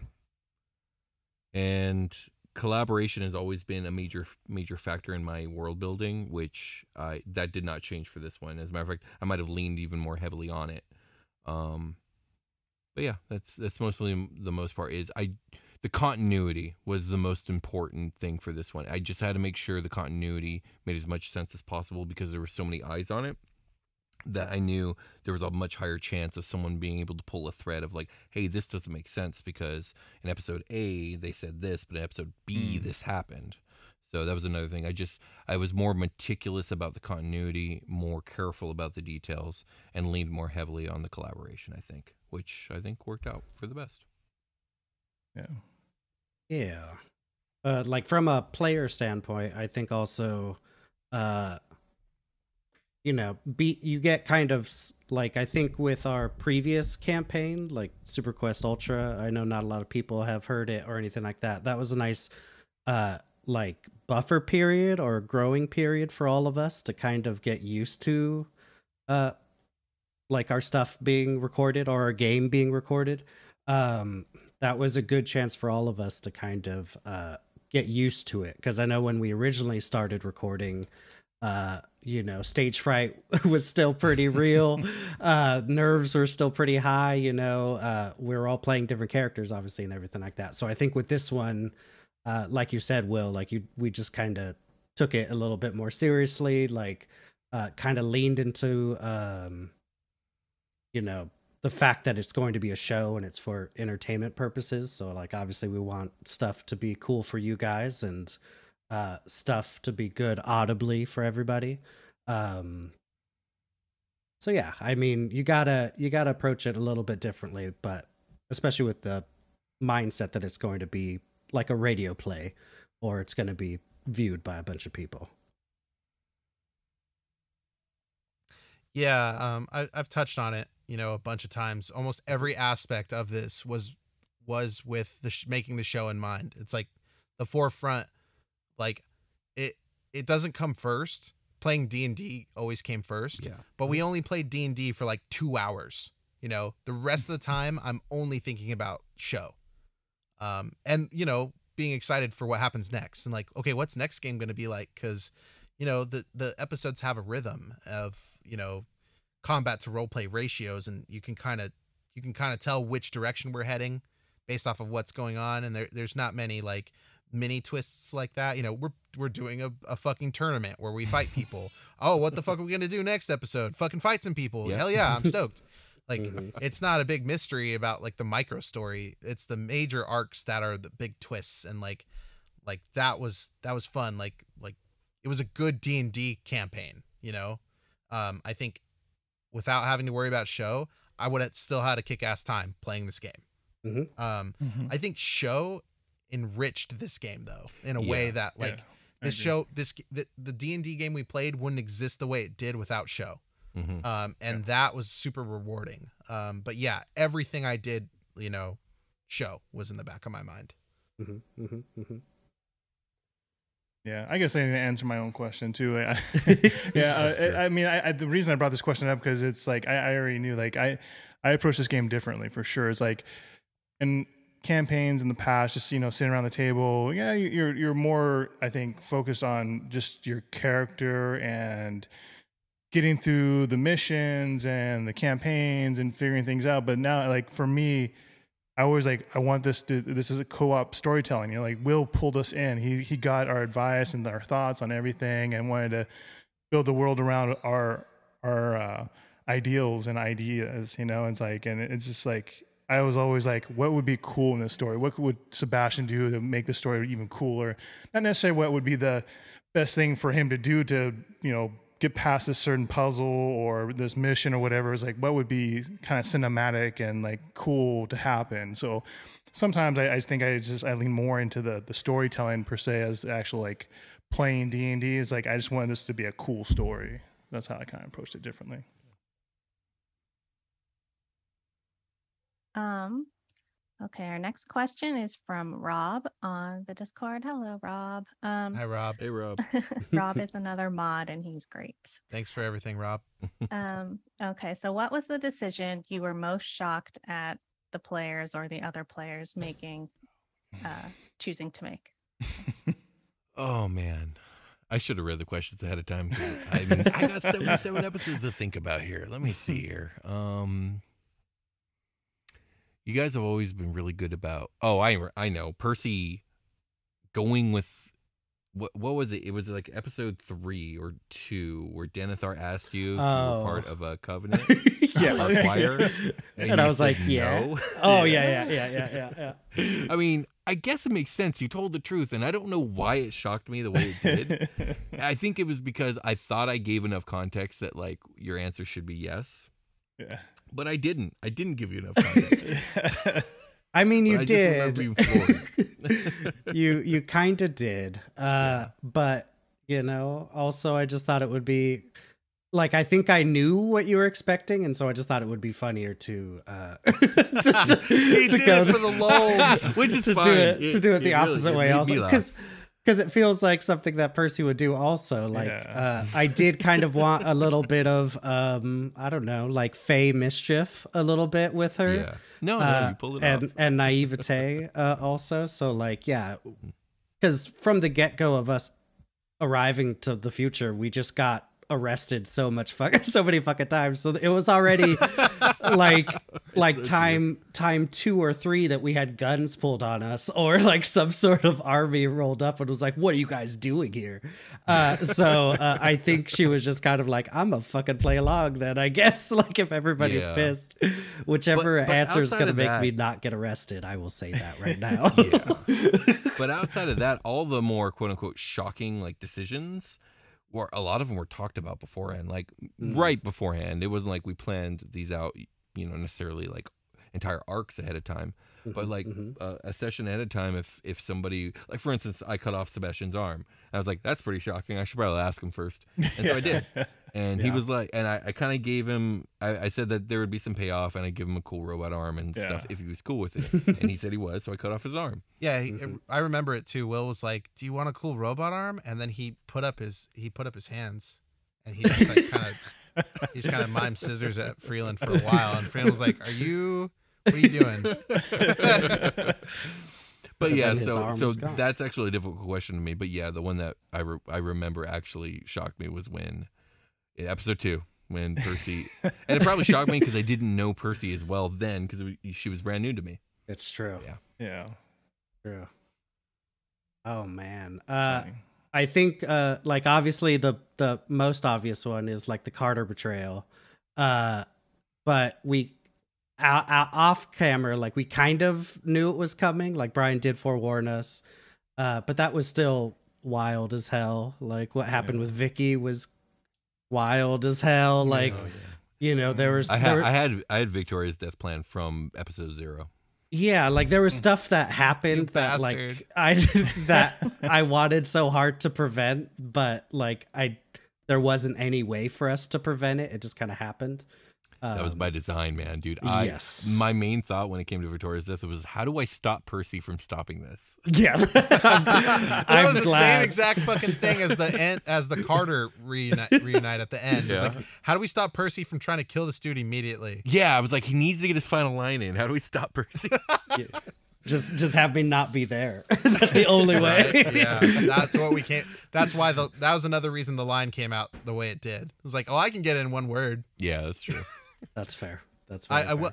And collaboration has always been a major factor in my world building, which that did not change for this one. As a matter of fact, I might have leaned even more heavily on it. But yeah, that's mostly the most part. The continuity was the most important thing for this one. I just had to make sure the continuity made as much sense as possible, because there were so many eyes on it that I knew there was a much higher chance of someone being able to pull a thread of like, hey, this doesn't make sense because in episode A they said this, but in episode B this happened. So that was another thing. I was more meticulous about the continuity, more careful about the details, and leaned more heavily on the collaboration, I think, which I think worked out for the best. Yeah. Like from a player standpoint, I think also, you get kind of like, I think with our previous campaign, like Superquest Ultra, I know not a lot of people have heard it or anything like that. That was a nice, like buffer period or growing period for all of us to kind of get used to, like our stuff being recorded or our game being recorded. That was a good chance for all of us to kind of get used to it. Because I know when we originally started recording, stage fright was still pretty real. Nerves were still pretty high. We were all playing different characters, obviously, and everything like that. So I think with this one, like you said, Will, we just kind of took it a little bit more seriously, like kind of leaned into, the fact that it's going to be a show and it's for entertainment purposes. So like, obviously we want stuff to be cool for you guys and stuff to be good audibly for everybody. So yeah, I mean, you gotta approach it a little bit differently, but especially with the mindset that it's going to be like a radio play or it's going to be viewed by a bunch of people. Yeah, I've touched on it, a bunch of times. Almost every aspect of this was with making the show in mind. It's like the forefront, like it doesn't come first. Playing D&D always came first, but we only played D&D for like 2 hours. The rest of the time I'm only thinking about show, and being excited for what happens next and like, okay, what's next game going to be like? Because the episodes have a rhythm of combat to roleplay ratios, and you can kind of tell which direction we're heading based off of what's going on. And there's not many like mini twists like that. We're doing a fucking tournament where we fight people. Oh, what the fuck are we gonna do next episode? Fucking fight some people. Yeah. Hell yeah, I'm stoked. Like it's not a big mystery about like the micro story. It's the major arcs that are the big twists, and like that was fun. Like it was a good D&D campaign. I think without having to worry about show, I would have still had a kick-ass time playing this game. I think show enriched this game though in a way that like the D&D game we played wouldn't exist the way it did without show. That was super rewarding. But yeah, everything I did, show was in the back of my mind. Yeah, I guess I need to answer my own question too. I mean, the reason I brought this question up because it's like I already knew. Like I approached this game differently for sure. It's like in campaigns in the past, just sitting around the table. Yeah, you're more, I think, focused on just your character and getting through the missions and the campaigns and figuring things out. But now, like for me, I always I want this is a co-op storytelling. Like Will pulled us in. He got our advice and our thoughts on everything and wanted to build the world around our ideals and ideas, you know. It's like, and it's just like, I was always like, what would be cool in this story? What would Sebastian do to make the story even cooler? Not necessarily what would be the best thing for him to do to, you know, get past this certain puzzle or this mission or whatever. It's like, what would be kind of cinematic and like cool to happen? So sometimes I think I lean more into the storytelling per se as the actual like playing D&D. Is like, I just wanted this to be a cool story. That's how I kind of approached it differently. Okay, our next question is from Rob on the Discord. Hello, Rob. Hi, Rob. Hey, Rob. Rob is another mod and he's great. Thanks for everything, Rob. Okay, so what was the decision you were most shocked at the players or the other players choosing to make? Oh, man. I should have read the questions ahead of time. I mean, I got 77 episodes to think about here. Let me see here. You guys have always been really good about. Oh, I know. Percy going with what was it? It was like episode 3 or 2 where Denethor asked you if you were part of a covenant. Yeah, choir, and I was like, yeah. no. Oh yeah. I mean, I guess it makes sense. You told the truth, and I don't know why it shocked me the way it did. I think it was because I thought I gave enough context that like your answer should be yes. Yeah. But I didn't. I didn't give you enough context. I mean, you I did. Just remember being floored. You kind of did. But you know, also I just thought it would be like, I think I knew what you were expecting, and so I just thought it would be funnier to He did go it for the lulz. Which is to fine. do it the opposite way made me also, laugh. because it feels like something that Percy would do also. Like, I did kind of want a little bit of, I don't know, like Fey mischief a little bit with her. Yeah. No, you pulled it off. And naivete also. So, like, yeah, because from the get-go of us arriving to the future, we just got arrested so many fucking times, so it was already like So time 2 or 3 that we had guns pulled on us, or like some sort of army rolled up and was like, what are you guys doing here? So I think she was just kind of like, I'm a fucking play along then, I guess. Like, if everybody's pissed, whichever But answer is outside gonna of make that- me not get arrested, I will say that right now. But outside of that, all the more quote unquote shocking like decisions, or a lot of them were talked about beforehand, like right beforehand. It wasn't like we planned these out, you know, necessarily like entire arcs ahead of time, but like a session ahead of time. If somebody, like for instance, I cut off Sebastian's arm, I was like, that's pretty shocking. I should probably ask him first, and so I did. And he was like, and I kind of gave him, I said that there would be some payoff, and I'd give him a cool robot arm and stuff if he was cool with it. And he said he was, so I cut off his arm. Yeah, I remember it too. Will was like, "Do you want a cool robot arm?" And then he put up his hands, and he just like he's kind of mime scissors at Freeland for a while, and Freeland was like, what are you doing?" But yeah, his arm so was gone. that's actually a difficult question to me. But yeah, the one that I remember actually shocked me was when in episode 2, when Percy, and it probably shocked me because I didn't know Percy as well then, because she was brand new to me. It's true. Yeah. True. Oh man. I think like obviously the most obvious one is like the Carter betrayal. But we off camera, like we kind of knew it was coming. Like Brian did forewarn us. But that was still wild as hell. Like what happened with Vicky was wild as hell. Like you know, there was I had Victoria's death plan from episode 0. Yeah, like there was stuff that happened that bastard. like I wanted so hard to prevent, but like there wasn't any way for us to prevent it. It just kind of happened. That was by design, man, dude. Yes. My main thought when it came to Victoria's death was, how do I stop Percy from stopping this? Yes. That was the same exact fucking thing as the Carter reunite at the end. It's like, how do we stop Percy from trying to kill this dude immediately? Yeah, I was like, he needs to get his final line in. How do we stop Percy? Just have me not be there. That's the only way. Right? Yeah, that's what we can't. That's why that was another reason the line came out the way it did. It was like, oh, I can get it in one word. Yeah, that's true. That's fair. That's very fair.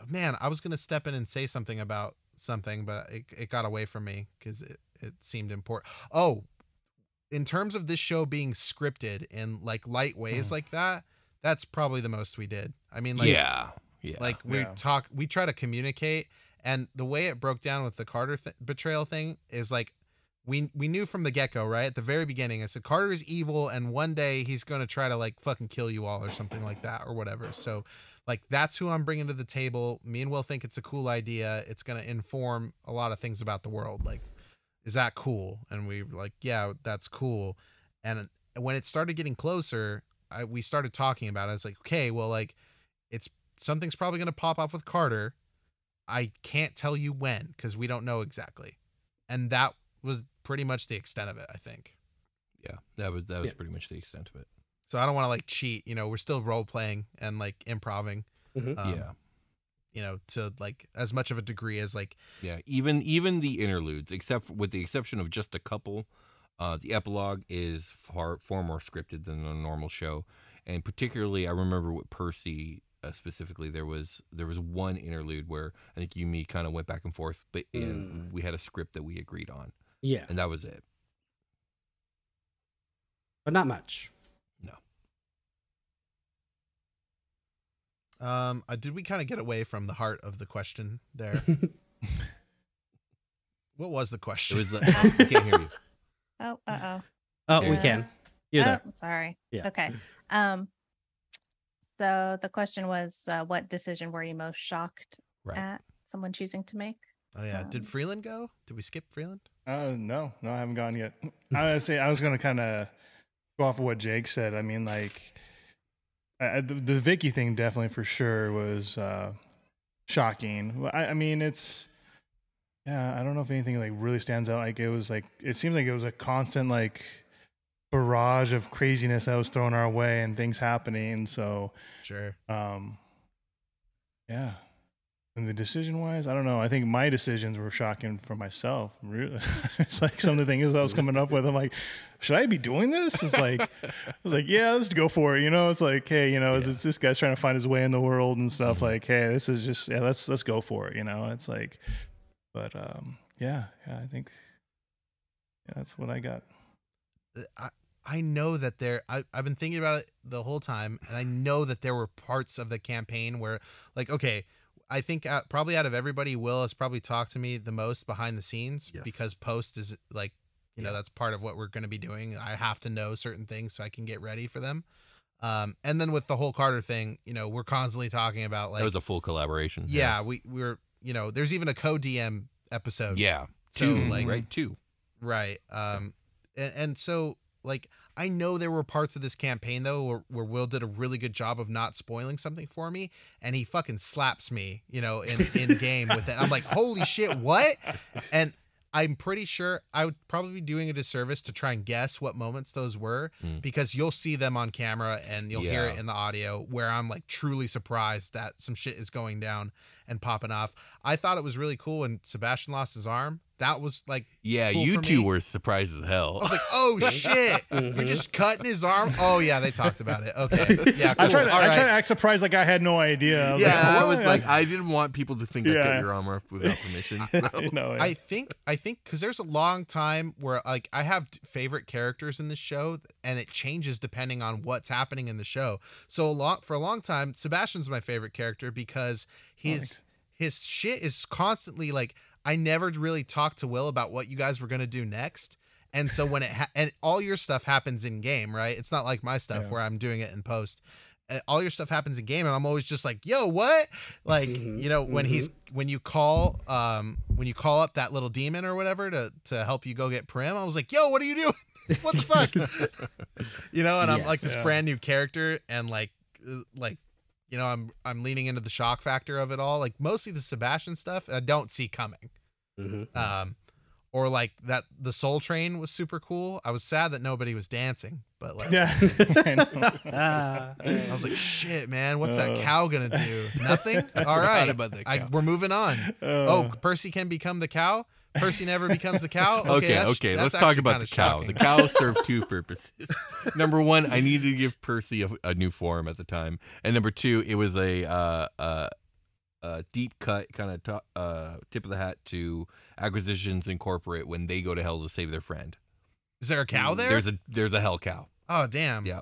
Man, I was gonna step in and say something about something, but it got away from me because it seemed important. Oh, in terms of this show being scripted in like light ways like that, that's probably the most we did. I mean, like, yeah. like we try to communicate, and the way it broke down with the Carter betrayal thing is like, we knew from the get-go, right? At the very beginning, I said, Carter is evil, and one day he's going to try to, like, fucking kill you all or something like that or whatever. So, like, that's who I'm bringing to the table. Me and Will think it's a cool idea. It's going to inform a lot of things about the world. Like, is that cool? And we were like, yeah, that's cool. And when it started getting closer, we started talking about it. I was like, okay, well, like, something's probably going to pop up with Carter. I can't tell you when because we don't know exactly. And that was pretty much the extent of it, I think. Yeah, that was pretty much the extent of it. So I don't want to like cheat, you know, we're still role playing and like improving. Yeah. You know, to like as much of a degree as like, yeah, even the interludes, except with the exception of just a couple, the epilogue is far more scripted than a normal show. And particularly, I remember with Percy specifically, there was one interlude where I think you and me kind of went back and forth, but we had a script that we agreed on. Yeah. And that was it. But not much. No. Did we kind of get away from the heart of the question there? What was the question? It was I can't hear you. Oh, Oh, we can. You're there. Sorry. Yeah. Okay. So the question was, what decision were you most shocked at someone choosing to make? Oh yeah. Did Freeland go? Did we skip Freeland? No, I haven't gone yet. I was going to kind of go off of what Jake said. I mean, like, the Vicky thing definitely for sure was shocking. I mean, I don't know if anything like really stands out. Like it seems like it was a constant like barrage of craziness that was thrown our way and things happening. So sure. Yeah. And the decision wise, I don't know. I think my decisions were shocking for myself. Really, it's like some of the things I was coming up with. I'm like, should I be doing this? It's like, I was like, yeah, let's go for it. You know, it's like, hey, you know, this guy's trying to find his way in the world and stuff. Like, hey, this is just, let's go for it. You know, it's like, but I think that's what I got. I know that I've been thinking about it the whole time, and I know that there were parts of the campaign where, like, okay, I think probably out of everybody, Will has probably talked to me the most behind the scenes because post is like, you know, that's part of what we're going to be doing. I have to know certain things so I can get ready for them. And then with the whole Carter thing, you know, we're constantly talking about like, that was a full collaboration. Yeah. We're, you know, there's even a co-DM episode. Yeah. So Two. Right. And so like, I know there were parts of this campaign though where Will did a really good job of not spoiling something for me, and he fucking slaps me, you know, in game with it. I'm like, holy shit, what? And I'm pretty sure I would probably be doing a disservice to try and guess what moments those were, because you'll see them on camera and you'll hear it in the audio where I'm like truly surprised that some shit is going down and popping off. I thought it was really cool when Sebastian lost his arm. That was like, yeah, cool you two were surprised as hell. I was like, oh shit, you're just cutting his arm. Oh yeah, they talked about it. Okay, yeah, cool. I tried to act surprised, like I had no idea. I was like, I didn't want people to think I cut your arm off without permission. So. I think because there's a long time where like I have favorite characters in the show, and it changes depending on what's happening in the show. So for a long time, Sebastian's my favorite character because his shit is constantly like, I never really talked to Will about what you guys were going to do next. And so when and all your stuff happens in game, right? It's not like my stuff where I'm doing it in post. All your stuff happens in game, and I'm always just like, yo, what? Like, you know, when you call up that little demon or whatever to help you go get Prim, I was like, yo, what are you doing? What the fuck? You know, and I'm like this brand new character, and like, you know, I'm leaning into the shock factor of it all. Like mostly the Sebastian stuff I don't see coming. Or like that the Soul Train was super cool. I was sad that nobody was dancing, but like, I was like, shit, man, what's that cow gonna do? Nothing. All right, about that cow. We're moving on. Percy can become the cow. Percy never becomes the cow. Okay. Let's talk about the cow. Shocking. The cow served two purposes. Number one, I needed to give Percy a new form at the time, and number two, it was a deep cut kind of tip of the hat to Acquisitions Incorporate when they go to hell to save their friend. Is there a cow there? There's a hell cow. Oh damn. Yeah.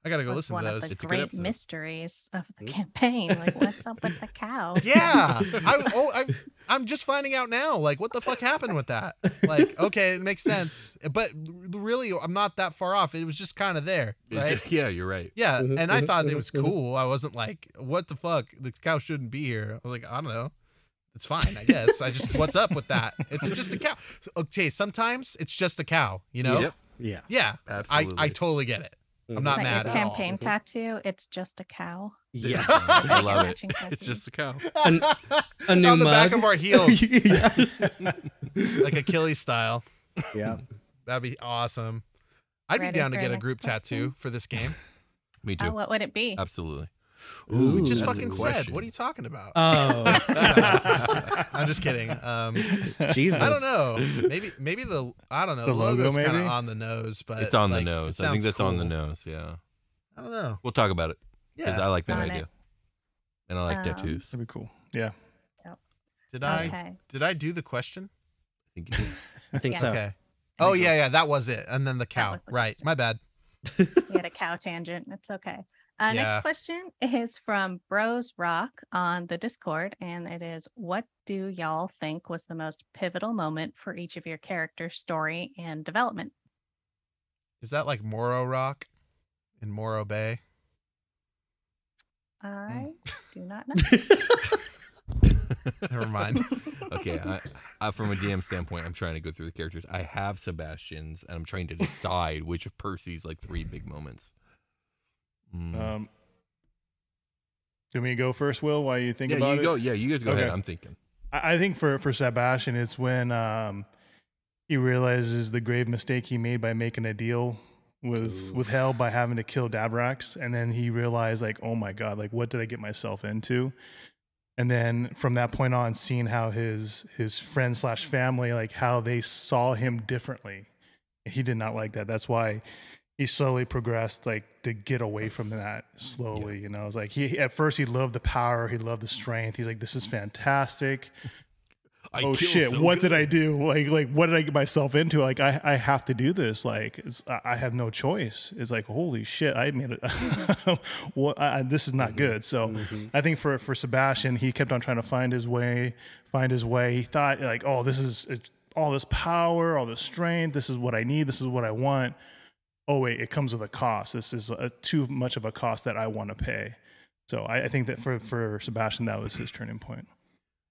I gotta go was listen one to of those. the It's a good great episode. mysteries of the campaign. Like, what's up with the cow? Yeah, I'm just finding out now. Like, what the fuck happened with that? Like, okay, it makes sense, but really, I'm not that far off. It was just kind of there, right? Yeah, you're right. Yeah, and I thought it was cool. I wasn't like, what the fuck? The cow shouldn't be here. I was like, I don't know. It's fine, I guess. What's up with that? It's just a cow. Okay, sometimes it's just a cow, you know? Yep. Yeah. Yeah, Absolutely. I totally get it. I'm not Like mad your at all. campaign tattoo, it's just a cow. Yes. I love it. Matching It's tattoo. just a cow. A new On the back mug. of our heels, Yeah. like Achilles style. Yeah. That'd be awesome. I'd be Ready down to for get a next group question? tattoo for this game. Me too. Oh, what would it be? Absolutely. We just that's a fucking said. question. What are you talking about? Oh. I'm just kidding. Jesus. I don't know. Maybe I don't know. The The logo, logo's kind of maybe? on the nose, but It's on the like, nose. it I think sounds that's on the cool. nose. Yeah. I don't know. We'll talk about it because Yeah. I like that On it. idea, and I like tattoos. That'd be cool. Yeah. Did I Okay. do the question? I think you did. I think Yeah. so. Okay. Oh yeah, that was it. And then the cow. was the Right. question. My bad. We had a cow tangent. It's okay. Yeah. Next question is from Bros Rock on the Discord, and it is: what do y'all think was the most pivotal moment for each of your character's story and development? Is that like Morro Rock in Morro Bay? I do not know. Never mind. Okay, from a DM standpoint, I'm trying to go through the characters. I have Sebastian's, and I'm trying to decide which of Percy's like 3 big moments. Do you want me to go first, Will, while you think Yeah, about you it? go. Yeah, you guys go ahead. Okay. I'm thinking. I think for Sebastian, it's when he realizes the grave mistake he made by making a deal with hell by having to kill Davrax, and then he realized, like, oh my god, like, what did I get myself into? And then from that point on, seeing how his friends / family, like, how they saw him differently, he did not like that. That's why he slowly progressed, like, to get away from that slowly. You know, it's like at first he loved the power, he loved the strength. He's like, this is fantastic. Oh shit! What did I do? Like, what did I get myself into? Like, I have to do this. Like, I have no choice. It's like, holy shit! I made it. This is not good. So, I think for Sebastian, he kept on trying to find his way. He thought, like, oh, this is all this power, all this strength. This is what I need. This is what I want. Oh wait, it comes with a cost. This is too much of a cost that I want to pay. So, I think that for Sebastian, that was his turning point.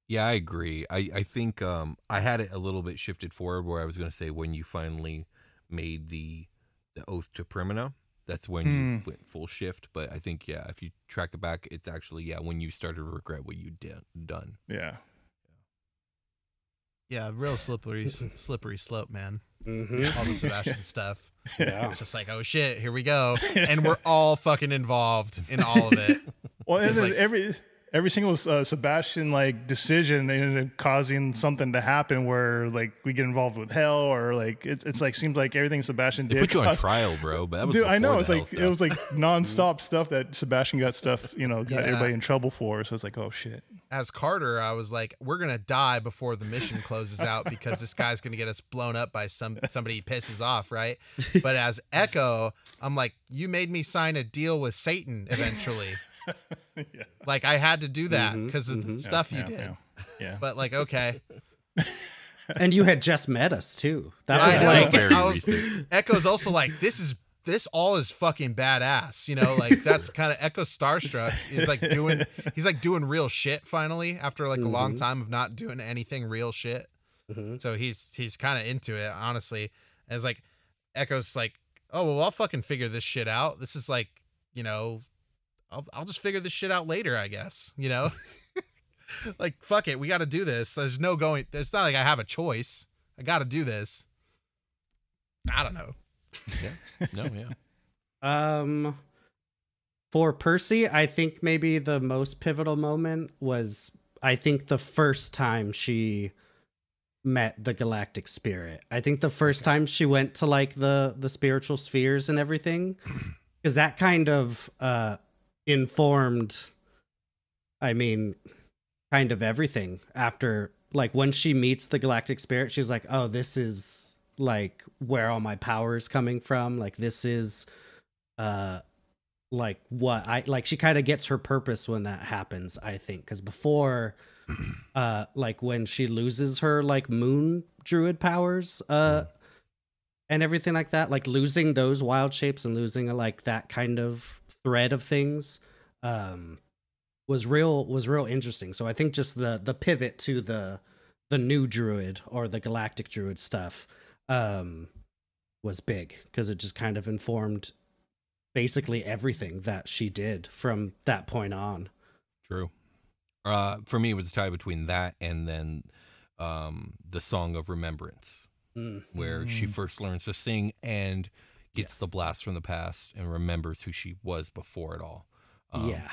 Yeah, I agree. I think I had it a little bit shifted forward where I was going to say when you finally made the oath to Primina, that's when you went full shift. But I think, yeah, if you track it back, it's actually, when you started to regret what you done. Yeah. Yeah, real slippery slope, man. Mm-hmm. All the Sebastian stuff. Yeah. It's just like, oh shit, here we go. And we're all fucking involved in all of it. Well, and It's then like- every single Sebastian like decision ended up causing something to happen where like we get involved with hell or like it's like seems like everything Sebastian They did. put you on caused- trial, bro. But that was Dude, I know before it's the like hell it was stuff. like nonstop stuff that Sebastian got got Yeah. everybody in trouble for. So it's like, oh shit. As Carter, I was like, we're gonna die before the mission closes out because this guy's gonna get us blown up by somebody he pisses off, right? But as Echo, I'm like, you made me sign a deal with Satan eventually. Yeah. Like I had to do that because of the stuff you Yeah, did. Yeah. But like, okay. And you had just met us too. That I was know. like very I was- recent. Echo's also like, this all is fucking badass, you know, like that's kind of Echo starstruck. He's like doing real shit finally after like a long time of not doing anything real shit. So he's kind of into it, honestly. As like Echo's like, oh well, I'll fucking figure this shit out. This is like, you know, I'll just figure this shit out later, I guess, you know. Like fuck it, we got to do this. There's no going. It's not like I have a choice. I got to do this. I don't know. Yeah. No, yeah. For Percy, I think maybe the most pivotal moment was, I think, the first time she met the galactic spirit. I think the first time she went to like the spiritual spheres and everything, because that kind of informed, I mean, kind of everything after, like, when she meets the galactic spirit, she's like, oh, this is like where all my power is coming from. Like, this is like what I like. She kind of gets her purpose when that happens, I think, because before, like when she loses her like moon druid powers, and everything like that, like losing those wild shapes and losing like that kind of thread of things, was real interesting. So I think just the pivot to the new druid or the galactic druid stuff, was big because it just kind of informed basically everything that she did from that point on. True. For me, it was a tie between that and then the Song of Remembrance, where she first learns to sing and gets the blast from the past and remembers who she was before it all.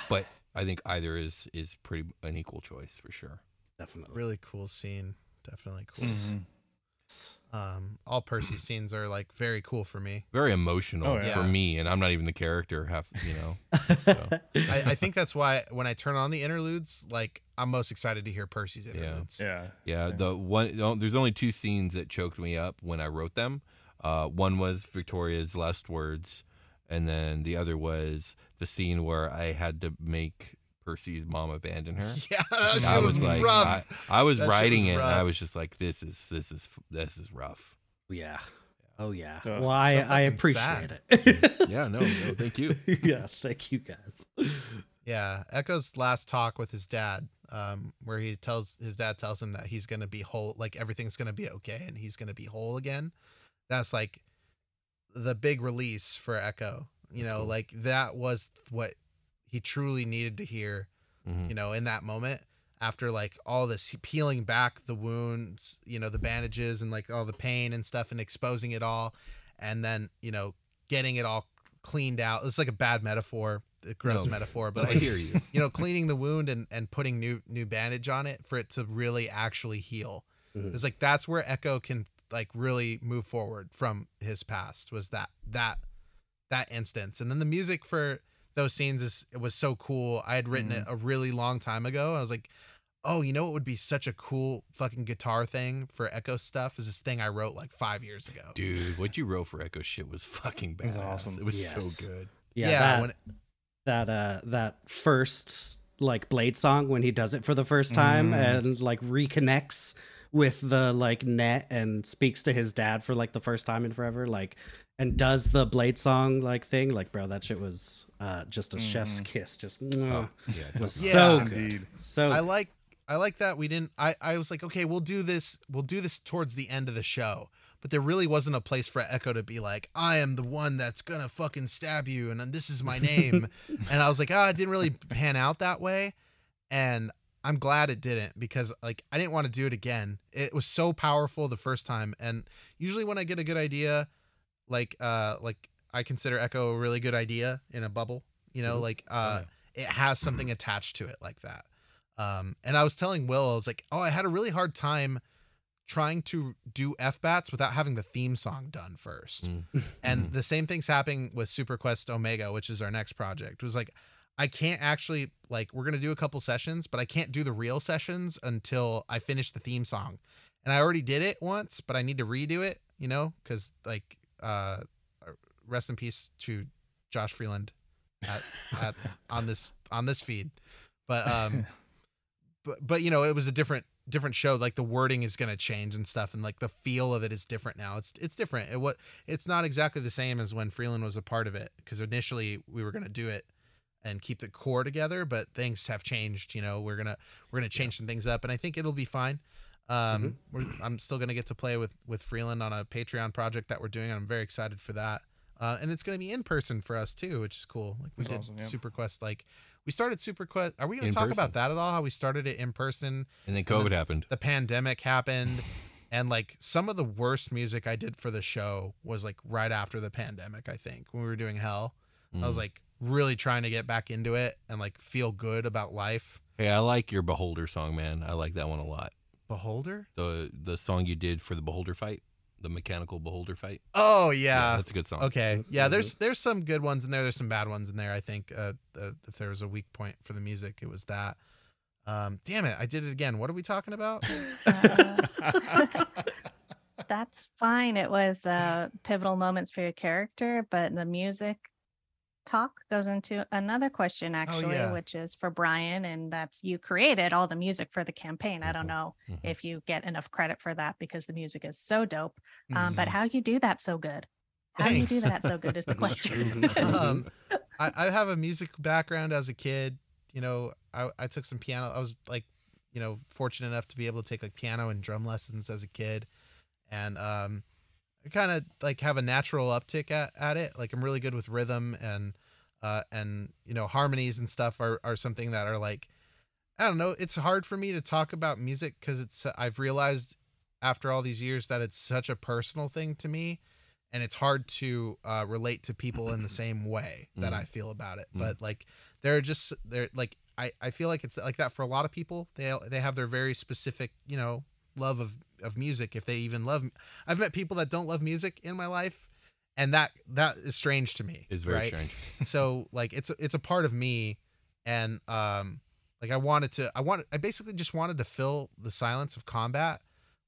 But I think either is pretty an equal choice for sure. Definitely. Really cool scene. Definitely cool. All Percy's scenes are like very cool for me. Very emotional for me, and I'm not even the character half, So. I think that's why when I turn on the interludes, like I'm most excited to hear Percy's interludes. Yeah. There's only 2 scenes that choked me up when I wrote them. One was Victoria's last words, and then the other was the scene where I had to make Percy's mom abandon her. Yeah, that was like rough. I was writing it, rough. and I was just like, "This is rough." Yeah. Oh yeah. Well, I appreciate sad. it. Yeah. No. Thank you. Yeah. Thank you guys. Yeah, Echo's last talk with his dad, where his dad tells him that he's gonna be whole, like everything's gonna be okay, and he's gonna be whole again. That's like the big release for Echo. Cool. Like that was what he truly needed to hear, in that moment, after like all this peeling back the wounds, the bandages and like all the pain and stuff and exposing it all. And then, getting it all cleaned out. It's like a bad metaphor, a gross metaphor, but like, I hear you, cleaning the wound and putting new bandage on it for it to really actually heal. It's like, that's where Echo can like really move forward from his past, was that instance. And then the music for those scenes it was so cool. I had written it a really long time ago. I was like, oh, what would be such a cool fucking guitar thing for Echo stuff is this thing I wrote like 5 years ago. Dude, what you wrote for Echo shit was fucking badass. It was awesome. It was so good. Yeah. That first like Blade song when he does it for the first time and like reconnects with the like net and speaks to his dad for like the first time in forever, like, and does the Blade song like thing, like, bro, that shit was just a chef's kiss. Just was so good. Indeed. So I like that we didn't. I was like, okay, we'll do this towards the end of the show, but there really wasn't a place for Echo to be like, I am the one that's gonna fucking stab you, and then this is my name. And I was like, it didn't really pan out that way, and I'm glad it didn't, because like I didn't want to do it again. It was so powerful the first time, and usually when I get a good idea, like I consider Echo a really good idea in a bubble, it has something attached to it like that. And I was telling Will, I was like, I had a really hard time trying to do FBATs without having the theme song done first. And the same thing's happening with Superquest Omega, which is our next project. It was like, I can't actually, like, we're going to do a couple sessions, but I can't do the real sessions until I finish the theme song. And I already did it once, but I need to redo it, because like, rest in peace to Josh Freeland on this feed. But it was a different show. Like the wording is going to change and stuff, and like the feel of it is different now. It's different. It's not exactly the same as when Freeland was a part of it, because initially we were going to do it and keep the core together, but things have changed. We're gonna change some things up, and I think it'll be fine. I'm still gonna get to play with Freeland on a Patreon project that we're doing, and I'm very excited for that. And it's gonna be in person for us too, which is cool. Like we did awesome, Superquest. Like we started Superquest. Are we gonna talk about that at all? How we started it in person, and then COVID happened. The pandemic happened, and like some of the worst music I did for the show was like right after the pandemic. I think when we were doing Hell, I was like really trying to get back into it and like feel good about life. Hey, I like your Beholder song, man. I like that one a lot. Beholder? The song you did for the Beholder fight, the mechanical Beholder fight. Oh yeah, that's a good song. Okay, yeah, there's some good ones in there. There's some bad ones in there. I think if there was a weak point for the music, it was that. Damn it, I did it again. What are we talking about? That's fine. It was pivotal moments for your character, but the music talk goes into another question, actually, yeah. which is for Brian, and that's you created all the music for the campaign. I don't know if you get enough credit for that because the music is so dope. But how you do that so good? How do you do Thanks. that so good is the question. I have a music background as a kid. You know, I took some piano. I was like, you know, fortunate enough to be able to take like piano and drum lessons as a kid. And I kind of like have a natural uptick at it. Like I'm really good with rhythm and you know, harmonies and stuff are something that are like, I don't know. It's hard for me to talk about music because I've realized after all these years that it's such a personal thing to me, and it's hard to relate to people in the same way that I feel about it. But like they're like I feel like it's like that for a lot of people. They have their very specific, you know, love of music, if they even love. I've met people that don't love music in my life, and that is strange to me. It's very right? strange. So like it's a part of me, and like I basically just wanted to fill the silence of combat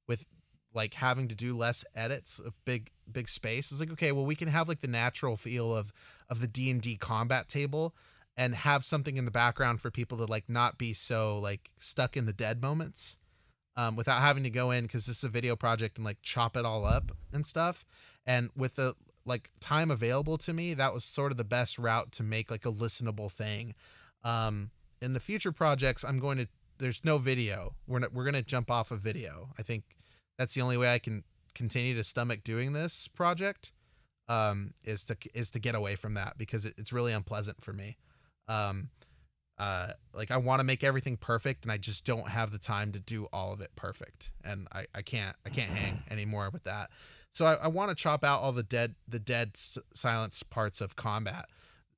with like having to do less edits of big space. It's like, okay, well, we can have like the natural feel of the D&D combat table and have something in the background for people to like not be so like stuck in the dead moments, without having to go in, because this is a video project, and like chop it all up and stuff. And with the like time available to me, that was sort of the best route to make like a listenable thing. In the future projects, there's no video. We're going to jump off of video. I think that's the only way I can continue to stomach doing this project, is to get away from that, because it's really unpleasant for me. Like I want to make everything perfect, and I just don't have the time to do all of it perfect. And I can't hang anymore with that. So I want to chop out all the dead silence parts of combat,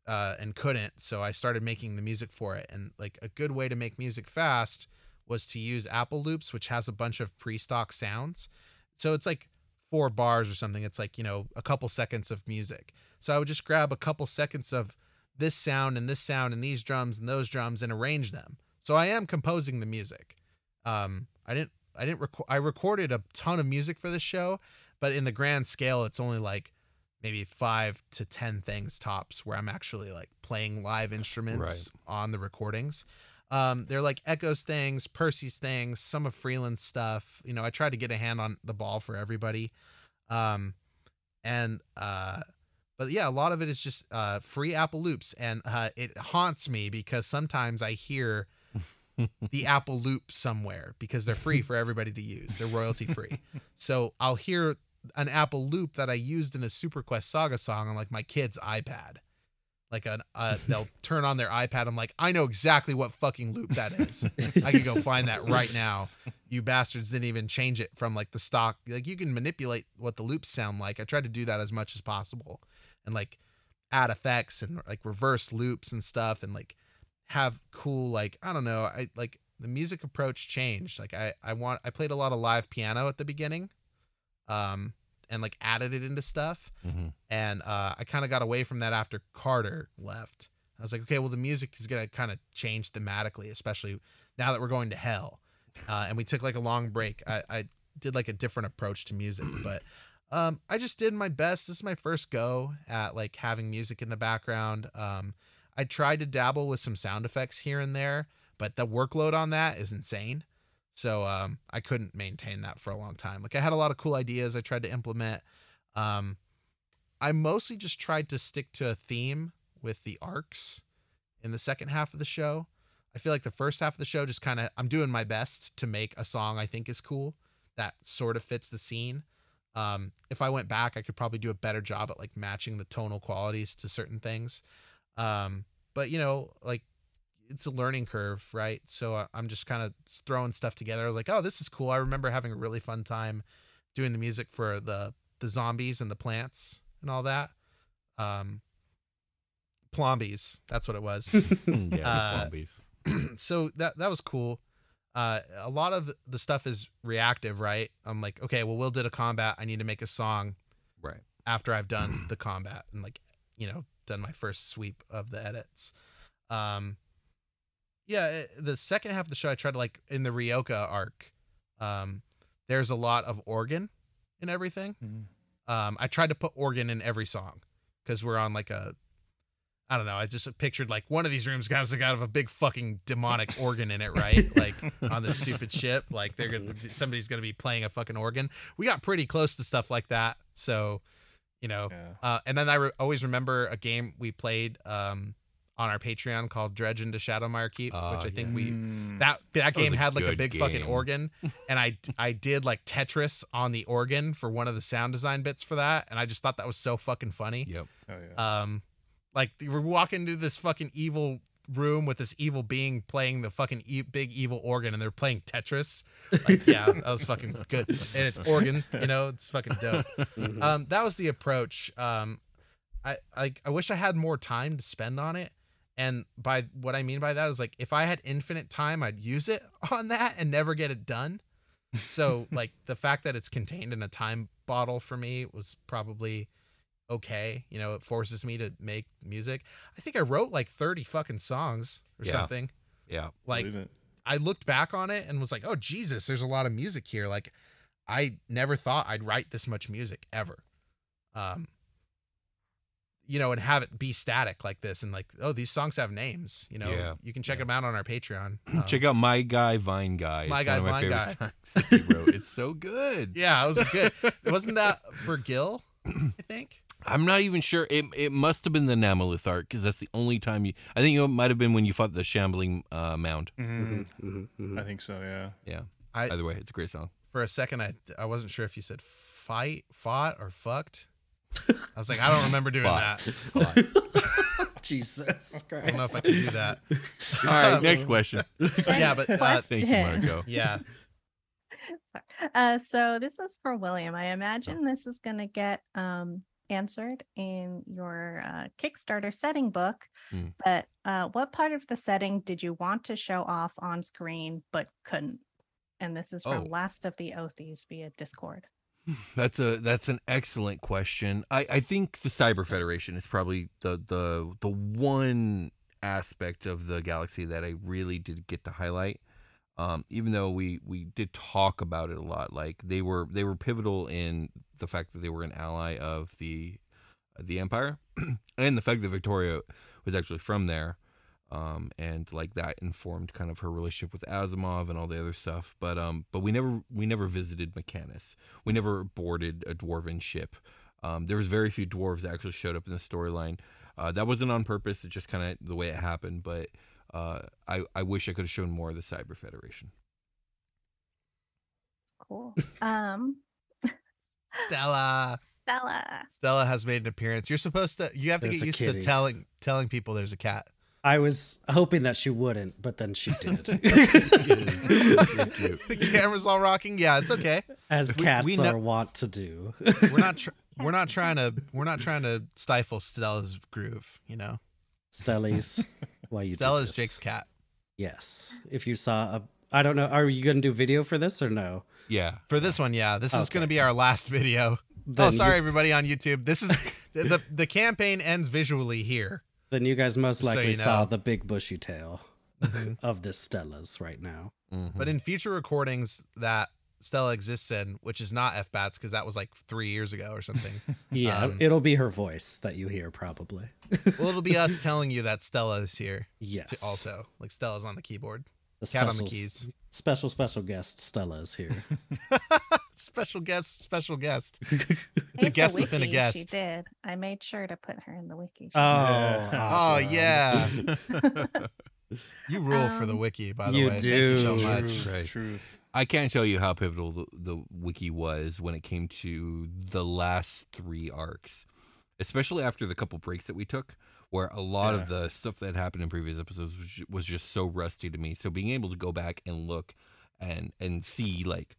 and couldn't. So I started making the music for it. And like a good way to make music fast was to use Apple Loops, which has a bunch of pre-stock sounds. So it's like 4 bars or something. It's like, you know, a couple seconds of music. So I would just grab a couple seconds of this sound and these drums and those drums and arrange them. So I am composing the music. I recorded a ton of music for this show, but in the grand scale, it's only like maybe 5 to 10 things tops where I'm actually like playing live instruments on the recordings. They're like Echo's things, Percy's things, some of Freeland's stuff. You know, I try to get a hand on the ball for everybody. But yeah, a lot of it is just free Apple Loops, and it haunts me because sometimes I hear the Apple Loop somewhere because they're free for everybody to use. They're royalty free. So I'll hear an Apple Loop that I used in a Superquest Saga song on like my kid's iPad. Like they'll turn on their iPad. I'm like, I know exactly what fucking loop that is. I could go find that right now. You bastards didn't even change it from like the stock. Like you can manipulate what the loops sound like. I try to do that as much as possible, and like add effects and like reverse loops and stuff, and like have cool, like, I don't know. I like the music approach changed. Like I played a lot of live piano at the beginning. And like added it into stuff. And I kind of got away from that after Carter left. I was like, okay, well, the music is going to kind of change thematically, especially now that we're going to hell. And we took like a long break. I did like a different approach to music, but I just did my best. This is my first go at like having music in the background. I tried to dabble with some sound effects here and there, but the workload on that is insane. So I couldn't maintain that for a long time. Like I had a lot of cool ideas I tried to implement. I mostly just tried to stick to a theme with the arcs in the second half of the show. I feel like the first half of the show just kind of, I'm doing my best to make a song I think is cool that sort of fits the scene. If I went back, I could probably do a better job at like matching the tonal qualities to certain things. But you know, like, it's a learning curve, right? So I'm just kind of throwing stuff together. I was like, oh, this is cool. I remember having a really fun time doing the music for the zombies and the plants and all that. Plombies, that's what it was. Plombies. So that was cool. A lot of the stuff is reactive, right? I'm like, okay, well, Will did a combat. I need to make a song right after I've done the combat and like, you know, done my first sweep of the edits. Yeah, the second half of the show, I tried to like in the Ryoka arc. There's a lot of organ in everything. I tried to put organ in every song because we're on like a I don't know. I just pictured like one of these rooms got a big fucking demonic organ in it, right? Like on this stupid ship, like somebody's gonna be playing a fucking organ. We got pretty close to stuff like that, so you know. Yeah. And then I always remember a game we played on our Patreon called Dredge into Shadowmire Keep, which I think that game had like a big fucking organ, and I did like Tetris on the organ for one of the sound design bits for that, and I just thought that was so fucking funny. Yep. Oh yeah. Like we're walking into this fucking evil room with this evil being playing the fucking big evil organ, and they're playing Tetris. Like, yeah, that was fucking good. And it's organ, it's fucking dope. That was the approach. I wish I had more time to spend on it. And by what I mean by that is like, if I had infinite time, I'd use it on that and never get it done. So like the fact that it's contained in a time bottle for me was probably okay. It forces me to make music. I think I wrote like 30 fucking songs or something. Yeah. Like I looked back on it and was like, oh Jesus, there's a lot of music here. Like I never thought I'd write this much music ever. And have it be static like this and like, oh, these songs have names, you can check them out on our Patreon. Check out My Guy Vine Guy. My Guy Vine Guy. Songs that he wrote. It's so good. Yeah, it was good. Wasn't that for Gil, I think? I'm not even sure. It must have been the Namolith arc because that's the only time I think it might have been when you fought the Shambling Mound. I think so. Yeah. Yeah. Either way, it's a great song. For a second, I wasn't sure if you said fought, or fucked. I was like, I don't remember doing that. Jesus Christ. I don't know if I can do that. All right, next question. Yeah, but thank you, Marco. Yeah. So this is for William. I imagine this is going to get answered in your Kickstarter setting book. But what part of the setting did you want to show off on screen but couldn't? And this is from Last of the Oathies via Discord. That's an excellent question. I think the Cyber Federation is probably the one aspect of the galaxy that I really did get to highlight. Even though we did talk about it a lot, like they were pivotal in the fact that they were an ally of the Empire, and the fact that Victoria was actually from there, and like that informed kind of her relationship with Asimov and all the other stuff. But we never visited Mechanus. We never boarded a dwarven ship. There was very few dwarves that actually showed up in the storyline. That wasn't on purpose. It's just kind of the way it happened. But I wish I could have shown more of the Cyber Federation. Cool. Stella has made an appearance. You have to get used to telling people there's a cat. I was hoping that she wouldn't, but then she did. The camera's all rocking. Yeah, it's okay. As cats are wont to do. We're not trying to stifle Stella's groove, Stella's. Why you Stella's Jake's cat. Yes. If you saw I don't know, are you going to do video for this or no? Yeah. For this one, yeah. This is going to be our last video. Then sorry everybody on YouTube. This is the campaign ends visually here. Then you guys most likely saw the big bushy tail of this Stella's right now. Mm-hmm. But in future recordings that Stella exists in, which is not FBATS because that was like 3 years ago or something. Yeah, it'll be her voice that you hear probably. Well, it'll be us telling you that Stella is here. Yes. Also, like Stella's on the keyboard. The cat on the keys. Special guest Stella is here. Special guest. It's a guest within a guest. She did. I made sure to put her in the wiki. Awesome. Oh yeah. You rule for the wiki, by the way. You do. Thank you so much. Right. Truth. I can't tell you how pivotal the wiki was when it came to the last 3 arcs, especially after the couple breaks that we took, where a lot of the stuff that happened in previous episodes was just so rusty to me. So being able to go back and look and see, like,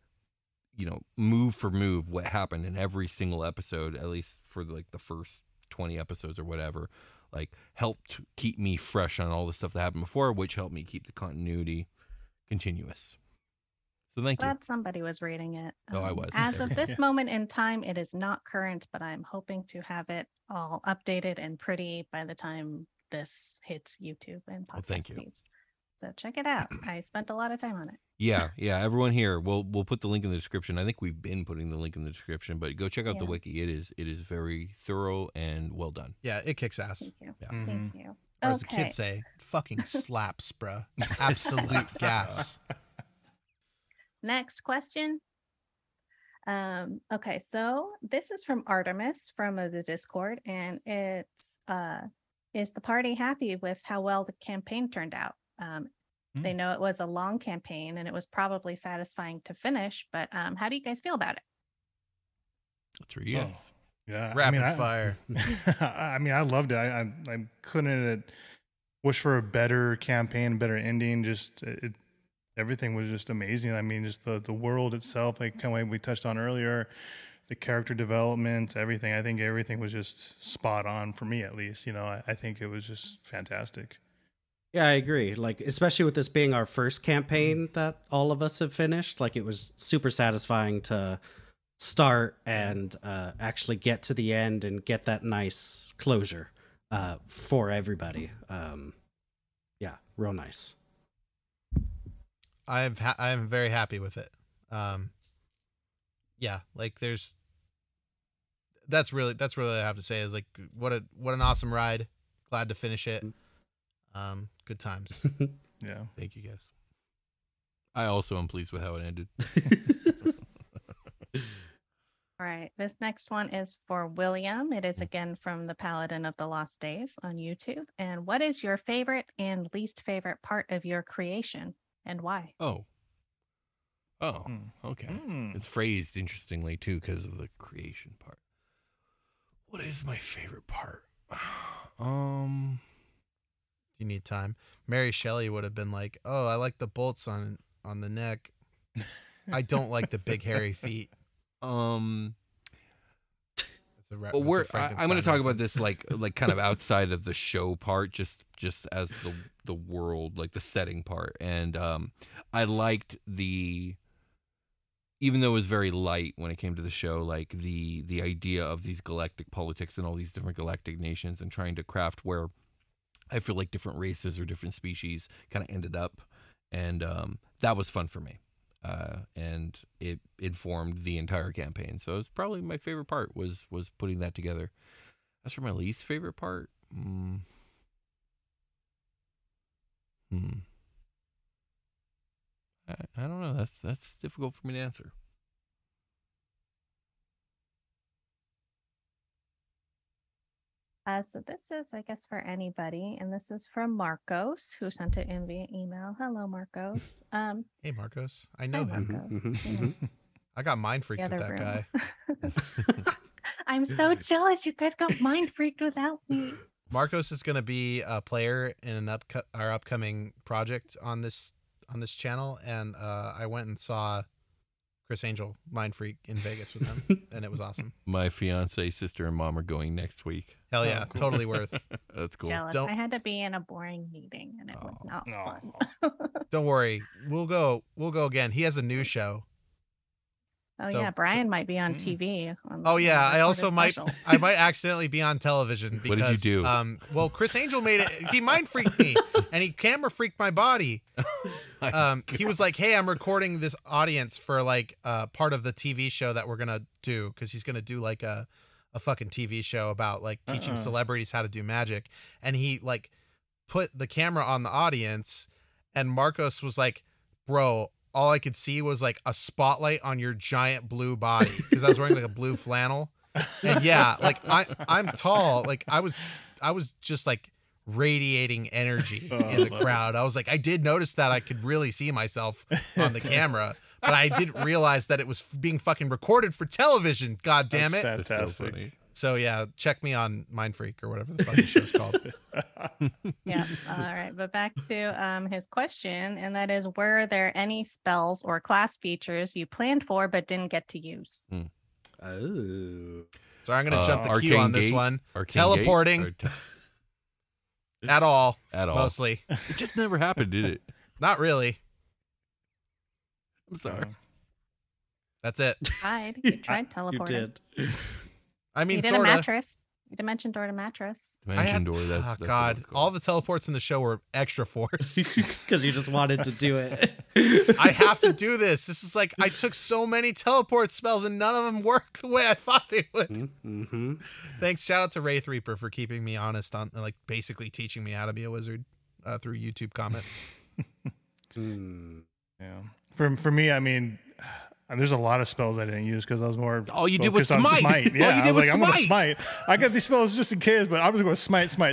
move for move what happened in every single episode, at least for like the first 20 episodes or whatever, like helped keep me fresh on all the stuff that happened before, which helped me keep the continuity continuous. So thank you. Glad somebody was reading it. I was. As of this moment in time, it is not current, but I'm hoping to have it all updated and pretty by the time this hits YouTube and podcast thank you. feeds. So check it out. I spent a lot of time on it. Yeah. Everyone here, we'll put the link in the description. I think we've been putting the link in the description, but go check out the wiki. It is very thorough and well done. Yeah, it kicks ass. Thank you. Yeah. Thank you. Or as the kids say, fucking slaps, bruh. Absolute gas. Next question. Okay, so this is from Artemis from the Discord, and it's is the party happy with how well the campaign turned out? They know it was a long campaign and it was probably satisfying to finish, but how do you guys feel about it? That's right, yes. Yeah, Rapid fire. I mean, I loved it. I couldn't wish for a better campaign, better ending. Just everything was just amazing. I mean, just the world itself, like kind of like we touched on earlier, the character development, everything. I think everything was just spot on for me, at least. You know, I think it was just fantastic. Yeah, I agree. Like, especially with this being our first campaign that all of us have finished, like it was super satisfying to start and actually get to the end and get that nice closure for everybody. Yeah, real nice. I'm very happy with it. Yeah, like that's really what I have to say is like what an awesome ride. Glad to finish it. Good times. Yeah. Thank you, guys. I also am pleased with how it ended. All right, this next one is for William. It is again from the Paladin of the Lost Days on YouTube. And what is your favorite and least favorite part of your creation, and why? Oh, okay. It's phrased interestingly too because of the creation part. What is my favorite part? You need time. Mary Shelley would have been like, "Oh, I like the bolts on the neck. I don't like the big hairy feet." I'm going to talk about this like kind of outside of the show part, just as the world, like the setting part. And I liked even though it was very light when it came to the show, like the idea of these galactic politics and all these different galactic nations and trying to craft where I feel like different races or different species kind of ended up. And that was fun for me. And it informed the entire campaign. So it was probably my favorite part was putting that together. As for my least favorite part, I don't know. That's difficult for me to answer. So this is, I guess, for anybody, and this is from Marcos, who sent it in via email. Hello, Marcos. Hey, Marcos. I know hi, him. Marcos. I got mind freaked with that guy. I'm so jealous. You guys got mind freaked without me. Marcos is going to be a player in our upcoming project on this channel, and I went and saw Chris Angel mind freak in Vegas with him, and it was awesome. My fiance, sister, and mom are going next week. Hell yeah, cool. Totally worth. That's cool. Jealous. I had to be in a boring meeting, and it was not fun. Don't worry, we'll go again. He has a new show. Oh yeah, Brian might be on TV. Oh yeah, I also might accidentally be on television because what did you do? Well, Chris Angel made it. He mind freaked me, and he camera freaked my body. He was like, "Hey, I'm recording this audience for like part of the TV show that we're gonna do because he's gonna do like a fucking TV show about like teaching celebrities how to do magic." And he like put the camera on the audience, and Marcos was like, "Bro, all I could see was like a spotlight on your giant blue body," because I was wearing like a blue flannel. And yeah, like I'm tall. Like I was just like radiating energy in the crowd. I was like, I did notice that I could really see myself on the camera, but I didn't realize that it was being fucking recorded for television. God damn it. That's fantastic. So funny. So yeah, check me on Mind Freak or whatever the fucking show's called. Yeah. All right. But back to his question, and that is, were there any spells or class features you planned for but didn't get to use? Oh. So I'm gonna jump the queue on this one. Arcane Teleporting at all. Mostly. It just never happened, did it? Not really. I'm sorry. That's it. You tried teleporting. You did. I mean, you did sorta. a mattress. Dimension door to mattress. Dimension door. That's what God, it's called. all the teleports in the show were extra force. Because you just wanted to do it. I have to do this. This is like I took so many teleport spells and none of them worked the way I thought they would. Mm-hmm. Thanks, shout out to Wraith Reaper for keeping me honest on like basically teaching me how to be a wizard through YouTube comments. Yeah. For me, I mean, there's a lot of spells I didn't use because I was more. All you did was focused on smite. Yeah, All you did I was was like, I'm gonna smite. smite. I got these spells just in case, but I was going to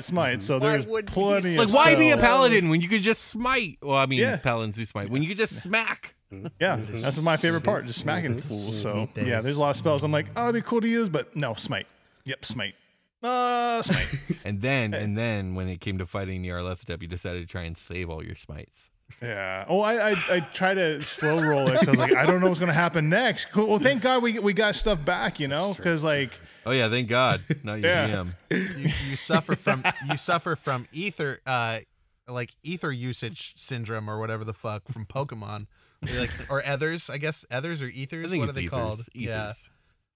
smite. So there's would you plenty. Like, of why be a spells. paladin when you could just smite? Well, I mean, Yeah. it's paladins who smite. When you could just smack. Yeah, that's my favorite part, just smacking fools. So yeah, there's a lot of spells. I'm like, oh, it'd be cool to use, but no, smite. Yep, smite. Smite. And then when it came to fighting the Arlethotep, you decided to try and save all your smites. Yeah. Oh, I try to slow roll it because like I don't know what's gonna happen next. Cool. Well, thank God we got stuff back, you know, because like. Oh yeah, thank God. Not your Yeah. DM. You suffer from ether like ether usage syndrome or whatever the fuck from Pokemon. Like, or ethers, I guess ethers or ethers. I think What are it's they ethers. called? Yeah. Ethers.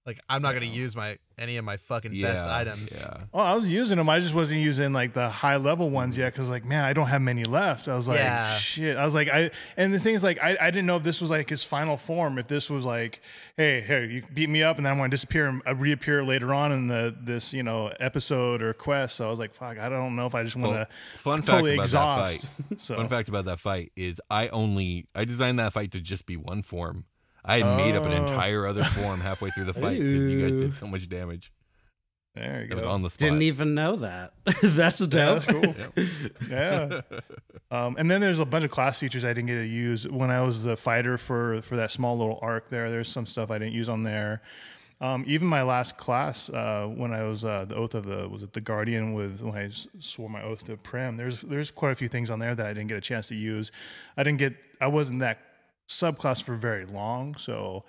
Like I'm not gonna use any of my fucking best items. Yeah. Oh, I was using them. I just wasn't using like the high level ones yet because like, man, I don't have many left. I was like, Yeah. shit. I was like, and the thing is like, I didn't know if this was like his final form. If this was like, hey, you beat me up and then I'm going to disappear and reappear later on in this episode or quest. So I was like, fuck, I don't know if I just want to Fun fact totally about exhaust. that fight. So Fun fact about that fight is I designed that fight to just be one form. I had made up an entire other form halfway through the fight because you guys did so much damage. there you It go. was on the spot. Didn't even know that. That's dope. Yeah, that's cool. Yeah. And then there's a bunch of class features I didn't get to use when I was the fighter for that small little arc there. There's some stuff I didn't use on there. Even my last class, when I was the oath of the Guardian when I swore my oath to Prim, there's quite a few things on there that I didn't get a chance to use. I wasn't that subclass for very long, so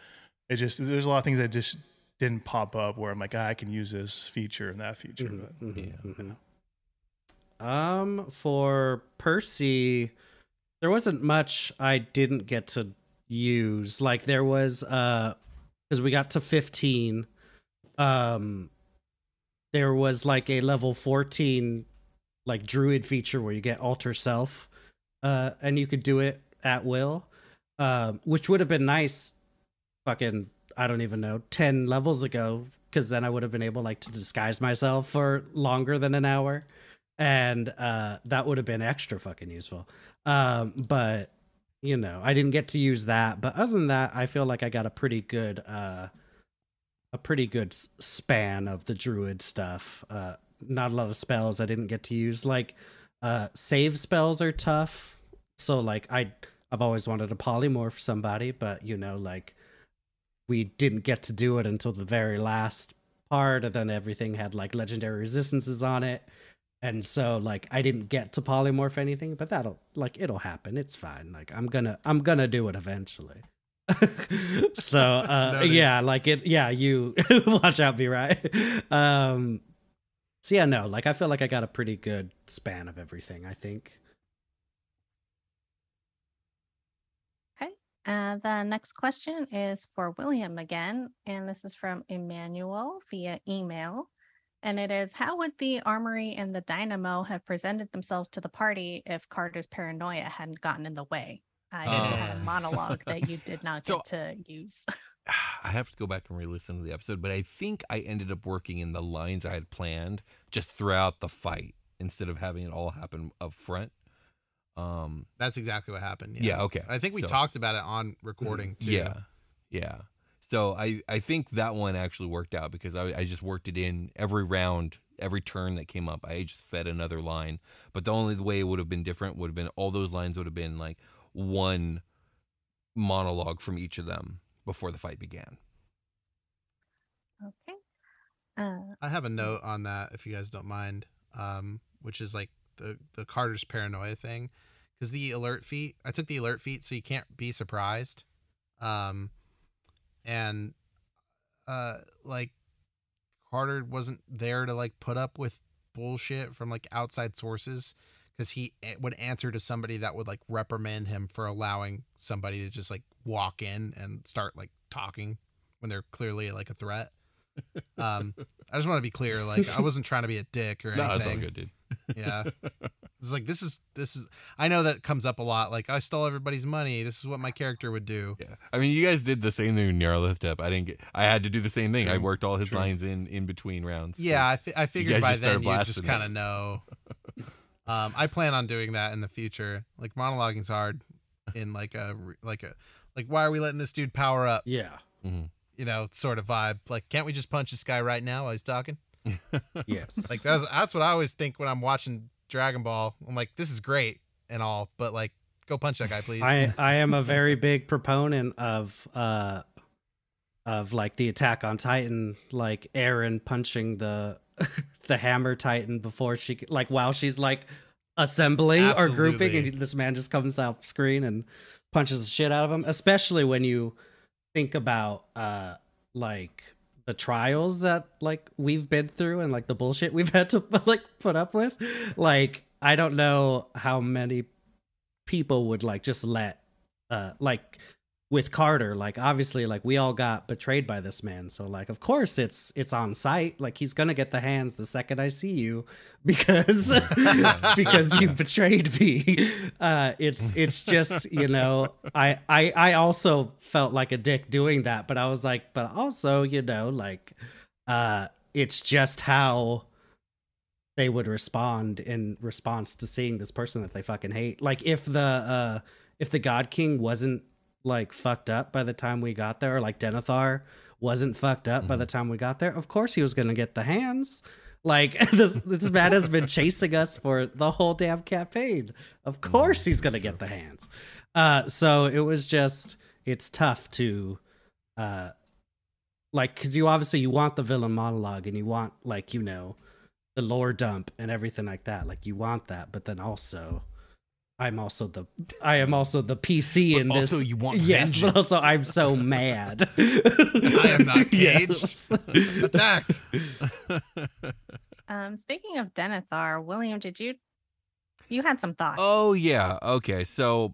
there's a lot of things that just didn't pop up where I'm like, I can use this feature and that feature. For Percy, there wasn't much I didn't get to use. Like there was because we got to 15. There was like a level 14 like druid feature where you get alter self, and you could do it at will. Which would have been nice fucking, I don't even know, 10 levels ago, because then I would have been able like to disguise myself for longer than an hour, and that would have been extra fucking useful. But you know, I didn't get to use that. But other than that, I feel like I got a pretty good span of the druid stuff. Not a lot of spells I didn't get to use. Like save spells are tough, so like I've always wanted to polymorph somebody, but you know, like we didn't get to do it until the very last part, and then everything had like legendary resistances on it, and so like I didn't get to polymorph anything, but it'll happen. It's fine. Like I'm gonna do it eventually. So yeah, like you watch out, be right. So yeah, no, like I feel like I got a pretty good span of everything, I think. The next question is for William again, and this is from Emmanuel via email. And it is, how would the armory and the dynamo have presented themselves to the party if Carter's paranoia hadn't gotten in the way? I had a monologue that you did not get to use. I have to go back and re-listen to the episode, but I think I ended up working in the lines I had planned just throughout the fight instead of having it all happen up front. That's exactly what happened. Yeah, okay. I think we talked about it on recording too. Yeah. So I think that one actually worked out because I just worked it in every round, every turn that came up. I just fed another line. But the only way it would have been different would have been all those lines would have been like one monologue from each of them before the fight began. Okay. I have a note on that if you guys don't mind, which is like the Carter's paranoia thing, because the alert feat, I took the alert feat so you can't be surprised, and like Carter wasn't there to like put up with bullshit from like outside sources, because he would answer to somebody that would like reprimand him for allowing somebody to just like walk in and start like talking when they're clearly like a threat. I just want to be clear. Like, I wasn't trying to be a dick or anything. No, it's all good, dude. Yeah. It's like, this is, I know that comes up a lot. Like, I stole everybody's money. This is what my character would do. Yeah. I mean, you guys did the same thing in Nyarlathotep. I had to do the same thing. True. I worked all his lines in between rounds. Yeah. I figured by then you just kind of it. know. I plan on doing that in the future. Like, monologuing's hard in like why are we letting this dude power up? Yeah. Mm-hmm. You know, sort of vibe. Like, can't we just punch this guy right now while he's talking? Yes. Like, that's what I always think when I'm watching Dragon Ball. I'm like, this is great and all, but like, go punch that guy, please. I am a very big proponent of like the Attack on Titan, like Eren punching the the Hammer Titan before she, like, while she's like assembling or grouping, and this man just comes off screen and punches the shit out of him. Especially when you think about like the trials that like we've been through and like the bullshit we've had to like put up with. Like, I don't know how many people would like just let like with Carter, like obviously like we all got betrayed by this man, so like of course it's on sight, like he's gonna get the hands the second I see you because because you betrayed me. It's just, you know, I also felt like a dick doing that, but I was like, but also, you know, like it's just how they would respond in response to seeing this person that they fucking hate. Like, if the God King wasn't like fucked up by the time we got there, or like Denethor wasn't fucked up by the time we got there, of course he was gonna get the hands. Like, this man has been chasing us for the whole damn campaign. Of course he's gonna get the hands. So it was just, it's tough to like, because you obviously you want the villain monologue and you want, like, you know, the lore dump and everything like that. Like, you want that, but then also I am also the PC but in this. Also, you want yes, vengeance. but also I'm so mad. I am not caged. Yes. Attack. Speaking of Denethor, William, you had some thoughts? Oh yeah, okay. So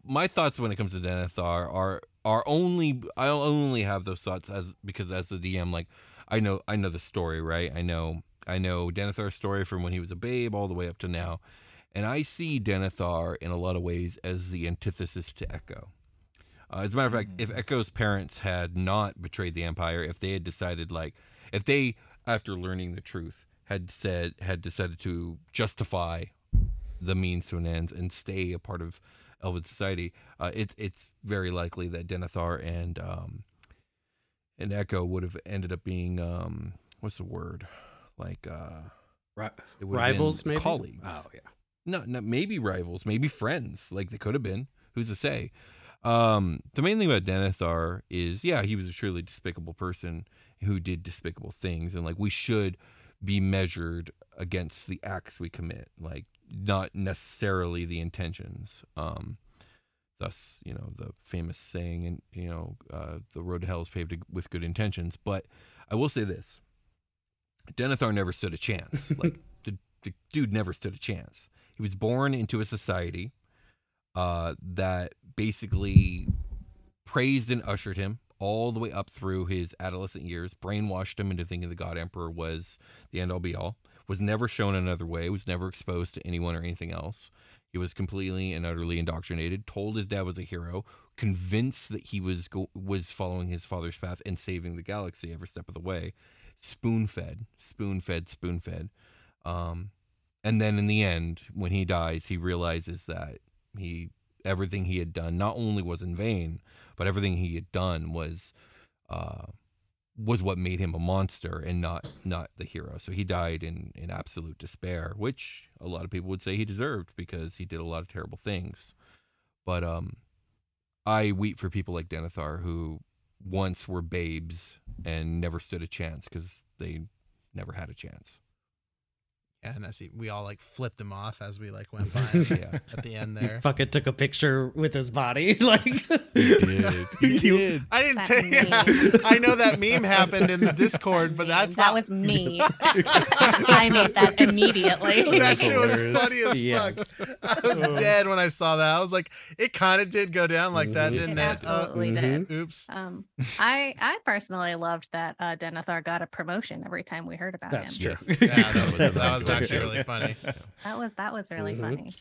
my thoughts when it comes to Denethor are only, I only have those thoughts because as the DM, like, I know the story, right? I know Denethor's story from when he was a babe all the way up to now. And I see Denethor in a lot of ways as the antithesis to Echo. As a matter of fact, if Echo's parents had not betrayed the Empire, if they had decided, like, if they, after learning the truth, had decided to justify the means to an end and stay a part of Elven society, it's very likely that Denethor and Echo would have ended up being what's the word, like rivals, maybe colleagues. Oh yeah. No, maybe rivals, maybe friends. Like, they could have been. Who's to say? The main thing about Denethor is, yeah, he was a truly despicable person who did despicable things, and like, we should be measured against the acts we commit, like, not necessarily the intentions. Thus, you know, the famous saying, and you know, the road to hell is paved with good intentions. But I will say this: Denethor never stood a chance. Like, the dude never stood a chance. He was born into a society that basically praised and ushered him all the way up through his adolescent years, brainwashed him into thinking the God Emperor was the end-all be-all, was never shown another way, was never exposed to anyone or anything else. He was completely and utterly indoctrinated, told his dad was a hero, convinced that he was following his father's path and saving the galaxy every step of the way, spoon-fed. And then in the end, when he dies, he realizes that everything he had done not only was in vain, but everything he had done was what made him a monster and not the hero. So he died in absolute despair, which a lot of people would say he deserved because he did a lot of terrible things. But I weep for people like Denethor who once were babes and never stood a chance because they never had a chance. Yeah, and we all like flipped him off as we like went by at the end there. Fucking took a picture with his body. Like He did. I didn't That say. meme. I know that meme happened in the Discord, but that's that not. was me. I made that immediately. That shit was hilarious. funny as Yes. fuck. I was dead when I saw that. I was like, it kind of did go down like that, didn't It it? absolutely did. Oops. I personally loved that Denethor got a promotion every time we heard about That's him. true. Yeah, that was That's actually true. really funny. That was really funny.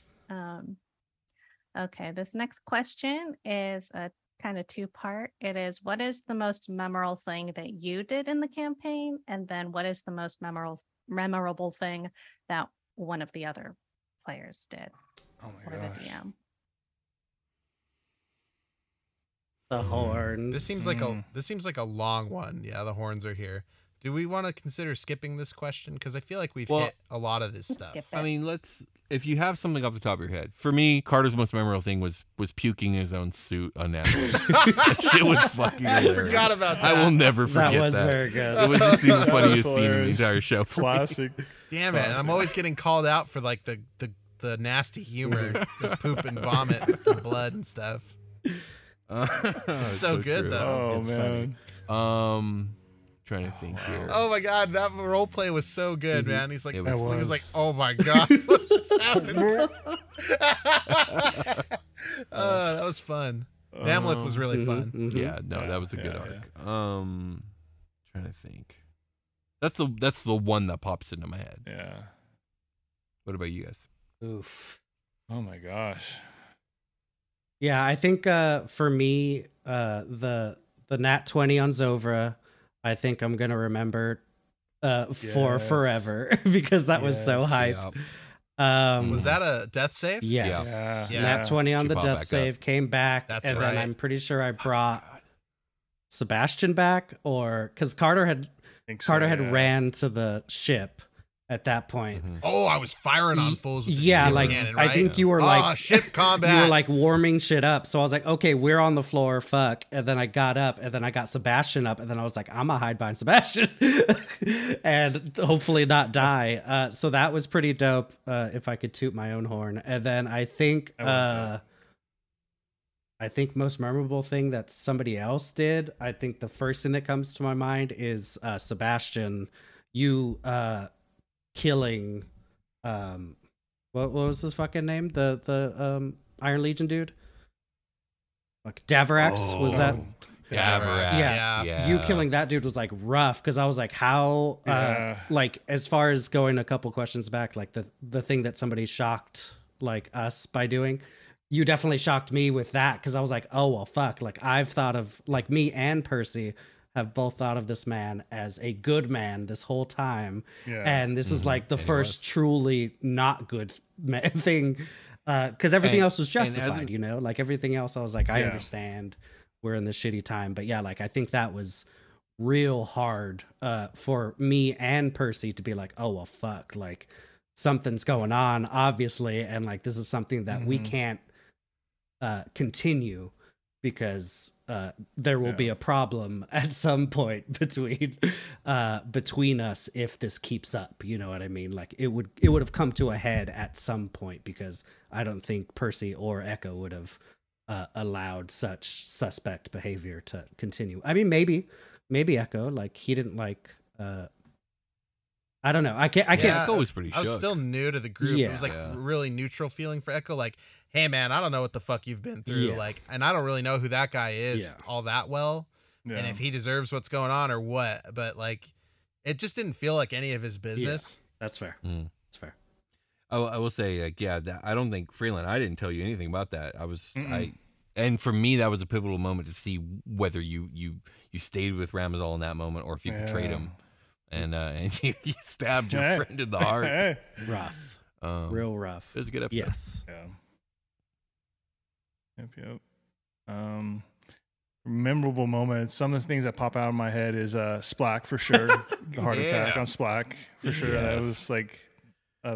Okay, this next question is a kind of two-part. It is, what is the most memorable thing that you did in the campaign? And then what is the most memorable thing that one of the other players did, Oh my or gosh. the DM? The horns. This seems like a long one. Yeah, the horns are here. Do we want to consider skipping this question? Because I feel like we've hit a lot of this stuff. Skip I it. mean, if you have something off the top of your head. For me, Carter's most memorable thing was puking in his own suit on Natalie. That shit was fucking I hilarious. forgot about that. I will never forget That was very good. It was just the funniest scene in the hilarious. entire show for me. Classic. Damn it! I'm always getting called out for like the nasty humor, the poop and vomit, the blood and stuff. It's so good, true. though. Oh It's man. Trying to think here. Oh my god, that role play was so good, man. He's like, It he was. was like, oh my god, what just happened? That was fun. Namleth was really fun. Yeah, no, that was a good arc. Trying to think. That's the one that pops into my head. Yeah. What about you guys? Oof. Oh my gosh. Yeah, I think for me, the Nat 20 on Zovra, I think I'm gonna remember for Yes. forever because that was so hype. Was that a death save? Yes. Yeah. Nat 20 on She the popped death back save came back, That's and right. then I'm pretty sure I brought Sebastian back, or because Carter had ran to the ship at that point. Oh, I was firing on fools. With the Yeah, ship like cannon, I right? think you were like ship combat. You were like warming shit up. So I was like, okay, we're on the floor, fuck. And then I got up, and then I got Sebastian up, and then I was like, I'm gonna hide behind Sebastian and hopefully not die. So that was pretty dope. If I could toot my own horn. And then I think most memorable thing that somebody else did. I think the first thing that comes to my mind is Sebastian. You killing what was his fucking name? The Iron Legion dude? Like Davarax, was that? Davarax. Yeah. You killing that dude was like rough, because I was like, how like as far as going a couple questions back, like the thing that somebody shocked like us by doing, you definitely shocked me with that, because I was like, oh well fuck, like I've thought of, like, me and Percy have both thought of this man as a good man this whole time. Yeah. And this is like the first truly not good thing, because everything else was justified, you know, like everything else I was like, I understand we're in this shitty time, but yeah, like I think that was real hard for me and Percy to be like, oh well fuck, like something's going on obviously, and like this is something that we can't continue, because there will be a problem at some point between us if this keeps up, you know what I mean? Like it would have come to a head at some point, because I don't think Percy or Echo would have allowed such suspect behavior to continue. I mean, maybe Echo, like he didn't like I don't know. I can't Echo was pretty I was shook. still new to the group. Yeah. It was like really neutral feeling for Echo, like, hey man, I don't know what the fuck you've been through. Yeah. Like, and I don't really know who that guy is all that well. Yeah. And if he deserves what's going on or what. But like it just didn't feel like any of his business. That's fair. That's fair. I will say, like, that I don't think Freeland. I didn't tell you anything about that. And for me, that was a pivotal moment to see whether you stayed with Ramazal in that moment, or if you betrayed him, and you stabbed your friend in the heart. Rough, real rough. It was a good episode. Yes. Yep. Memorable moments. Some of the things that pop out of my head is Splack for sure. The heart attack on Splack for sure. That was like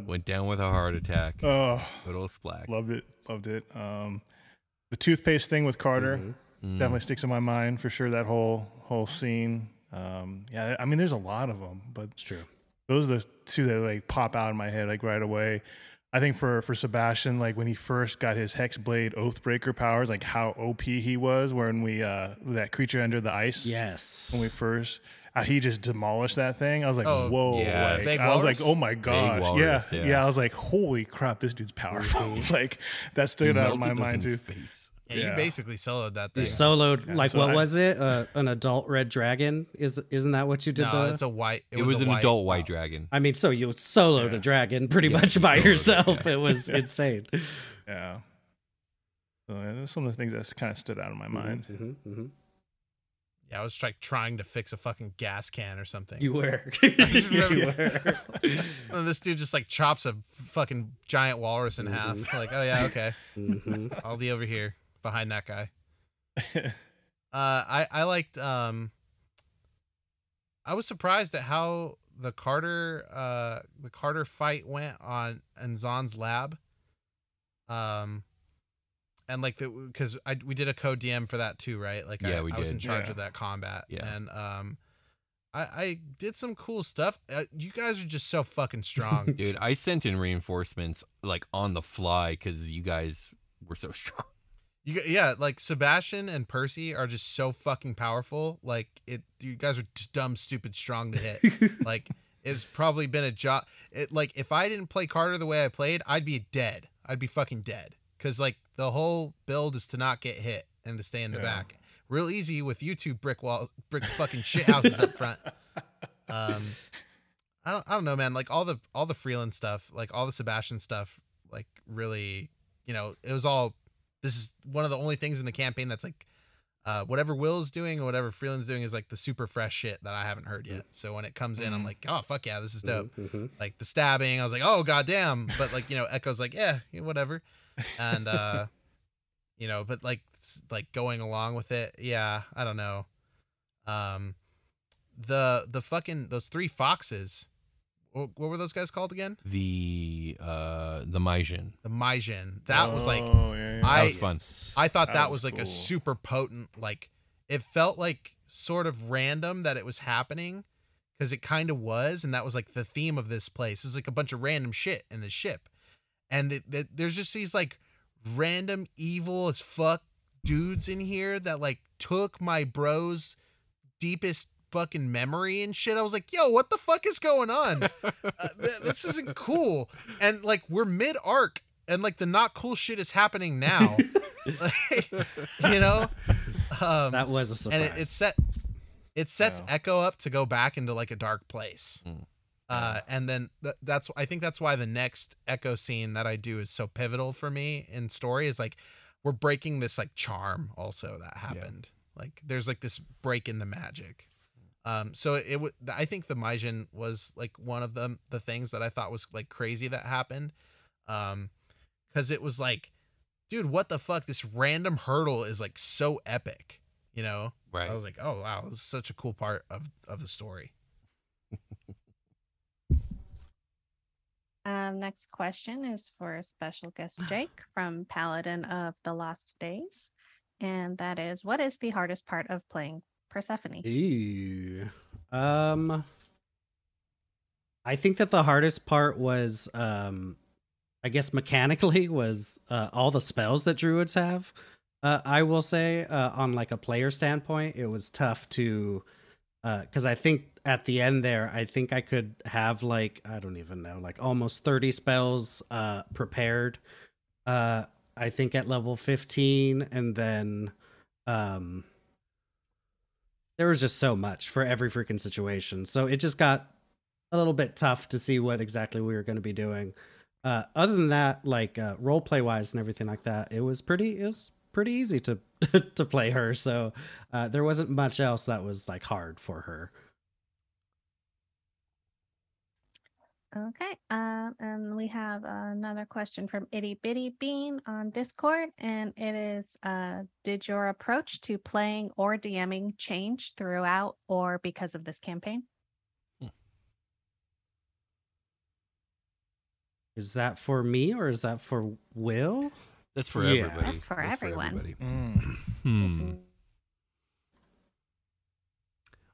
went down with a heart attack. Oh, good old Splack. Loved it. The toothpaste thing with Carter definitely sticks in my mind for sure. That whole scene. I mean, there's a lot of them, but it's true. Those are the two that like pop out in my head like right away. I think for Sebastian, like when he first got his Hexblade Oathbreaker powers, like how OP he was when we that creature under the ice. Yes. When we first he just demolished that thing. I was like, whoa. yes. Like, I was like, oh my gosh. walrus, yeah. I was like, holy crap, this dude's powerful. It's like that stood out in my mind too. Face. Yeah, you basically soloed that thing. You soloed like what was it? An adult red dragon? Isn't that what you did? No, it's a white. It was an adult white dragon. I mean, so you soloed a dragon pretty much by yourself. It was insane. Yeah. So there's some of the things that kind of stood out in my mind. Yeah, I was like trying to fix a fucking gas can or something. You were. You were. And this dude just like chops a fucking giant walrus in half. Like, oh yeah, okay. I'll be over here behind that guy. I liked. I was surprised at how the Carter fight went on Anzan's lab. And like because we did a code DM for that too, right? Like I was in charge of that combat, and I did some cool stuff. You guys are just so fucking strong, dude. I sent in reinforcements like on the fly because you guys were so strong. Like Sebastian and Percy are just so fucking powerful. Like you guys are just dumb, stupid, strong to hit. Like it's probably been a job. Like if I didn't play Carter the way I played, I'd be dead. I'd be fucking dead. Because like the whole build is to not get hit and to stay in the back. Real easy with you two brick fucking shit houses up front. I don't know, man. Like all the Freeland stuff, like all the Sebastian stuff, like really, it was all. This is one of the only things in the campaign that's like, whatever Will's doing or whatever Freeland's doing is like the super fresh shit that I haven't heard yet. So when it comes in, I'm like, oh fuck yeah, this is dope. Like the stabbing, I was like, oh goddamn. But like Echo's like, yeah, whatever. And but like going along with it, I don't know. The fucking those three foxes, what were those guys called again? The Maijin. The Maijin. That was like that was fun. I thought that was like cool. A super potent, like it felt like sort of random that it was happening because it kind of was, and that was like the theme of this place. It's like a bunch of random shit in this ship. And there's just these like random evil as fuck dudes in here that like took my bro's deepest fucking memory and shit. I was like, yo, what the fuck is going on? This isn't cool. And like we're mid arc and like the not cool shit is happening now. Like, that was a surprise. And it sets Echo up to go back into like a dark place. And then I think that's why the next Echo scene that I do is so pivotal for me in story is like we're breaking this like charm also that happened. Like there's like this break in the magic. So I think the Maijin was like one of the things that I thought was like crazy that happened. Cause it was like, dude, what the fuck? This random hurdle is like so epic, Right. I was like, oh wow, this is such a cool part of the story. Next question is for special guest Jake from Paladin of the Lost Days. And that is, what is the hardest part of playing Persephone? I think that the hardest part was, I guess mechanically, was all the spells that druids have. I will say, on like a player standpoint, it was tough to, because I think at the end there, I think I could have like, I don't even know, like almost 30 spells prepared. I think at level 15, and then there was just so much for every freaking situation. So it just got a little bit tough to see what exactly we were going to be doing. Other than that, like roleplay wise and everything like that, it was pretty easy to to play her. So there wasn't much else that was like hard for her. Okay, and we have another question from Itty Bitty Bean on Discord, and it is, did your approach to playing or DMing change throughout or because of this campaign? Is that for me or is that for Will? That's for everybody. That's for everyone.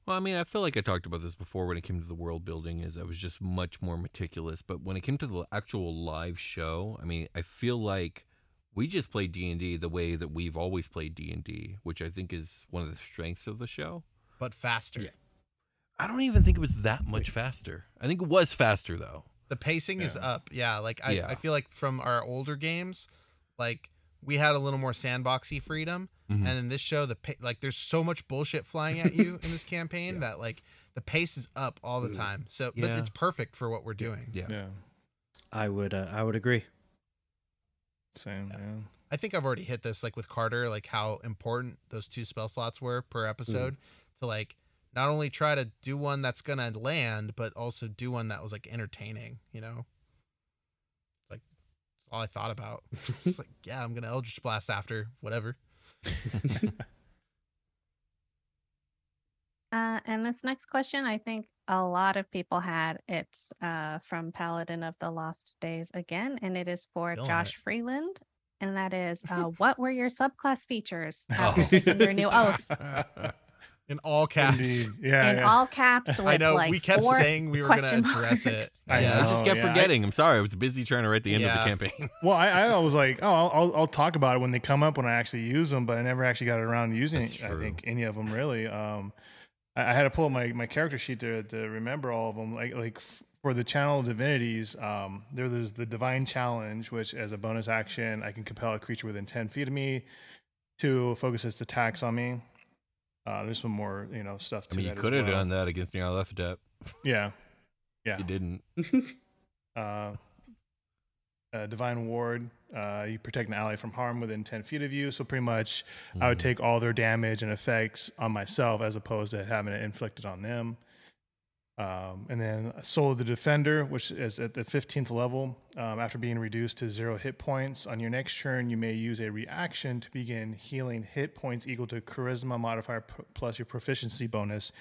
Well, Well, I mean, I feel like I talked about this before when it came to the world building, is I was just much more meticulous. But when it came to the actual live show, I mean, I feel like we just played D&D the way that we've always played D&D, which I think is one of the strengths of the show. But faster. Yeah. I don't even think it was that much faster. I think it was faster, though. The pacing is up. Yeah, like I feel like from our older games, like we had a little more sandboxy freedom. And in this show, like there's so much bullshit flying at you in this campaign that like the pace is up all the time. So, but it's perfect for what we're doing. Yeah. I would agree. Same. Yeah. I think I've already hit this like with Carter, like how important those 2 spell slots were per episode to like not only try to do one that's gonna land, but also do one that was like entertaining. You know, it's like that's all I thought about. It's like, yeah, I'm gonna Eldritch Blast after whatever. And this next question, I think a lot of people had. It's from Paladin of the Lost Days again, and it is for Josh Freeland. And that is, what were your subclass features after taking your new oath? In all caps. Indeed. Yeah. All caps. With I know, like we kept 4 saying we were going to address it. I know. I just kept forgetting. I'm sorry. I was busy trying to write the end of the campaign. Well, I was like, I'll talk about it when they come up when I actually use them, but I never actually got around to using, I think, any of them really. I had to pull up my character sheet to remember all of them. Like for the channel divinities, there's the Divine Challenge, which as a bonus action, I can compel a creature within 10 feet of me to focus its attacks on me. There's some more, stuff to that. You could have done that against Nyarlathotep. Yeah. You didn't. Divine Ward, you protect an ally from harm within 10 feet of you. So pretty much I would take all their damage and effects on myself as opposed to having it inflicted on them. And then Soul of the Defender, which is at the 15th level. After being reduced to 0 hit points, on your next turn, you may use a reaction to begin healing hit points equal to Charisma modifier plus your proficiency bonus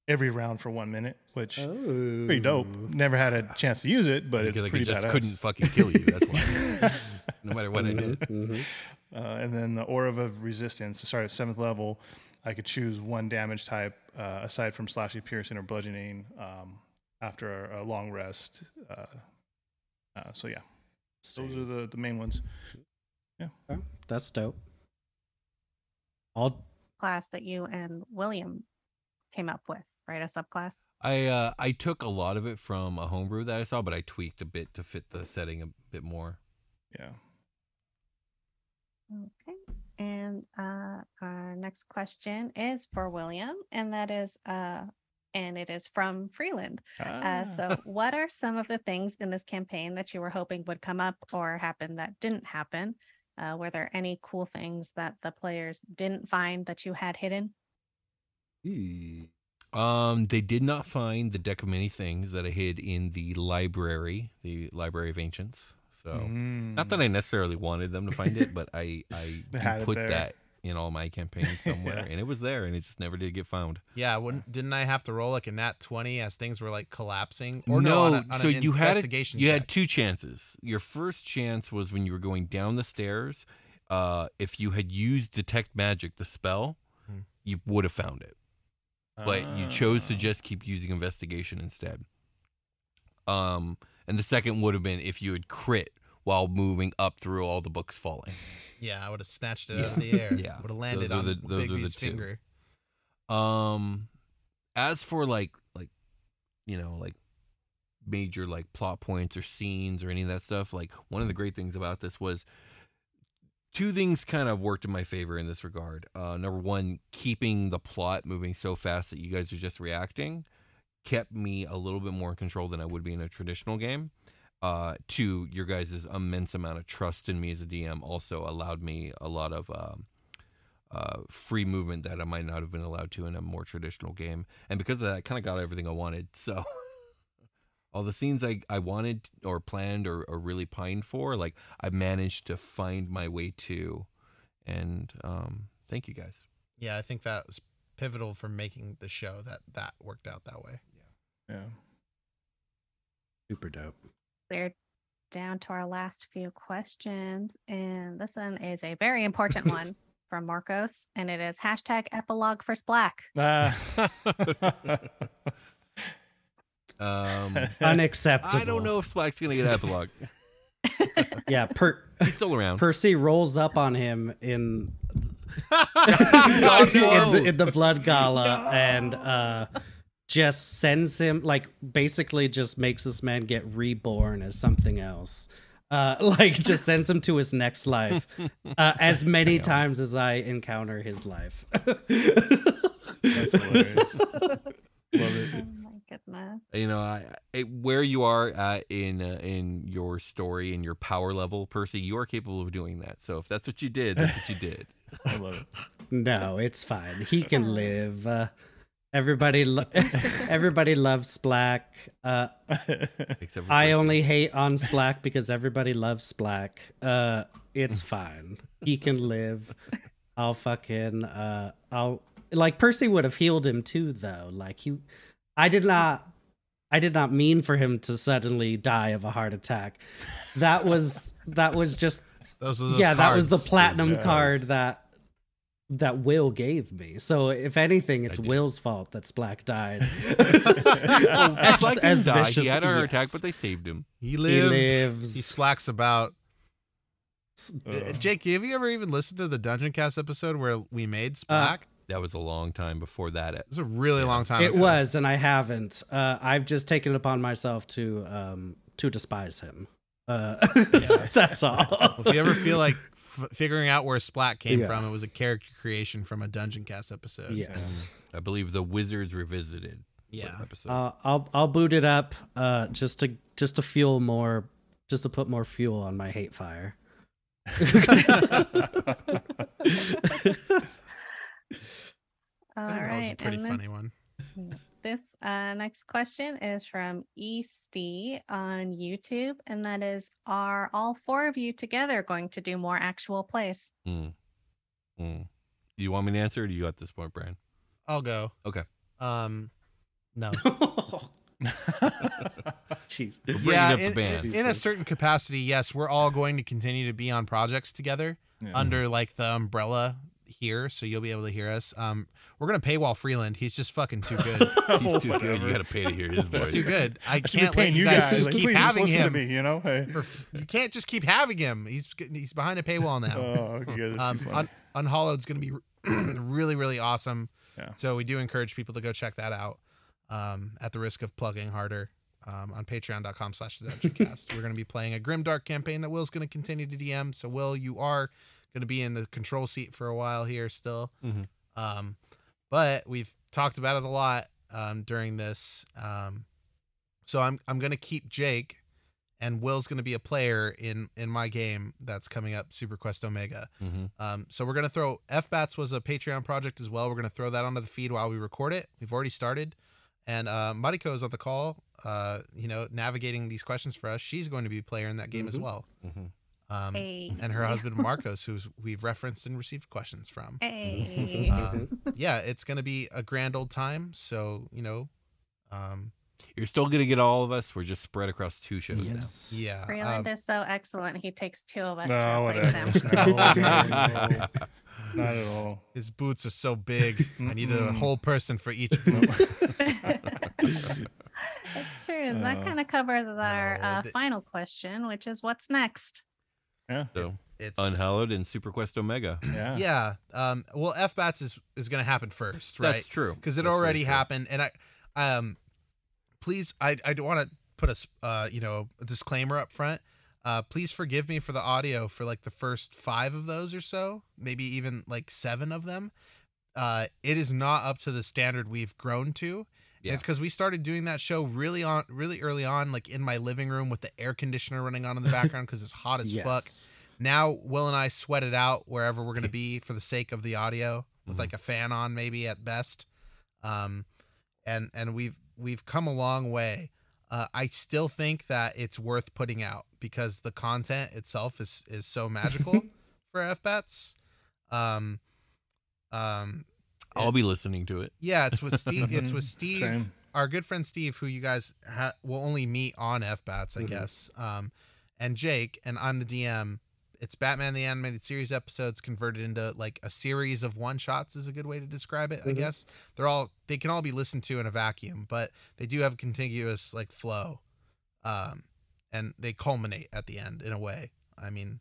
every round for 1 minute, which is pretty dope. Never had a chance to use it, but it's pretty just badass. Couldn't fucking kill you. That's why. No matter what I did. And then the Aura of Resistance. Sorry, at 7th level, I could choose 1 damage type aside from slashing, piercing, or bludgeoning after a long rest. So yeah, those are the main ones. Yeah, that's dope. All class that you and William came up with, right? A subclass. I took a lot of it from a homebrew that I saw, but I tweaked a bit to fit the setting a bit more. Yeah. Okay. And our next question is for William, and that is, and it is from Freeland. So what are some of the things in this campaign that you were hoping would come up or happen that didn't happen? Were there any cool things that the players didn't find that you had hidden? They did not find the deck of many things that I hid in the Library of Ancients. So not that I necessarily wanted them to find it, but I put that in all my campaigns somewhere, and it was there, and it just never did get found. Yeah, didn't I have to roll like a nat 20 as things were like collapsing? Or so you had check. had 2 chances. Your first chance was when you were going down the stairs. If you had used Detect Magic, the spell, you would have found it. But you chose to just keep using Investigation instead. And the second would have been if you had crit while moving up through all the books falling. Yeah, I would have snatched it out of the air. Yeah, would have landed on Bigby's finger. As for like major like plot points or scenes or any of that stuff, like one of the great things about this was 2 things kind of worked in my favor in this regard. Number 1, keeping the plot moving so fast that you guys are just reacting kept me a little bit more in control than I would be in a traditional game. 2, your guys' immense amount of trust in me as a DM also allowed me a lot of free movement that I might not have been allowed to in a more traditional game. And because of that, I kind of got everything I wanted. So all the scenes I wanted or planned or really pined for, like I managed to find my way to. And thank you guys. Yeah, I think that was pivotal for making the show that worked out that way. Yeah. Super dope. We're down to our last few questions, and this one is a very important one from Marcos, and it is hashtag Epilogue for Splack. Unacceptable. I don't know if Splack's gonna get Epilogue. Yeah, he's still around. Percy rolls up on him in no. in the Blood Gala and just sends him, like, basically just makes this man get reborn as something else. Like, just sends him to his next life as many times as I encounter his life. That's hilarious. Love it. Oh my goodness. You know, where you are at in your story and your power level, Percy, you are capable of doing that. So if that's what you did, that's what you did. I love it. No, it's fine. He can live. Everybody loves Splack. Except for I Percy. only hate on Splack because everybody loves Splack. It's fine. He can live. I'll like, Percy would have healed him too, though. Like, I did not mean for him to suddenly die of a heart attack. That was just Those are that was the cards. platinum card that Will gave me. So if anything, it's Will's fault that Splack died. Splack didn't die. He had a heart attack, yes. but they saved him. He lives. lives. He splacks about. Jake, have you ever even listened to the Dungeon Cast episode where we made Splack? That was a long time before that. It was a really long time It ago. was, and I haven't. I've just taken it upon myself to despise him. That's all. Well, if you ever feel like figuring out where Splat came Yeah. from, it was a character creation from a Dungeon Cast episode. Yes. I believe the Wizards Revisited. Yeah. Episode. I'll boot it up just to fuel more, just to put more fuel on my hate fire. All I think that was a right. pretty and funny one. This next question is from Easty on YouTube, and that is, are all four of you together going to do more actual plays? Do you want me to answer, or do you at this point, Brian? I'll go. Okay. No. Jeez. We're bringing up the band. In a certain capacity, yes, we're all going to continue to be on projects together under like the umbrella here, so you'll be able to hear us. We're gonna paywall Freeland. He's just fucking too good. He's too good. You got to pay to hear his voice. He's too good. I should be can't let paying you you guys guys. just Like, keep please having just listen him. to me, you know? Hey. You can't just keep having him. He's behind a paywall now. Oh, you guys are too funny. Unhallowed's gonna be really, really awesome. Yeah. So we do encourage people to go check that out. At the risk of plugging harder, on patreon.com/thedungeoncast. We're going to be playing a Grimdark campaign that Will's going to continue to DM. So Will, you are going to be in the control seat for a while here still. But we've talked about it a lot during this. So I'm going to keep Jake, and Will's going to be a player in my game that's coming up, Superquest Omega. So we're going to throw FBATS was a Patreon project as well. We're going to throw that onto the feed while we record it. We've already started. And Mariko is on the call, navigating these questions for us. She's going to be a player in that game as well. And her husband, Marcos, who we've referenced and received questions from. Yeah, it's going to be a grand old time. So, you're still going to get all of us. We're just spread across 2 shows Yes. now. Yeah. Freeland is so excellent. He takes 2 of us No, to replace whatever. him. No, not at all. His boots are so big. I need a whole person for each boot. It's true. That kind of covers our final question, which is, what's next? Yeah. So It's Unhallowed and Superquest Omega. Yeah. Yeah. Well, FBATS is going to happen first, right? That's true. Because it That's very already true. happened. And please, I want to put a disclaimer up front. Please forgive me for the audio for like the first 5 of those or so, maybe even like 7 of them. It is not up to the standard we've grown to. Yeah. And it's because we started doing that show really early on, like in my living room with the air conditioner running on in the background because it's hot as fuck. Now Will and I sweat it out wherever we're going to be for the sake of the audio with like a fan on maybe at best. And we've come a long way. I still think that it's worth putting out because the content itself is so magical for FBATS. I'll be listening to it. Yeah, it's with Steve. It's with Steve, Same. our good friend Steve, who you guys will only meet on FBATS, I guess. And Jake, and I'm the DM. It's Batman the Animated Series episodes converted into like a series of one-shots is a good way to describe it, I guess. They can all be listened to in a vacuum, but they do have a contiguous like flow. And they culminate at the end in a way. I mean,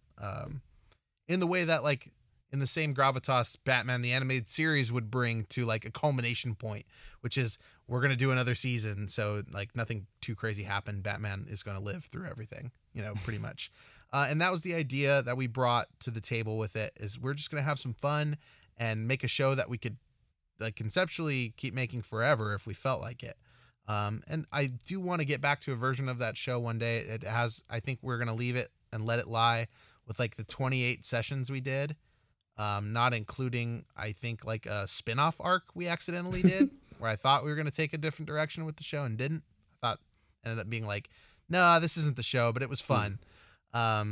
in the way that like in the same gravitas Batman the Animated Series would bring to like a culmination point, which is we're going to do another season. So like nothing too crazy happened. Batman is going to live through everything, you know, pretty much. And that was the idea that we brought to the table with it is we're just going to have some fun and make a show that we could like conceptually keep making forever if we felt like it. And I do want to get back to a version of that show one day. It has, I think we're going to leave it and let it lie with like the 28 sessions we did. Not including, I think, like a spin-off arc we accidentally did where I thought we were going to take a different direction with the show and didn't. I thought ended up being like, no, this isn't the show, but it was fun. I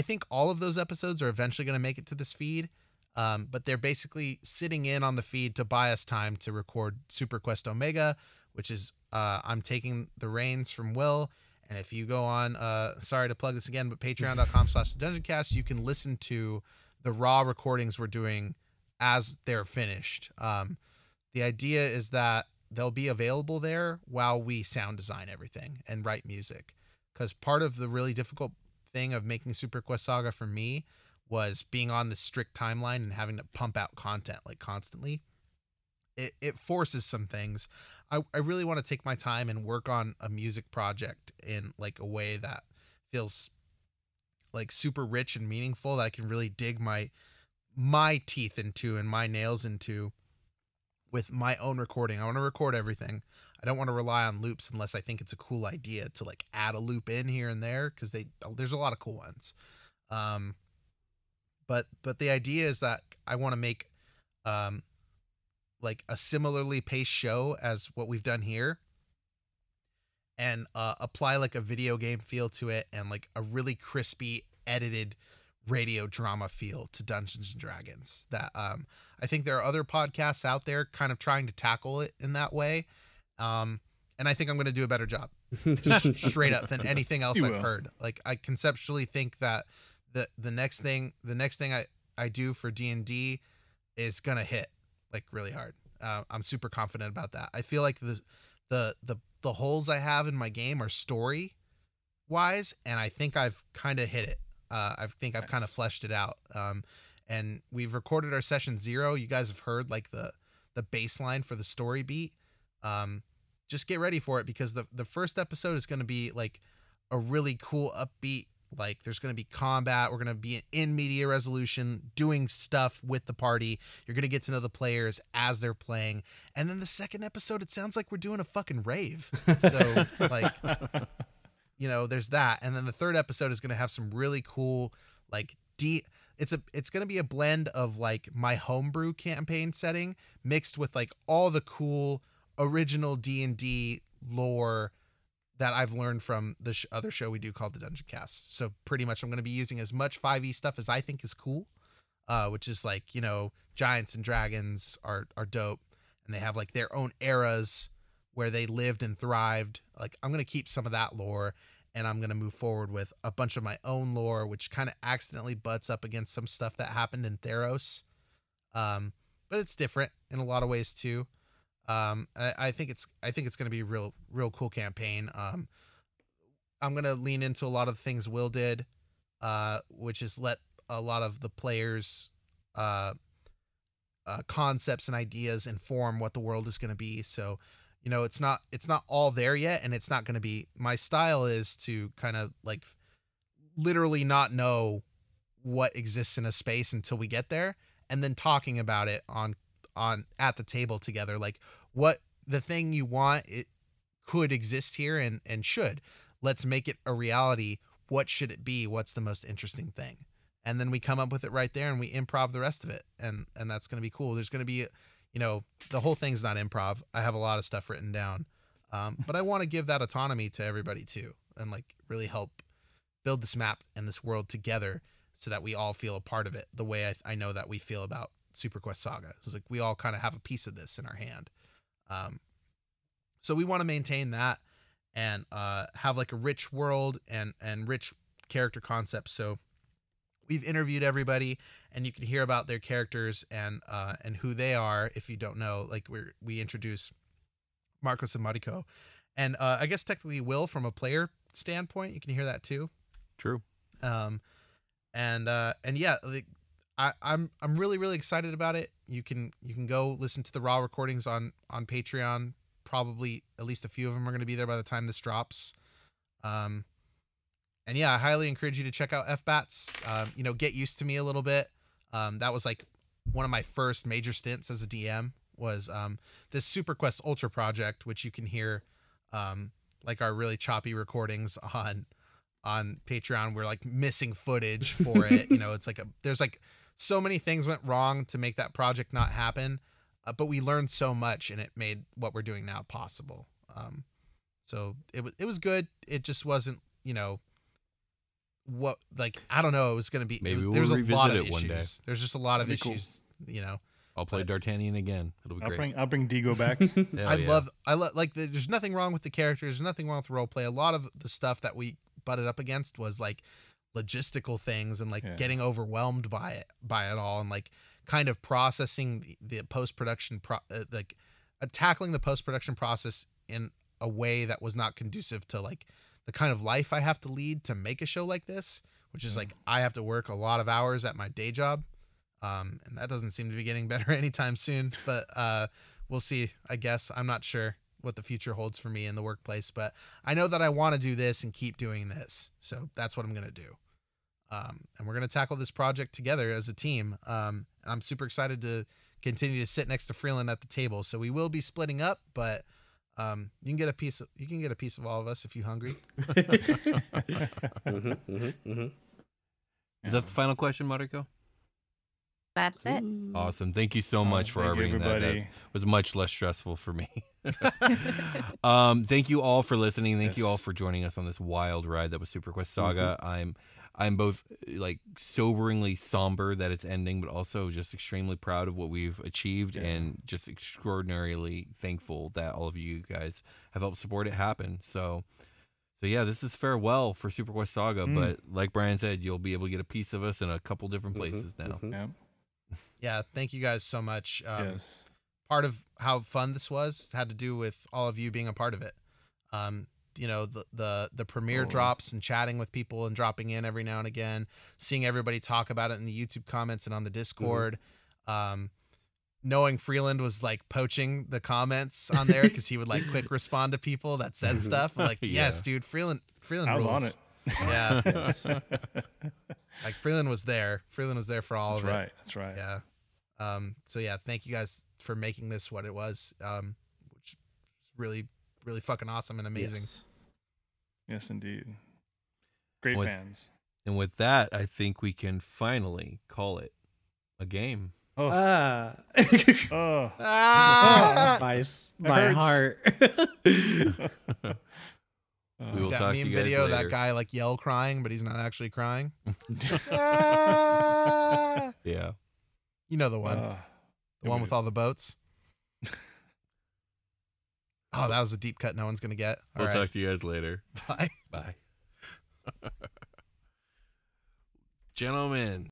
think all of those episodes are eventually going to make it to this feed. But they're basically sitting in on the feed to buy us time to record Superquest Omega, which is, I'm taking the reins from Will. And if you go on, sorry to plug this again, but patreon.com/dungeoncast, you can listen to the raw recordings we're doing as they're finished. The idea is that they'll be available there while we sound design everything and write music. Because part of the really difficult thing of making Superquest Saga for me was being on the strict timeline and having to pump out content like constantly. It forces some things. I really want to take my time and work on a music project in like a way that feels like super rich and meaningful that I can really dig my teeth into and my nails into with my own recording. I want to record everything. I don't want to rely on loops unless I think it's a cool idea to like add a loop in here and there because there's a lot of cool ones. But the idea is that I want to make like a similarly paced show as what we've done here and apply like a video game feel to it and like a really crispy edited radio drama feel to Dungeons and Dragons that I think there are other podcasts out there kind of trying to tackle it in that way. And I think I'm going to do a better job just straight up than anything else I've heard. Like I conceptually think that the next thing I do for D&D is going to hit like really hard. I'm super confident about that. I feel like the holes I have in my game are story wise, and I think I've kind of hit it. I think I've kind of fleshed it out. And we've recorded our session 0. You guys have heard like the baseline for the story beat. Just get ready for it because the first episode is going to be like a really cool upbeat. Like there's going to be combat. We're going to be in media resolution, doing stuff with the party. You're going to get to know the players as they're playing. And then the second episode, it sounds like we're doing a fucking rave. So like, you know, there's that. And then the third episode is going to have some really cool, like it's going to be a blend of like my homebrew campaign setting mixed with like all the cool original D&D lore that I've learned from the other show we do called the Dungeon Cast. So pretty much I'm going to be using as much 5e stuff as I think is cool, which is like, you know, giants and dragons are dope. And they have like their own eras where they lived and thrived. Like I'm going to keep some of that lore and I'm going to move forward with a bunch of my own lore, which kind of accidentally butts up against some stuff that happened in Theros. But it's different in a lot of ways too. I think it's going to be a real cool campaign. I'm going to lean into a lot of the things Will did, which is let a lot of the players, concepts and ideas inform what the world is going to be. So, you know, it's not all there yet. And it's not going to be, my style is to kind of like literally not know what exists in a space until we get there. And then talking about it on at the table together, like what the thing you want, it could exist here and should. Let's make it a reality. What should it be? What's the most interesting thing? And then we come up with it right there and we improv the rest of it. And that's going to be cool. There's going to be, you know, the whole thing's not improv. I have a lot of stuff written down. But I want to give that autonomy to everybody too. And like really help build this map and this world together so that we all feel a part of it the way I know that we feel about Superquest Saga. So it's like we all kind of have a piece of this in our hand. So we want to maintain that and have like a rich world and rich character concepts. So we've interviewed everybody, and you can hear about their characters and who they are if you don't know. Like we introduce Marcos and Mariko, and I guess technically Will from a player standpoint. You can hear that too. True. And yeah, like, I'm really, really excited about it. You can go listen to the raw recordings on Patreon. Probably at least a few of them are going to be there by the time this drops. And yeah, I highly encourage you to check out FBATs. Get used to me a little bit. That was like one of my first major stints as a DM was this Superquest Ultra project, which you can hear like our really choppy recordings on Patreon. We're like missing footage for it. It's like there's like so many things went wrong to make that project not happen, but we learned so much, and it made what we're doing now possible. So it was good. It just wasn't, what, like, I don't know. It was going to be, there's a lot of issues. One day. There's just a lot of issues, cool. I'll play D'Artagnan again. It'll be great. I'll bring Digo back. I love, like, there's nothing wrong with the characters. There's nothing wrong with role play. A lot of the stuff that we butted up against was like logistical things and like getting overwhelmed by it all, and like kind of processing the post-production, tackling the post-production process in a way that was not conducive to like the kind of life I have to lead to make a show like this, which is like I have to work a lot of hours at my day job. And that doesn't seem to be getting better anytime soon, but we'll see. I guess I'm not sure what the future holds for me in the workplace, but I know that I want to do this and keep doing this. So that's what I'm going to do. And we're going to tackle this project together as a team. And I'm super excited to continue to sit next to Freeland at the table. So we will be splitting up, but you can get a piece of all of us if you're hungry. Is that the final question, Mariko? That's it. Awesome. Thank you so much for bringing that. That was much less stressful for me. Thank you all for listening. Thank you all for joining us on this wild ride that was Superquest Saga. I'm both like soberingly somber that it's ending, but also just extremely proud of what we've achieved and just extraordinarily thankful that all of you guys have helped support it happen. So yeah, this is farewell for Superquest Saga, but like Brian said, you'll be able to get a piece of us in a couple different places now. Yeah, thank you guys so much. Part of how fun this was had to do with all of you being a part of it. The premiere drops and chatting with people and dropping in every now and again, seeing everybody talk about it in the YouTube comments and on the Discord. Knowing Freeland was like poaching the comments on there because he would like quick respond to people that said stuff. I'm like, yes, dude, Freeland I was rules. on it. Yeah. Like Freeland was there. Freeland was there for all of it. That's right. Yeah. So yeah, thank you guys for making this what it was. Which is really, really fucking awesome and amazing. Yes, indeed. Great fans. And with that, I think we can finally call it a game. My heart. We will that talk meme to you guys video, later. that guy like yell crying, but he's not actually crying. Yeah. You know the one. The one with all the boats. Oh, that was a deep cut no one's going to get. We'll talk to you guys later. Bye. Bye. Gentlemen.